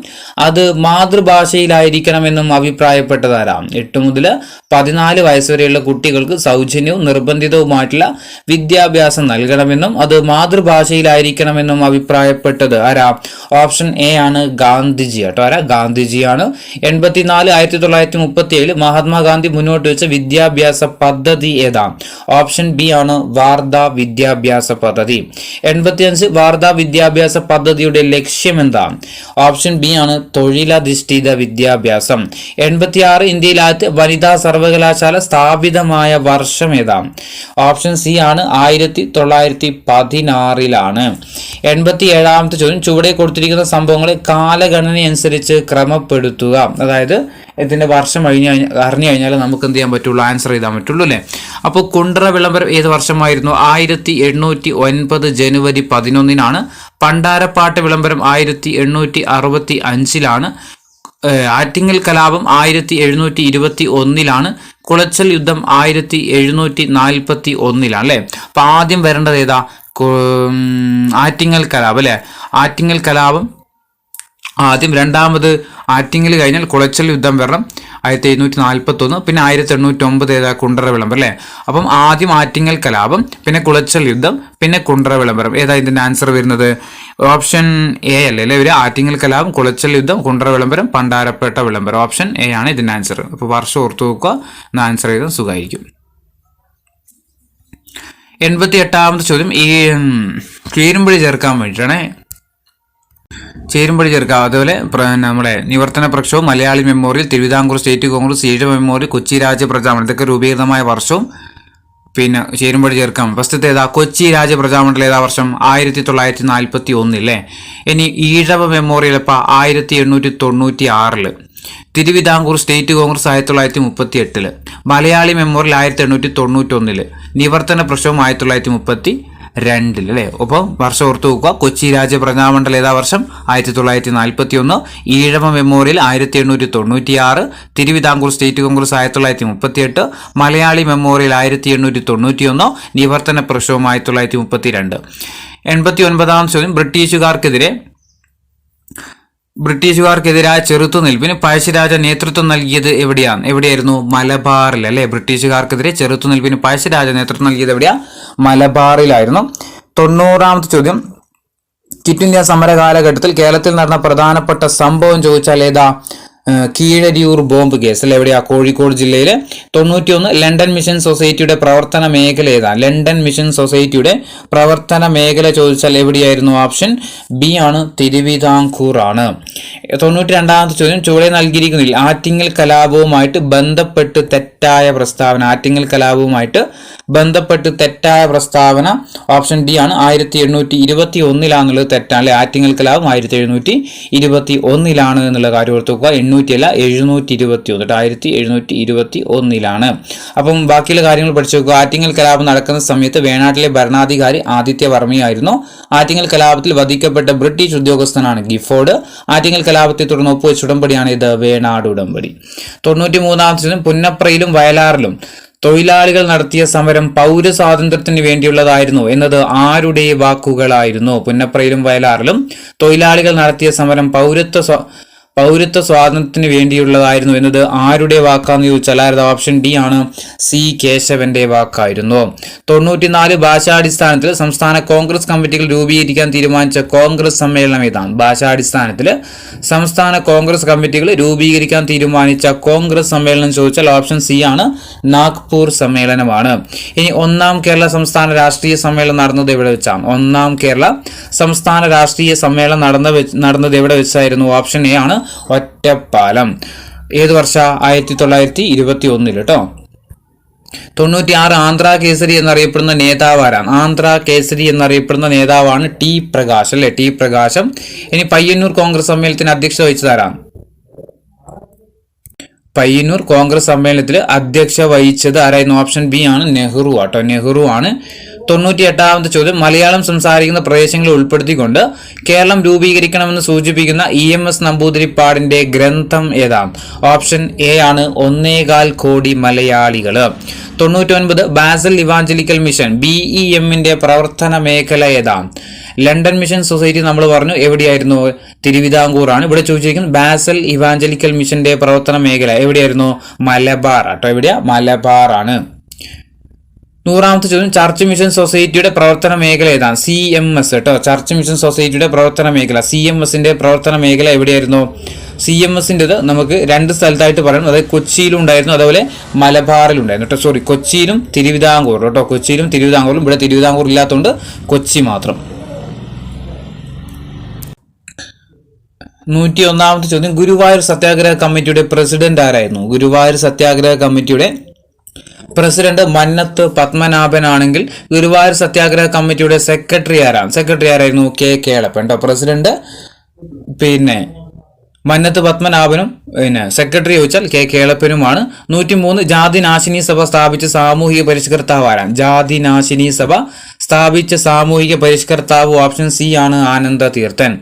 [SPEAKER 1] അത് മാതൃഭാഷയിലായിരിക്കണമെന്നും അഭിപ്രായപ്പെട്ടതാരാം? 8 മുതൽ 14 വയസ്സ് വരെയുള്ള കുട്ടികൾക്ക് സൗജന്യവും നിർബന്ധിതവുമായിട്ടുള്ള വിദ്യാഭ്യാസം നൽകണമെന്നും അത് മാതൃഭാഷയിലായിരിക്കണമെന്നും അഭിപ്രായപ്പെട്ടത് ആരാ? ഓപ്ഷൻ എ ആണ് ഗാന്ധിജി കേട്ടോ. ആരാ? ഗാന്ധിജിയാണ്. 84 1937 മഹാത്മാഗാന്ധി മുന്നോട്ട് വെച്ച വിദ്യാഭ്യാസ പദ്ധതി ഏതാ? ഓപ്ഷൻ ബി ആണ് വാർധാ വിദ്യാഭ്യാസ പദ്ധതി. 85 വാർധാ വിദ്യാഭ്യാസ പദ്ധതിയുടെ ലക്ഷ്യം എന്താ? ഓപ്ഷൻ ബി ആണ് തൊഴിലധിഷ്ഠിത വിദ്യാഭ്യാസം. 86 ഇന്ത്യയിൽ ആദ്യത്തെ വനിതാ സർവകലാശാല സ്ഥാപിതമായ വർഷം ഏതാ? ഓപ്ഷൻ സി ആണ് 1916 87-ാമത്തെ ചോദ്യം ചുവടെ കൊടുത്തിരിക്കുന്ന സംഭവങ്ങളെ കാലഗണനയനുസരിച്ച് ക്രമപ്പെടുത്തുക. അതായത് ഇതിന്റെ വർഷം അറിഞ്ഞു കഴിഞ്ഞാൽ നമുക്ക് എന്ത് ചെയ്യാൻ പറ്റുള്ളൂ? ആൻസർ ചെയ്താൻ പറ്റുള്ളൂ അല്ലെ. അപ്പോൾ കുണ്ട്ര വിളംബരം ഏത് വർഷമായിരുന്നു? 1809 ജനുവരി 11-നാണ്. പണ്ടാരപ്പാട്ട് വിളംബരം 1865-ലാണ്. ആറ്റിങ്ങൽ കലാപം 1721-ലാണ്. കുളച്ചൽ യുദ്ധം 1741-ലാണ് അല്ലെ. അപ്പൊ ആദ്യം വരേണ്ടത് ഏതാ? ആറ്റിങ്ങൽ കലാപം അല്ലെ. ആറ്റിങ്ങൽ കലാപം ആദ്യം. രണ്ടാമത് ആറ്റിങ്ങൽ കഴിഞ്ഞാൽ കുളച്ചൽ യുദ്ധം വരണം 1741. പിന്നെ 1809 ഏതാ? കുണ്ട്ര വിളംബരം അല്ലെ. അപ്പം ആദ്യം ആറ്റിങ്ങൽ കലാപം, പിന്നെ കുളച്ചൽ യുദ്ധം, പിന്നെ കുണ്ട്ര വിളംബരം. ഏതാ ഇതിന്റെ ആൻസർ വരുന്നത്? ഓപ്ഷൻ എ അല്ലേ ഇവര്? ആറ്റിങ്ങൽ കലാപം, കുളച്ചൽ യുദ്ധം, കുണ്ട്ര വിളംബരം, പണ്ടാരപ്പേട്ട വിളംബരം. ഓപ്ഷൻ എ ആണ് ഇതിന്റെ ആൻസർ. അപ്പൊ വർഷം ഓർത്തു നോക്കുക, ആൻസർ ചെയ്താൽ സുഖമായിരിക്കും. 88-ാമത്തെ ചോദ്യം ഈ കീരുമ്പഴി ചേർക്കാൻ വേണ്ടിയിട്ടാണ്. ചേരുംപടി ചേർക്കുക. അതുപോലെ നമ്മുടെ നിവർത്തന പ്രക്ഷോഭം, Malayali memorial, Thiruvithamkoor state congress, Ezhava memorial, Kochi രാജ്യപ്രജാമണ്ഡലം ഇതൊക്കെ രൂപീകൃതമായ വർഷവും പിന്നെ ചേരുംപടി ചേർക്കാം. ഫസ്റ്റത്തെ ഏതാ? കൊച്ചി രാജ്യപ്രജാമണ്ഡലം ഏതാ വർഷം? 1941. ഇനി ഈഴവ മെമ്മോറിയൽ എപ്പോൾ? 1896. തിരുവിതാംകൂർ സ്റ്റേറ്റ് കോൺഗ്രസ് 1938. മലയാളി മെമ്മോറിയൽ 1891. നിവർത്തന പ്രക്ഷോഭം 1932 അല്ലേ. ഒപ്പം വർഷം ഓർത്തു നോക്കുക. കൊച്ചി രാജ്യപ്രജാമണ്ഡലം ഏതാ വർഷം? 1941. Ezhava memorial 1896. Thiruvithamkoor state Congress 1938. Malayali memorial 1891. നിവർത്തന പ്രക്ഷോഭം 1932. 89-ാം ചോദ്യം. ബ്രിട്ടീഷുകാർക്കെതിരായ ചെറുത്തുനിൽപ്പിന് പഴശ്ശിരാജ നേതൃത്വം നൽകിയത് എവിടെയായിരുന്നു? മലബാറിൽ അല്ലെ. ബ്രിട്ടീഷുകാർക്കെതിരെ ചെറുത്തുനിൽപ്പിന് പഴശ്ശിരാജ നേതൃത്വം നൽകിയത് എവിടെയാ? മലബാറിലായിരുന്നു. 90-ാമത്തെ ചോദ്യം. ക്വിറ്റ് ഇന്ത്യ സമര കാലഘട്ടത്തിൽ കേരളത്തിൽ നടന്ന പ്രധാനപ്പെട്ട സംഭവം ചോദിച്ചാൽ ഏതാ? കീഴരിയൂർ ബോംബ് കേസ് അല്ലെ. എവിടെയാ? കോഴിക്കോട് ജില്ലയിലെ. 91. ലണ്ടൻ മിഷൻ സൊസൈറ്റിയുടെ പ്രവർത്തന മേഖല ഏതാ? ലണ്ടൻ മിഷൻ സൊസൈറ്റിയുടെ പ്രവർത്തന മേഖല ചോദിച്ചാൽ എവിടെയായിരുന്നു? ഓപ്ഷൻ ബി ആണ്, തിരുവിതാംകൂർ ആണ്. 92-ാമത്തെ ചോദ്യം. ചുവടെ നൽകിയിരിക്കുന്നതിൽ ആറ്റിങ്ങൽ കലാപവുമായിട്ട് ബന്ധപ്പെട്ട് തെറ്റായ പ്രസ്താവന ഓപ്ഷൻ ഡി ആണ്. 1721 തെറ്റാണ്. ആറ്റിങ്ങൽ കലാപം 1721 എന്നുള്ള കാര്യം ഓർത്ത് നോക്കുക. 800 അല്ല, 721. 1721. അപ്പം ബാക്കിയുള്ള കാര്യങ്ങൾ പഠിച്ചു നോക്കുക. ആറ്റിങ്ങൽ കലാപം നടക്കുന്ന സമയത്ത് വേണാട്ടിലെ ഭരണാധികാരി ആദിത്യവർമ്മയായിരുന്നു. ആറ്റിങ്ങൽ കലാപത്തിൽ വധിക്കപ്പെട്ട ബ്രിട്ടീഷ് ഉദ്യോഗസ്ഥനാണ് ഗിഫോർഡ്. ആറ്റിങ്ങൽ കലാപത്തെ തുടർന്ന് ഒപ്പുവെച്ച ഉടമ്പടിയാണ് ഇത് വേണാട് ഉടമ്പടി. 93-ാമത്തെ ചോദ്യം. പുന്നപ്രയിലും വയലാറിലും തൊഴിലാളികൾ നടത്തിയ സമരം പൗരസ്വാതന്ത്ര്യത്തിന് വേണ്ടിയുള്ളതായിരുന്നു എന്നത് ആരുടെ വാക്കുകളായിരുന്നു? പുന്നപ്രയിലും വയലാറിലും തൊഴിലാളികൾ നടത്തിയ സമരം പൗരത്വ സ്വാതന്ത്ര്യത്തിന് വേണ്ടിയുള്ളതായിരുന്നു എന്നത് ആരുടെ വാക്കാന്ന് ചോദിച്ചാൽ ഓപ്ഷൻ ഡി ആണ്, സി കേശവന്റെ വാക്കായിരുന്നു. 94 ഭാഷാടിസ്ഥാനത്തിൽ സംസ്ഥാന കോൺഗ്രസ് കമ്മിറ്റികൾ രൂപീകരിക്കാൻ തീരുമാനിച്ച കോൺഗ്രസ് സമ്മേളനം ഏതാണ്? ഭാഷാടിസ്ഥാനത്തിൽ സംസ്ഥാന കോൺഗ്രസ് കമ്മിറ്റികൾ രൂപീകരിക്കാൻ തീരുമാനിച്ച കോൺഗ്രസ് സമ്മേളനം ചോദിച്ചാൽ ഓപ്ഷൻ സി ആണ്, നാഗ്പൂർ സമ്മേളനമാണ്. ഇനി ഒന്നാം കേരള സംസ്ഥാന രാഷ്ട്രീയ സമ്മേളനം നടന്നത് എവിടെ വെച്ചാണ്? ഒന്നാം കേരള സംസ്ഥാന രാഷ്ട്രീയ സമ്മേളനം നടന്നത് എവിടെ വെച്ചായിരുന്നു? ഓപ്ഷൻ എ ആണ്, ഒറ്റപ്പാലം. ഏത് വർഷ? 1921 കേട്ടോ. 96 ആന്ധ്ര കേസരി എന്നറിയപ്പെടുന്ന നേതാവാരാണ്? ആന്ധ്ര കേസരി എന്നറിയപ്പെടുന്ന നേതാവാണ് ടി പ്രകാശ് അല്ലെ. ടി പ്രകാശം. ഇനി പയ്യന്നൂർ കോൺഗ്രസ് സമ്മേളനത്തിന് അധ്യക്ഷത വഹിച്ചതാരാണ്? പയ്യന്നൂർ കോൺഗ്രസ് സമ്മേളനത്തിൽ അധ്യക്ഷ വഹിച്ചത് ആരായിരുന്നു? ഓപ്ഷൻ ബി ആണ്, നെഹ്റു ആട്ടോ. നെഹ്റു ആണ്. 98-ാമത്തെ ചോദ്യം. മലയാളം സംസാരിക്കുന്ന പ്രദേശങ്ങളെ ഉൾപ്പെടുത്തിക്കൊണ്ട് കേരളം രൂപീകരിക്കണമെന്ന് സൂചിപ്പിക്കുന്ന EMS നമ്പൂതിരിപ്പാടിന്റെ ഗ്രന്ഥം ഏതാണ്? ഓപ്ഷൻ എ ആണ്, 1.25 കോടി മലയാളികൾ. 99 ബാസൽ ഇവാഞ്ചലിക്കൽ മിഷൻ BEMന്റെ പ്രവർത്തന മേഖല ഏതാണ്? ലണ്ടൻ മിഷൻ സൊസൈറ്റി നമ്മൾ പറഞ്ഞു എവിടെയായിരുന്നു? തിരുവിതാംകൂർ ആണ്. ഇവിടെ ചോദിച്ചിരിക്കുന്നത് ബാസൽ ഇവാഞ്ചലിക്കൽ മിഷന്റെ പ്രവർത്തന മേഖല എവിടെയായിരുന്നു? മലബാർ ആട്ടോ. എവിടെയാ? മലബാർ ആണ്. 100-ാമത്തെ ചോദ്യം. ചർച്ച് മിഷൻ സൊസൈറ്റിയുടെ പ്രവർത്തന മേഖല ഏതാണ്? CMS കേട്ടോ. ചർച്ച് മിഷൻ സൊസൈറ്റിയുടെ പ്രവർത്തന മേഖല, CMSന്റെ പ്രവർത്തന മേഖല എവിടെയായിരുന്നു? CMSന്റേത് നമുക്ക് 2 സ്ഥലത്തായിട്ട് പറയണം. അതായത് കൊച്ചിയിലും ഉണ്ടായിരുന്നു, അതുപോലെ മലബാറിലും ഉണ്ടായിരുന്നു കേട്ടോ. സോറി, കൊച്ചിയിലും തിരുവിതാംകൂർ കേട്ടോ. കൊച്ചിയിലും തിരുവിതാംകൂറിലും. ഇവിടെ തിരുവിതാംകൂർ ഇല്ലാത്തതുകൊണ്ട് കൊച്ചി മാത്രം. 101-ാമത്തെ ചോദ്യം. ഗുരുവായൂർ സത്യാഗ്രഹ കമ്മിറ്റിയുടെ പ്രസിഡന്റ് ആരായിരുന്നു? ഗുരുവായൂർ സത്യാഗ്രഹ കമ്മിറ്റിയുടെ പ്രസിഡന്റ് മന്നത്ത് പത്മനാഭനാണെങ്കിൽ ഗുരുവായൂർ സത്യാഗ്രഹ കമ്മിറ്റിയുടെ സെക്രട്ടറി ആരായിരുന്നു? കെ കേളപ്പൻ കേട്ടോ. പ്രസിഡന്റ് പിന്നെ മന്നത്ത് പത്മനാഭനും സെക്രട്ടറി ചോദിച്ചാൽ കെ കേളപ്പനുമാണ്. 103 ജാതിനാശിനി സഭ സ്ഥാപിച്ച സാമൂഹിക പരിഷ്കർത്താവ് ആരാണ്? ജാതിനാശിനി സഭ സ്ഥാപിച്ച സാമൂഹിക പരിഷ്കർത്താവ് ഓപ്ഷൻ സി ആണ്, ആനന്ദ തീർത്ഥൻ.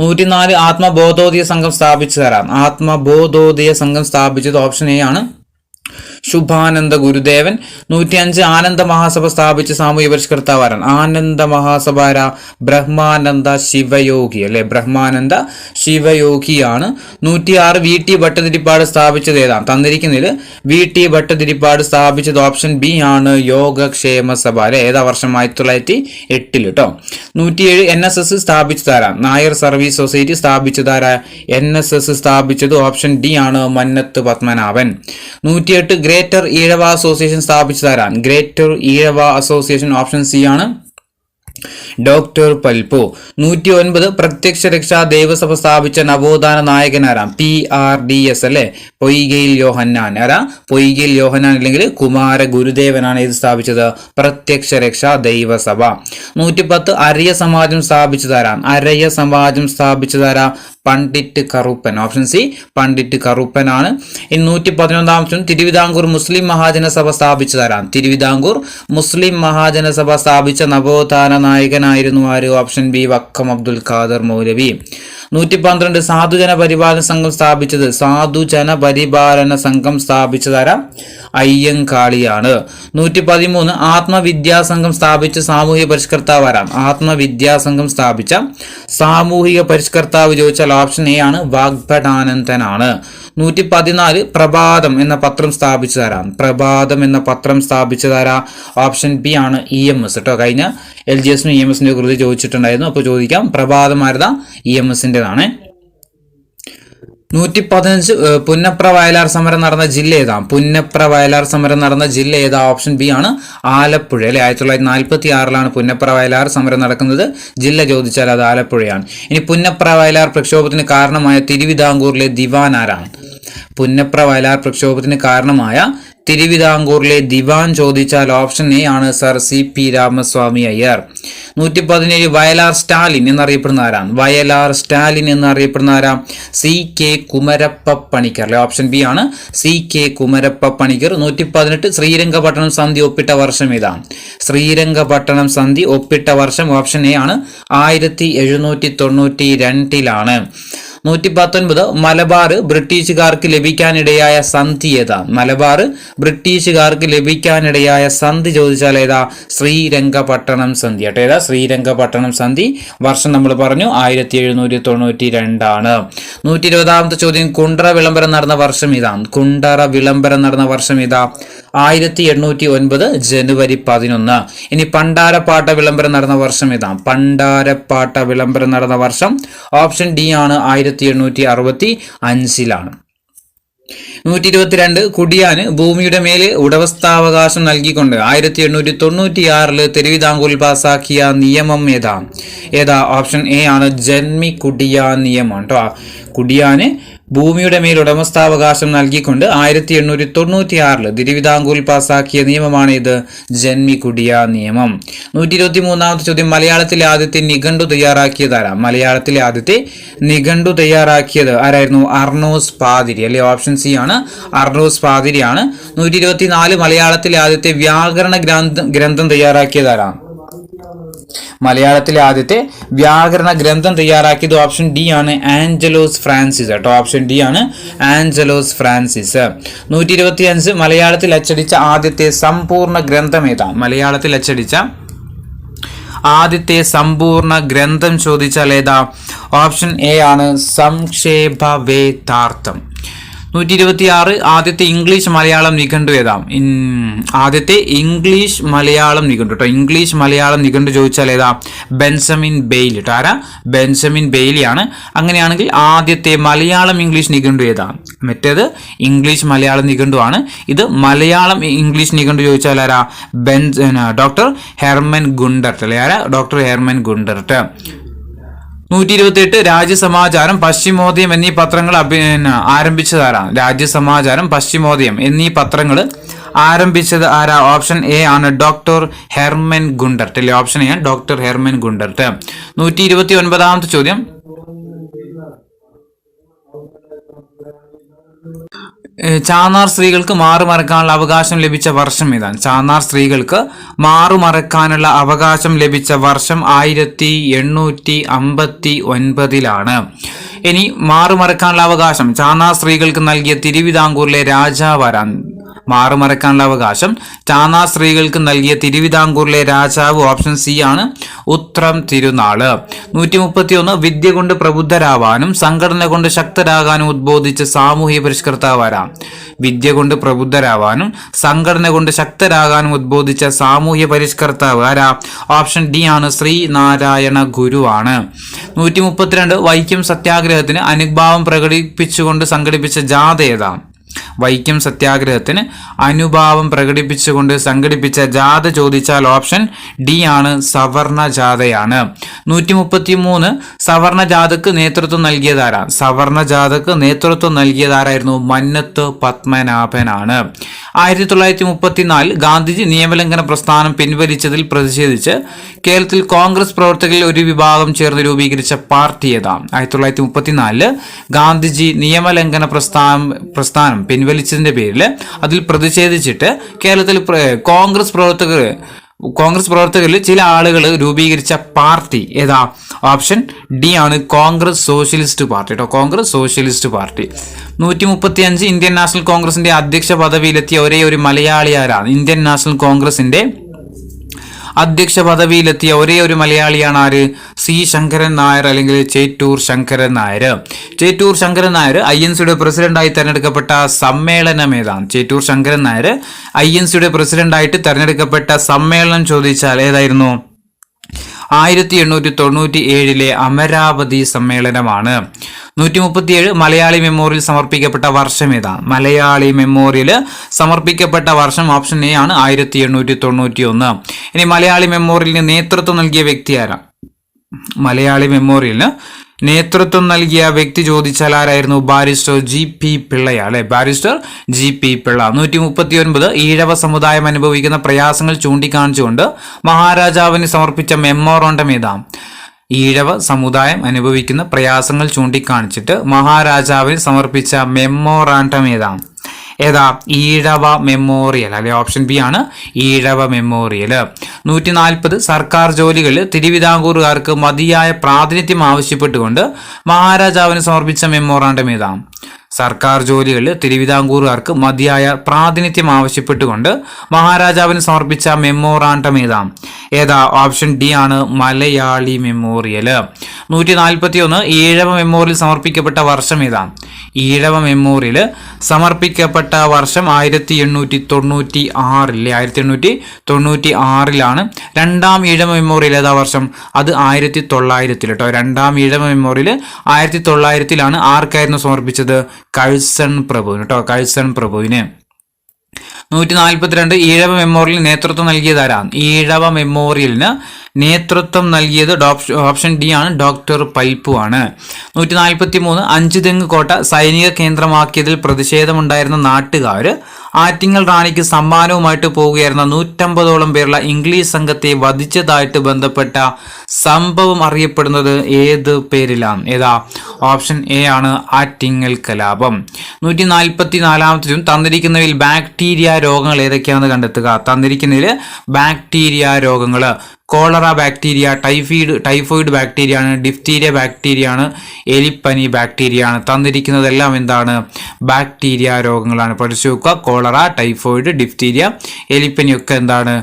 [SPEAKER 1] 104 ആത്മബോധോദയ സംഘം സ്ഥാപിച്ചതാരാണ്? ആത്മബോധോദയ സംഘം സ്ഥാപിച്ചത് ഓപ്ഷൻ എ ആണ്, ശുഭാനന്ദ ഗുരുദേവൻ. 105 ആനന്ദ മഹാസഭ സ്ഥാപിച്ച സാമൂഹ്യ പരിഷ്കർത്താവാരാണ്? ആനന്ദ മഹാസഭ ബ്രഹ്മാനന്ദ ശിവയോഗി അല്ലെ. ബ്രഹ്മാനന്ദ ശിവയോഗിയാണ്. 106 VT ഭട്ടതിരിപ്പാട് സ്ഥാപിച്ചത് ഏതാണ്? തന്നിരിക്കുന്നതിൽ VT ഭട്ടതിരിപ്പാട് സ്ഥാപിച്ചത് ഓപ്ഷൻ ബി ആണ്, യോഗക്ഷേമ സഭ അല്ലെ. ഏതാ വർഷം? 1908 കേട്ടോ. 107 NSS സ്ഥാപിച്ചതാരാണ്? നായർ സർവീസ് സൊസൈറ്റി സ്ഥാപിച്ചതാരാ? NSS സ്ഥാപിച്ചത് ഓപ്ഷൻ ഡി ആണ്, മന്നത്ത് പത്മനാഭൻ. 108 ഗ്രേറ്റർ ഈഴവ അസോസിയേഷൻ സ്ഥാപിച്ചതാരാണ്? Greater Ezhava association option C ആണ്, ഡോക്ടർ പൽപു. 109 പ്രത്യക്ഷ രക്ഷാ ദേവസഭ സ്ഥാപിച്ച നവോത്ഥാന നായകനാരാം? PRDS അല്ലെ, പൊയ്കയിൽ യോഹന്നാൻ. ആരാ? പൊയ്കയിൽ യോഹന്നാൻ അല്ലെങ്കിൽ കുമാര ഗുരുദേവനാണ് ഇത് സ്ഥാപിച്ചത്? പ്രത്യക്ഷ രക്ഷാ ദൈവസഭ. 110 അരയ സമാജം സ്ഥാപിച്ചതാരാം? അരയ സമാജം സ്ഥാപിച്ചതാരാ? പണ്ഡിറ്റ് കറുപ്പൻ. ഓപ്ഷൻ സി പണ്ഡിറ്റ് കറുപ്പൻ ആണ്. ഇനി 111 തിരുവിതാംകൂർ മുസ്ലിം മഹാജനസഭ സ്ഥാപിച്ചതാരാം? തിരുവിതാംകൂർ മുസ്ലിം മഹാജനസഭ സ്ഥാപിച്ച നവോത്ഥാന നായകനായിരുന്നു ആര്? ഓപ്ഷൻ ബി വക്കം അബ്ദുൽ ഖാദർ മൗലവി. 112 സാധുജന പരിപാലന സംഘം സ്ഥാപിച്ചത്? സാധുജന പരിപാലന സംഘം സ്ഥാപിച്ചതാരാ? അയ്യങ്കാളിയാണ്. 113 ആത്മവിദ്യാസംഘം സ്ഥാപിച്ച സാമൂഹിക പരിഷ്കർത്താവ് ആരാം? ആത്മവിദ്യാസംഘം സ്ഥാപിച്ച സാമൂഹിക പരിഷ്കർത്താവ് ചോദിച്ചാൽ ഓപ്ഷൻ എ ആണ്, വാഗ്ഭടാനന്ദനാണ്. 114 പ്രഭാതം എന്ന പത്രം സ്ഥാപിച്ചതാരാം? പ്രഭാതം എന്ന പത്രം സ്ഥാപിച്ചതാരാ? ഓപ്ഷൻ ബി ആണ് EMS കേട്ടോ. കഴിഞ്ഞ LGS EMSന്റെ കുറിച്ച് ചോദിച്ചിട്ടുണ്ടായിരുന്നു, അപ്പോൾ ചോദിക്കാം. പ്രഭാതം ആരുതാ? EMSന്റേതാണ്. 115 പുന്നപ്ര വയലാർ സമരം നടന്ന ജില്ല ഏതാ? പുന്നപ്ര വയലാർ സമരം നടന്ന ജില്ല ഏതാ? ഓപ്ഷൻ ബി ആണ്, ആലപ്പുഴ അല്ലെ. 1946 പുന്നപ്ര വയലാർ സമരം നടക്കുന്നത്. ജില്ല ചോദിച്ചാൽ അത് ആലപ്പുഴയാണ്. ഇനി പുന്നപ്ര വയലാർ പ്രക്ഷോഭത്തിന് കാരണമായ തിരുവിതാംകൂറിലെ ദിവാൻ ആരാണ്? പുന്നപ്ര വയലാർ പ്രക്ഷോഭത്തിന് കാരണമായ തിരുവിതാംകൂറിലെ ദിവാൻ ചോദിച്ചാൽ ഓപ്ഷൻ എ ആണ്, സർ CP രാമസ്വാമി അയ്യർ. 117 വയലാർ സ്റ്റാലിൻ എന്നറിയപ്പെടുന്ന ആരാണ്? വയലാർ സ്റ്റാലിൻ എന്നറിയപ്പെടുന്ന ആരാ? CK കുമരപ്പ പണിക്കർ അല്ലെ. ഓപ്ഷൻ ബി ആണ്, CK കുമരപ്പ പണിക്കർ. 118 ശ്രീരംഗപട്ടണം സന്ധി ഒപ്പിട്ട വർഷം ഏതാണ്? ശ്രീരംഗപട്ടണം സന്ധി ഒപ്പിട്ട വർഷം ഓപ്ഷൻ എ ആണ്, 1792 119 മലബാർ ബ്രിട്ടീഷുകാർക്ക് ലഭിക്കാനിടയായ സന്ധി ഏതാ? മലബാർ ബ്രിട്ടീഷുകാർക്ക് ലഭിക്കാനിടയായ സന്ധി ചോദിച്ചാൽ ഏതാ? ശ്രീരംഗപട്ടണം സന്ധി കേട്ടോ. ഏതാ? ശ്രീരംഗപട്ടണം സന്ധി. വർഷം നമ്മൾ പറഞ്ഞു 1792 120 ചോദ്യം കുണ്ടറ വിളംബരം നടന്ന വർഷം ഇതാണ്. കുണ്ടറ വിളംബരം നടന്ന വർഷം ഇതാ 1809 ജനുവരി 11. ഇനി പണ്ടാരപ്പാട്ട വിളംബരം നടന്ന വർഷം ഇതാണ്. പണ്ടാരപ്പാട്ട വിളംബരം നടന്ന വർഷം ഓപ്ഷൻ ഡി ആണ്, 1865. 122 കുടിയാന് ഭൂമിയുടെ മേലെ ഉടമസ്ഥാവകാശം നൽകിക്കൊണ്ട് 1896 തിരുവിതാംകൂറിൽ പാസാക്കിയ നിയമം ഏതാ? ഓപ്ഷൻ എ ആണ്, ജന്മി കുടിയാൻ നിയമം കേട്ടോ. കുടിയാന് ഭൂമിയുടെ മേൽ ഉടമസ്ഥാവകാശം നൽകിക്കൊണ്ട് 1896 തിരുവിതാംകൂറിൽ പാസാക്കിയ നിയമമാണ് ഇത്, ജന്മി കുടിയാൻ നിയമം. 123 ചോദ്യം മലയാളത്തിലെ ആദ്യത്തെ നിഘണ്ടു തയ്യാറാക്കിയതാരാ? മലയാളത്തിലെ ആദ്യത്തെ നിഘണ്ടു തയ്യാറാക്കിയത് ആരായിരുന്നു? അർണോസ് പാതിരി അല്ലെ. ഓപ്ഷൻ സി ആണ്, അർണോസ് പാതിരിയാണ്. 124 മലയാളത്തിലെ ആദ്യത്തെ വ്യാകരണ ഗ്രന്ഥം തയ്യാറാക്കിയതാരാ? മലയാളത്തിലെ ആദ്യത്തെ വ്യാകരണ ഗ്രന്ഥം തയ്യാറാക്കിയത് ഓപ്ഷൻ ഡി ആണ്, ആഞ്ചലോസ് ഫ്രാൻസിസ് കേട്ടോ. ഓപ്ഷൻ ഡി ആണ്, ആഞ്ചലോസ് ഫ്രാൻസിസ്. 125 മലയാളത്തിൽ അച്ചടിച്ച ആദ്യത്തെ സമ്പൂർണ്ണ ഗ്രന്ഥം ഏതാ? മലയാളത്തിൽ അച്ചടിച്ച ആദ്യത്തെ സമ്പൂർണ്ണ ഗ്രന്ഥം ചോദിച്ചാൽ ഏതാ? ഓപ്ഷൻ എ ആണ്, സംക്ഷേപവേദാർത്ഥം. 126 ആദ്യത്തെ ഇംഗ്ലീഷ് മലയാളം നിഘണ്ടു ഏതാ? ആദ്യത്തെ ഇംഗ്ലീഷ് മലയാളം നിഘണ്ടു കേട്ടോ. ഇംഗ്ലീഷ് മലയാളം നിഘണ്ടു ചോദിച്ചാൽ ഏതാ? ബെഞ്ചമിൻ ബെയ്ലി കേട്ടോ. ആരാ? ബെഞ്ചമിൻ ബെയ്ലിയാണ്. അങ്ങനെയാണെങ്കിൽ ആദ്യത്തെ മലയാളം ഇംഗ്ലീഷ് നിഘണ്ടു ഏതാ? മറ്റേത് ഇംഗ്ലീഷ് മലയാളം നിഘണ്ടു ആണ്. ഇത് മലയാളം ഇംഗ്ലീഷ് നിഘണ്ടു ചോദിച്ചാൽ ആരാ? ഡോക്ടർ ഹെർമൻ ഗുണ്ടർട്ട് അല്ലെ. ആരാ? Doctor Hermann Gundert. 128 Rajyasamacharam, Paschimodayam എന്നീ പത്രങ്ങൾ ആരംഭിച്ചതാരാണ്? രാജ്യസമാചാരം, പശ്ചിമോദയം എന്നീ പത്രങ്ങൾ ആരംഭിച്ചത് ആരാ? ഓപ്ഷൻ എ ആണ്, ഡോക്ടർ ഹെർമൻ ഗുണ്ടർട്ട് അല്ലെ. ഓപ്ഷൻ എ ആണ്, ഡോക്ടർ ഹെർമൻ ഗുണ്ടർട്ട്. 129 ചോദ്യം ചാന്നാർ സ്ത്രീകൾക്ക് മാറുമറക്കാനുള്ള അവകാശം ലഭിച്ച വർഷം ഏതാണ്? ചാന്നാർ സ്ത്രീകൾക്ക് മാറുമറക്കാനുള്ള അവകാശം ലഭിച്ച വർഷം 1859. ഇനി മാറുമറക്കാനുള്ള അവകാശം ചാന്നാർ സ്ത്രീകൾക്ക് നൽകിയ തിരുവിതാംകൂറിലെ രാജാവ് ആരാണ്? മാറുമറക്കാനുള്ള അവകാശം ചാന്നാർ സ്ത്രീകൾക്ക് നൽകിയ തിരുവിതാംകൂറിലെ രാജാവ് ഓപ്ഷൻ സി ആണ്, ഉത്രം തിരുനാള്. 131 വിദ്യ കൊണ്ട് പ്രബുദ്ധരാവാനും സംഘടന കൊണ്ട് ശക്തരാകാനും ഉദ്ബോധിച്ച സാമൂഹ്യ പരിഷ്കർത്താവ് ആരാ? വിദ്യ കൊണ്ട് പ്രബുദ്ധരാവാനും സംഘടന കൊണ്ട് ശക്തരാകാനും ഉദ്ബോധിച്ച സാമൂഹ്യ പരിഷ്കർത്താവ് ആരാ? ഓപ്ഷൻ ഡി ആണ്, ശ്രീനാരായണ ഗുരു ആണ്. 132 വൈക്കം സത്യാഗ്രഹത്തിന് അനുഭാവം പ്രകടിപ്പിച്ചുകൊണ്ട് സംഘടിപ്പിച്ച ജാഥ ഏതാ? വൈക്കം സത്യാഗ്രഹത്തിന് അനുഭാവം പ്രകടിപ്പിച്ചുകൊണ്ട് സംഘടിപ്പിച്ച ജാഥ ചോദിച്ചാൽ ഓപ്ഷൻ ഡി ആണ്, സവർണ ജാഥയാണ്. 133 സവർണ ജാഥക്ക് നേതൃത്വം നൽകിയതാരാ? സവർണ ജാഥക്ക് നേതൃത്വം നൽകിയതാരായിരുന്നു? മന്നത്ത് പത്മനാഭനാണ്. 1934 ഗാന്ധിജി നിയമലംഘന പ്രസ്ഥാനം പിൻവലിച്ചതിൽ പ്രതിഷേധിച്ച് കേരളത്തിൽ കോൺഗ്രസ് പ്രവർത്തകരിൽ ഒരു വിഭാഗം ചേർന്ന് രൂപീകരിച്ച പാർട്ടി ഏതാണ്? 1934 ഗാന്ധിജി നിയമലംഘന പ്രസ്ഥാനം പിൻവലിച്ചതിന്റെ പേരിൽ അതിൽ പ്രതിഷേധിച്ചിട്ട് കേരളത്തിൽ കോൺഗ്രസ് പ്രവർത്തകരിൽ ചില ആളുകൾ രൂപീകരിച്ച പാർട്ടി ഏതാ? ഓപ്ഷൻ ഡി ആണ്, കോൺഗ്രസ് സോഷ്യലിസ്റ്റ് പാർട്ടി കേട്ടോ. Congress socialist party. 135 Indian national കോൺഗ്രസിന്റെ അധ്യക്ഷ പദവിയിലെത്തിയ ഒരേ ഒരു മലയാളി ആരാണ്? ഇന്ത്യൻ നാഷണൽ കോൺഗ്രസിന്റെ അധ്യക്ഷ പദവിയിലെത്തിയ ഒരേ ഒരു മലയാളിയാണ് ആര്? സി ശങ്കരൻ നായർ അല്ലെങ്കിൽ ചേറ്റൂർ ശങ്കരൻ നായർ. ചേറ്റൂർ ശങ്കരൻ നായർ INCയുടെ പ്രസിഡന്റായി തെരഞ്ഞെടുക്കപ്പെട്ട സമ്മേളനം ഏതാണ്? ചേറ്റൂർ ശങ്കരൻ നായർ INCയുടെ പ്രസിഡന്റായിട്ട് തെരഞ്ഞെടുക്കപ്പെട്ട സമ്മേളനം ചോദിച്ചാൽ ഏതായിരുന്നു? 1897 അമരാവതി സമ്മേളനമാണ്. 137 മലയാളി മെമ്മോറിയൽ സമർപ്പിക്കപ്പെട്ട വർഷം ഏതാണ്? മലയാളി മെമ്മോറിയൽ സമർപ്പിക്കപ്പെട്ട വർഷം ഓപ്ഷൻ എ ആണ്, 1891. ഇനി മലയാളി മെമ്മോറിയലിന് നേതൃത്വം നൽകിയ വ്യക്തി ആരാ? മലയാളി മെമ്മോറിയലിന് നേതൃത്വം നൽകിയ വ്യക്തി ചോദിച്ചാൽ ആരായിരുന്നു? ബാരിസ്റ്റർ GP പിള്ളയാണ് അല്ലെ, ബാരിസ്റ്റർ GP പിള്ള. 139 ഈഴവ സമുദായം അനുഭവിക്കുന്ന പ്രയാസങ്ങൾ ചൂണ്ടിക്കാണിച്ചുകൊണ്ട് മഹാരാജാവിന് സമർപ്പിച്ച മെമ്മോറാണ്ടം ഏതാ? ഈഴവ സമുദായം അനുഭവിക്കുന്ന പ്രയാസങ്ങൾ ചൂണ്ടിക്കാണിച്ചിട്ട് മഹാരാജാവിന് സമർപ്പിച്ച മെമ്മോറാണ്ടം ഏതാ? ഈഴവ മെമ്മോറിയൽ അല്ലെ, ഓപ്ഷൻ ബി ആണ്, ഈഴവ മെമ്മോറിയൽ. 140 സർക്കാർ ജോലികളിൽ തിരുവിതാംകൂറുകാർക്ക് മതിയായ പ്രാതിനിധ്യം ആവശ്യപ്പെട്ടുകൊണ്ട് മഹാരാജാവിന് സമർപ്പിച്ച മെമ്മോറാണ്ടം ഏതാ? സർക്കാർ ജോലികളിൽ തിരുവിതാംകൂറുകാർക്ക് മതിയായ പ്രാതിനിധ്യം ആവശ്യപ്പെട്ടുകൊണ്ട് മഹാരാജാവിന് സമർപ്പിച്ച മെമ്മോറാണ്ടം ഏതാ? ഓപ്ഷൻ ഡി ആണ്, മലയാളി മെമ്മോറിയൽ. 141 ഈഴവ മെമ്മോറിയൽ സമർപ്പിക്കപ്പെട്ട വർഷം ഏതാ? ഈഴവ മെമ്മോറിയൽ സമർപ്പിക്കപ്പെട്ട വർഷം 1896 1896 രണ്ടാം ഈഴവ മെമ്മോറിയൽ ഏതാ വർഷം? അത് 1900 കേട്ടോ. രണ്ടാം ഈഴവ മെമ്മോറിയൽ 1900 ആർക്കായിരുന്നു സമർപ്പിച്ചത്? കഴ്സൺ പ്രഭുവിന് കേട്ടോ, കഴ്സൺ പ്രഭുവിന്. 142 ഈഴവ മെമ്മോറിയലിന് നേതൃത്വം നൽകിയതാരാണ്? ഈഴവ മെമ്മോറിയലിന് നേതൃത്വം നൽകിയത് ഓപ്ഷൻ ഡി ആണ്, ഡോക്ടർ പൽപ്പു ആണ്. 143 അഞ്ചുതെങ്ങ് കോട്ട സൈനിക കേന്ദ്രമാക്കിയതിൽ പ്രതിഷേധമുണ്ടായിരുന്ന നാട്ടുകാർ ആറ്റിങ്ങൽ റാണിക്ക് സമ്മാനവുമായിട്ട് പോവുകയായിരുന്ന 150ഓളം പേരുള്ള ഇംഗ്ലീഷ് സംഘത്തെ വധിച്ചതായിട്ട് ബന്ധപ്പെട്ട സംഭവം അറിയപ്പെടുന്നത് ഏത് പേരിലാണ്? ഏതാ? ഓപ്ഷൻ എ ആണ്, ആറ്റിങ്ങൽ കലാപം. 144 തന്നിരിക്കുന്നതിൽ ബാക്ടീരിയ രോഗങ്ങൾ ഏതൊക്കെയാണെന്ന് കണ്ടെത്തുക. തന്നിരിക്കുന്നതിൽ ബാക്ടീരിയ രോഗങ്ങൾ കോളറ ബാക്ടീരിയ, ടൈഫോയിഡ് ബാക്ടീരിയ ആണ്, ഡിഫ്തീരിയ ബാക്ടീരിയ ആണ്, എലിപ്പനി ബാക്ടീരിയ ആണ്. തന്നിരിക്കുന്നതെല്ലാം എന്താണ്? ബാക്ടീരിയ രോഗങ്ങളാണ്. പഠിച്ചു വെക്കുക. കോളറ, ടൈഫോയിഡ്, ഡിഫ്തീരിയ, എലിപ്പനി ഒക്കെ എന്താണ്?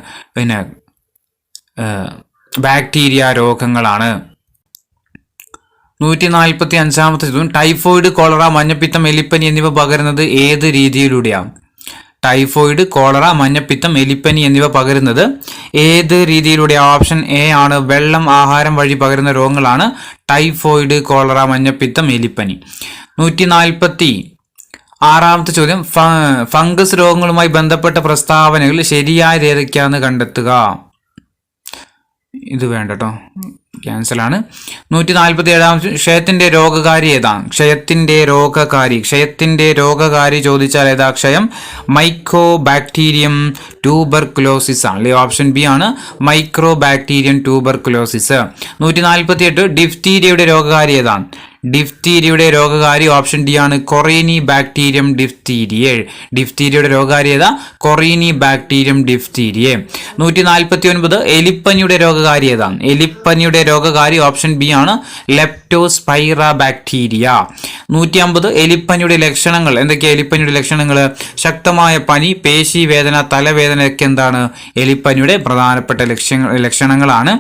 [SPEAKER 1] ബാക്ടീരിയ രോഗങ്ങളാണ്. 145 ടൈഫോയിഡ്, കോളറ, മഞ്ഞപ്പിത്തം, എലിപ്പനി എന്നിവ പകരുന്നത് ഏത് രീതിയിലൂടെയാണ്? ടൈഫോയിഡ്, കോളറ, മഞ്ഞപ്പിത്തം, എലിപ്പനി എന്നിവ പകരുന്നത് ഏത് രീതിയിലൂടെ? ഓപ്ഷൻ എ ആണ്, വെള്ളം, ആഹാരം വഴി പകരുന്ന രോഗങ്ങളാണ് ടൈഫോയിഡ്, കോളറ, മഞ്ഞപ്പിത്തം, എലിപ്പനി. 146 ചോദ്യം, ഫംഗസ് രോഗങ്ങളുമായി ബന്ധപ്പെട്ട പ്രസ്താവനകൾ ശരിയായത് ഏതൊക്കെയാണെന്ന് കണ്ടെത്തുക. ഇത് വേണ്ട കേട്ടോ, ക്യാൻസൽ ആണ്. 147 ക്ഷയത്തിന്റെ രോഗകാരി ഏതാണ്? ക്ഷയത്തിന്റെ രോഗകാരി ചോദിച്ചാൽ ഏതാ? ക്ഷയം മൈക്രോ ബാക്ടീരിയം ട്യൂബർകുലോസിസ് ആണ് അല്ലെ, ഓപ്ഷൻ ബി ആണ്, മൈക്രോ ബാക്ടീരിയം ട്യൂബർകുലോസിസ്. 148 ഡിഫ്തീരിയയുടെ രോഗകാരി ഏതാണ്? ഡിഫ്തീരിയയുടെ രോഗകാരി ഓപ്ഷൻ ഡി ആണ്, കൊറീനി ബാക്ടീരിയം ഡിഫ്തീരിയെ. ഡിഫ്തീരിയയുടെ രോഗകാരി ഏതാ? കൊറീനി ബാക്ടീരിയം ഡിഫ്തീരിയെ. 149 എലിപ്പനിയുടെ രോഗകാരി ഏതാണ്? എലിപ്പനിയുടെ രോഗകാരി ഓപ്ഷൻ ബി ആണ്, ലെപ്റ്റോസ്പൈറ ബാക്ടീരിയ. 150 എലിപ്പനിയുടെ ലക്ഷണങ്ങൾ എന്തൊക്കെയാണ്? എലിപ്പനിയുടെ ലക്ഷണങ്ങൾ ശക്തമായ പനി, പേശി വേദന, തലവേദന ഒക്കെ എന്താണ്? എലിപ്പനിയുടെ പ്രധാനപ്പെട്ട ലക്ഷണങ്ങളാണ്.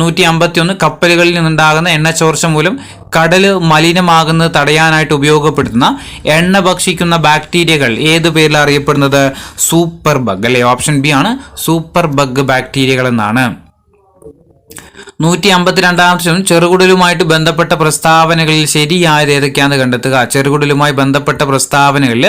[SPEAKER 1] 151 കപ്പലുകളിൽ നിന്നുണ്ടാകുന്ന എണ്ണച്ചോർച്ച മൂലം കടല് മലിനമാകുന്നത് തടയാനായിട്ട് ഉപയോഗപ്പെടുത്തുന്ന എണ്ണ ഭക്ഷിക്കുന്ന ബാക്ടീരിയകൾ ഏത് പേരിൽ അറിയപ്പെടുന്നത്? സൂപ്പർ ബഗ് അല്ലെ, ഓപ്ഷൻ ബി ആണ്, സൂപ്പർ ബഗ് ബാക്ടീരിയകൾ എന്നാണ്. 152 ചെറുകുടലുമായിട്ട് ബന്ധപ്പെട്ട പ്രസ്താവനകളിൽ ശരിയായത് ഏതൊക്കെയാണെന്ന് കണ്ടെത്തുക. ചെറുകുടലുമായി ബന്ധപ്പെട്ട പ്രസ്താവനകളിൽ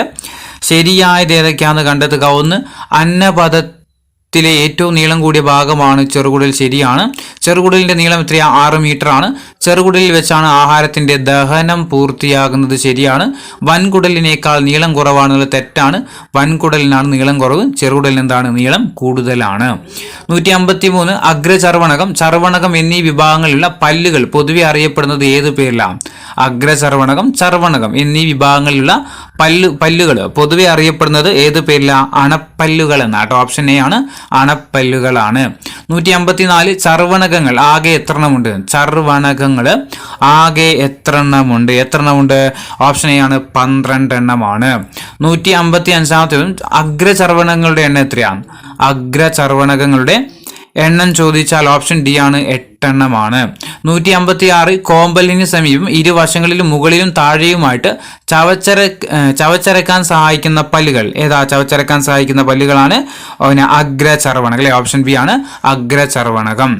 [SPEAKER 1] ശരിയായത് ഏതൊക്കെയാണെന്ന് കണ്ടെത്തുക. ഒന്ന്, അന്നപഥത്തിലെ ഏറ്റവും നീളം കൂടിയ ഭാഗമാണ് ചെറുകുടൽ. ശരിയാണ്. ചെറുകുടലിന്റെ നീളം എത്രയാ? 6 മീറ്റർ ആണ്. ചെറുകുടലിൽ വെച്ചാണ് ആഹാരത്തിന്റെ ദഹനം പൂർത്തിയാകുന്നത്. ശരിയാണ്. വൻകുടലിനേക്കാൾ നീളം കുറവാണെന്നുള്ളത് തെറ്റാണ്. വൻകുടലിനാണ് നീളം കുറവ്, ചെറുകുടലിന് എന്താണ്? നീളം കൂടുതലാണ്. 153 അഗ്രചർവണകം, ചർവണകം എന്നീ വിഭാഗങ്ങളിലുള്ള പല്ലുകൾ പൊതുവെ അറിയപ്പെടുന്നത് ഏത് പേരിലാണ്? അഗ്രചർവണകം, ചർവണകം എന്നീ വിഭാഗങ്ങളിലുള്ള പല്ലുകൾ പൊതുവെ അറിയപ്പെടുന്നത് ഏത് പേരിലാണ്? അണപ്പല്ലുകൾ എന്നാട്ടോ. ഓപ്ഷൻ എ ആണ്, അണപ്പല്ലുകളാണ്. 154 ചർവണകങ്ങൾ ആകെ എത്ര എണ്ണമുണ്ട്? ചർവണകങ്ങൾ ആകെ എത്ര എണ്ണമുണ്ട്? ഓപ്ഷൻ എ ആണ്, 12 എണ്ണമാണ്. 155 അഗ്രചർവണങ്ങളുടെ എണ്ണം എത്രയാണ്? അഗ്രചർവണകങ്ങളുടെ എണ്ണം ചോദിച്ചാൽ ഓപ്ഷൻ ഡി ആണ്, 8 എണ്ണമാണ്. 156 കോമ്പലിന് സമീപം ഇരുവശങ്ങളിലും മുകളിലും താഴെയുമായിട്ട് ചവച്ചരക്കാൻ സഹായിക്കുന്ന പല്ലുകൾ ഏതാ? ചവച്ചരക്കാൻ സഹായിക്കുന്ന പല്ലുകളാണ് അഗ്രചർവണകം അല്ലെ. ഓപ്ഷൻ ബി ആണ്, അഗ്രചർവണകം.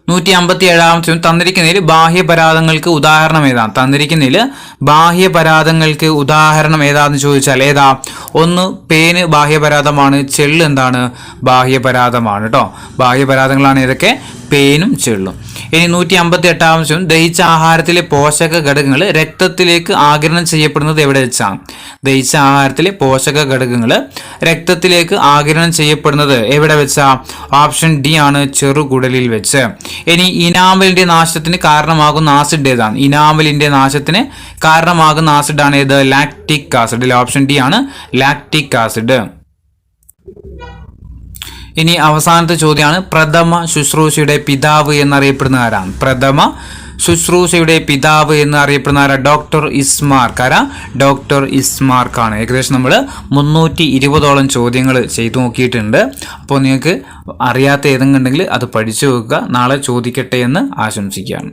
[SPEAKER 1] 157 തന്നിരിക്കുന്നതിൽ ബാഹ്യപരാധങ്ങൾക്ക് ഉദാഹരണം ഏതാണ്? തന്നിരിക്കുന്നതിൽ ബാഹ്യപരാധങ്ങൾക്ക് ഉദാഹരണം ഏതാന്ന് ചോദിച്ചാൽ ഏതാ? ഒന്ന്, പേന് ബാഹ്യപരാധമാണ്. ചെള്ള് എന്താണ്? ബാഹ്യപരാധമാണ് കേട്ടോ. ബാഹ്യപരാധങ്ങളാണ് ഏതൊക്കെ? പേനും ചെള്ളും. ഇനി 158 ദഹിച്ച ആഹാരത്തിലെ പോഷക ഘടകങ്ങൾ രക്തത്തിലേക്ക് ആഗിരണം ചെയ്യപ്പെടുന്നത് എവിടെ വെച്ചാണ്? ദഹിച്ച ആഹാരത്തിലെ പോഷക ഘടകങ്ങൾ രക്തത്തിലേക്ക് ആഗിരണം ചെയ്യപ്പെടുന്നത് എവിടെ വെച്ചാ? ഓപ്ഷൻ ഡി ആണ്, ചെറുകുടലിൽ വെച്ച്. ഇനി ഇനാമലിന്റെ നാശത്തിന് കാരണമാകുന്ന ആസിഡ് ഏതാണ്? ഇനാമലിന്റെ നാശത്തിന് കാരണമാകുന്ന ആസിഡാണ് ഏത്? Lactic acid. ഓപ്ഷൻ ഡി ആണ്, ലാക്റ്റിക് ആസിഡ്. ഇനി അവസാനത്തെ ചോദ്യമാണ്, പ്രഥമ ശുശ്രൂഷയുടെ പിതാവ് എന്നറിയപ്പെടുന്ന ആരാണ്? പ്രഥമ ശുശ്രൂഷയുടെ പിതാവ് എന്ന് അറിയപ്പെടുന്ന ആരാ? ഡോക്ടർ ഇസ്മാർക്ക്. ആരാ? ഡോക്ടർ ഇസ്മാർക്കാണ്. ഏകദേശം നമ്മൾ 320ഓളം ചോദ്യങ്ങൾ ചെയ്തു നോക്കിയിട്ടുണ്ട്. അപ്പോൾ നിങ്ങൾക്ക് അറിയാത്ത ഏതെങ്കിലും ഉണ്ടെങ്കിൽ അത് പഠിച്ചു വെക്കുക. നാളെ ചോദിക്കട്ടെ എന്ന് ആശംസിക്കുകയാണ്.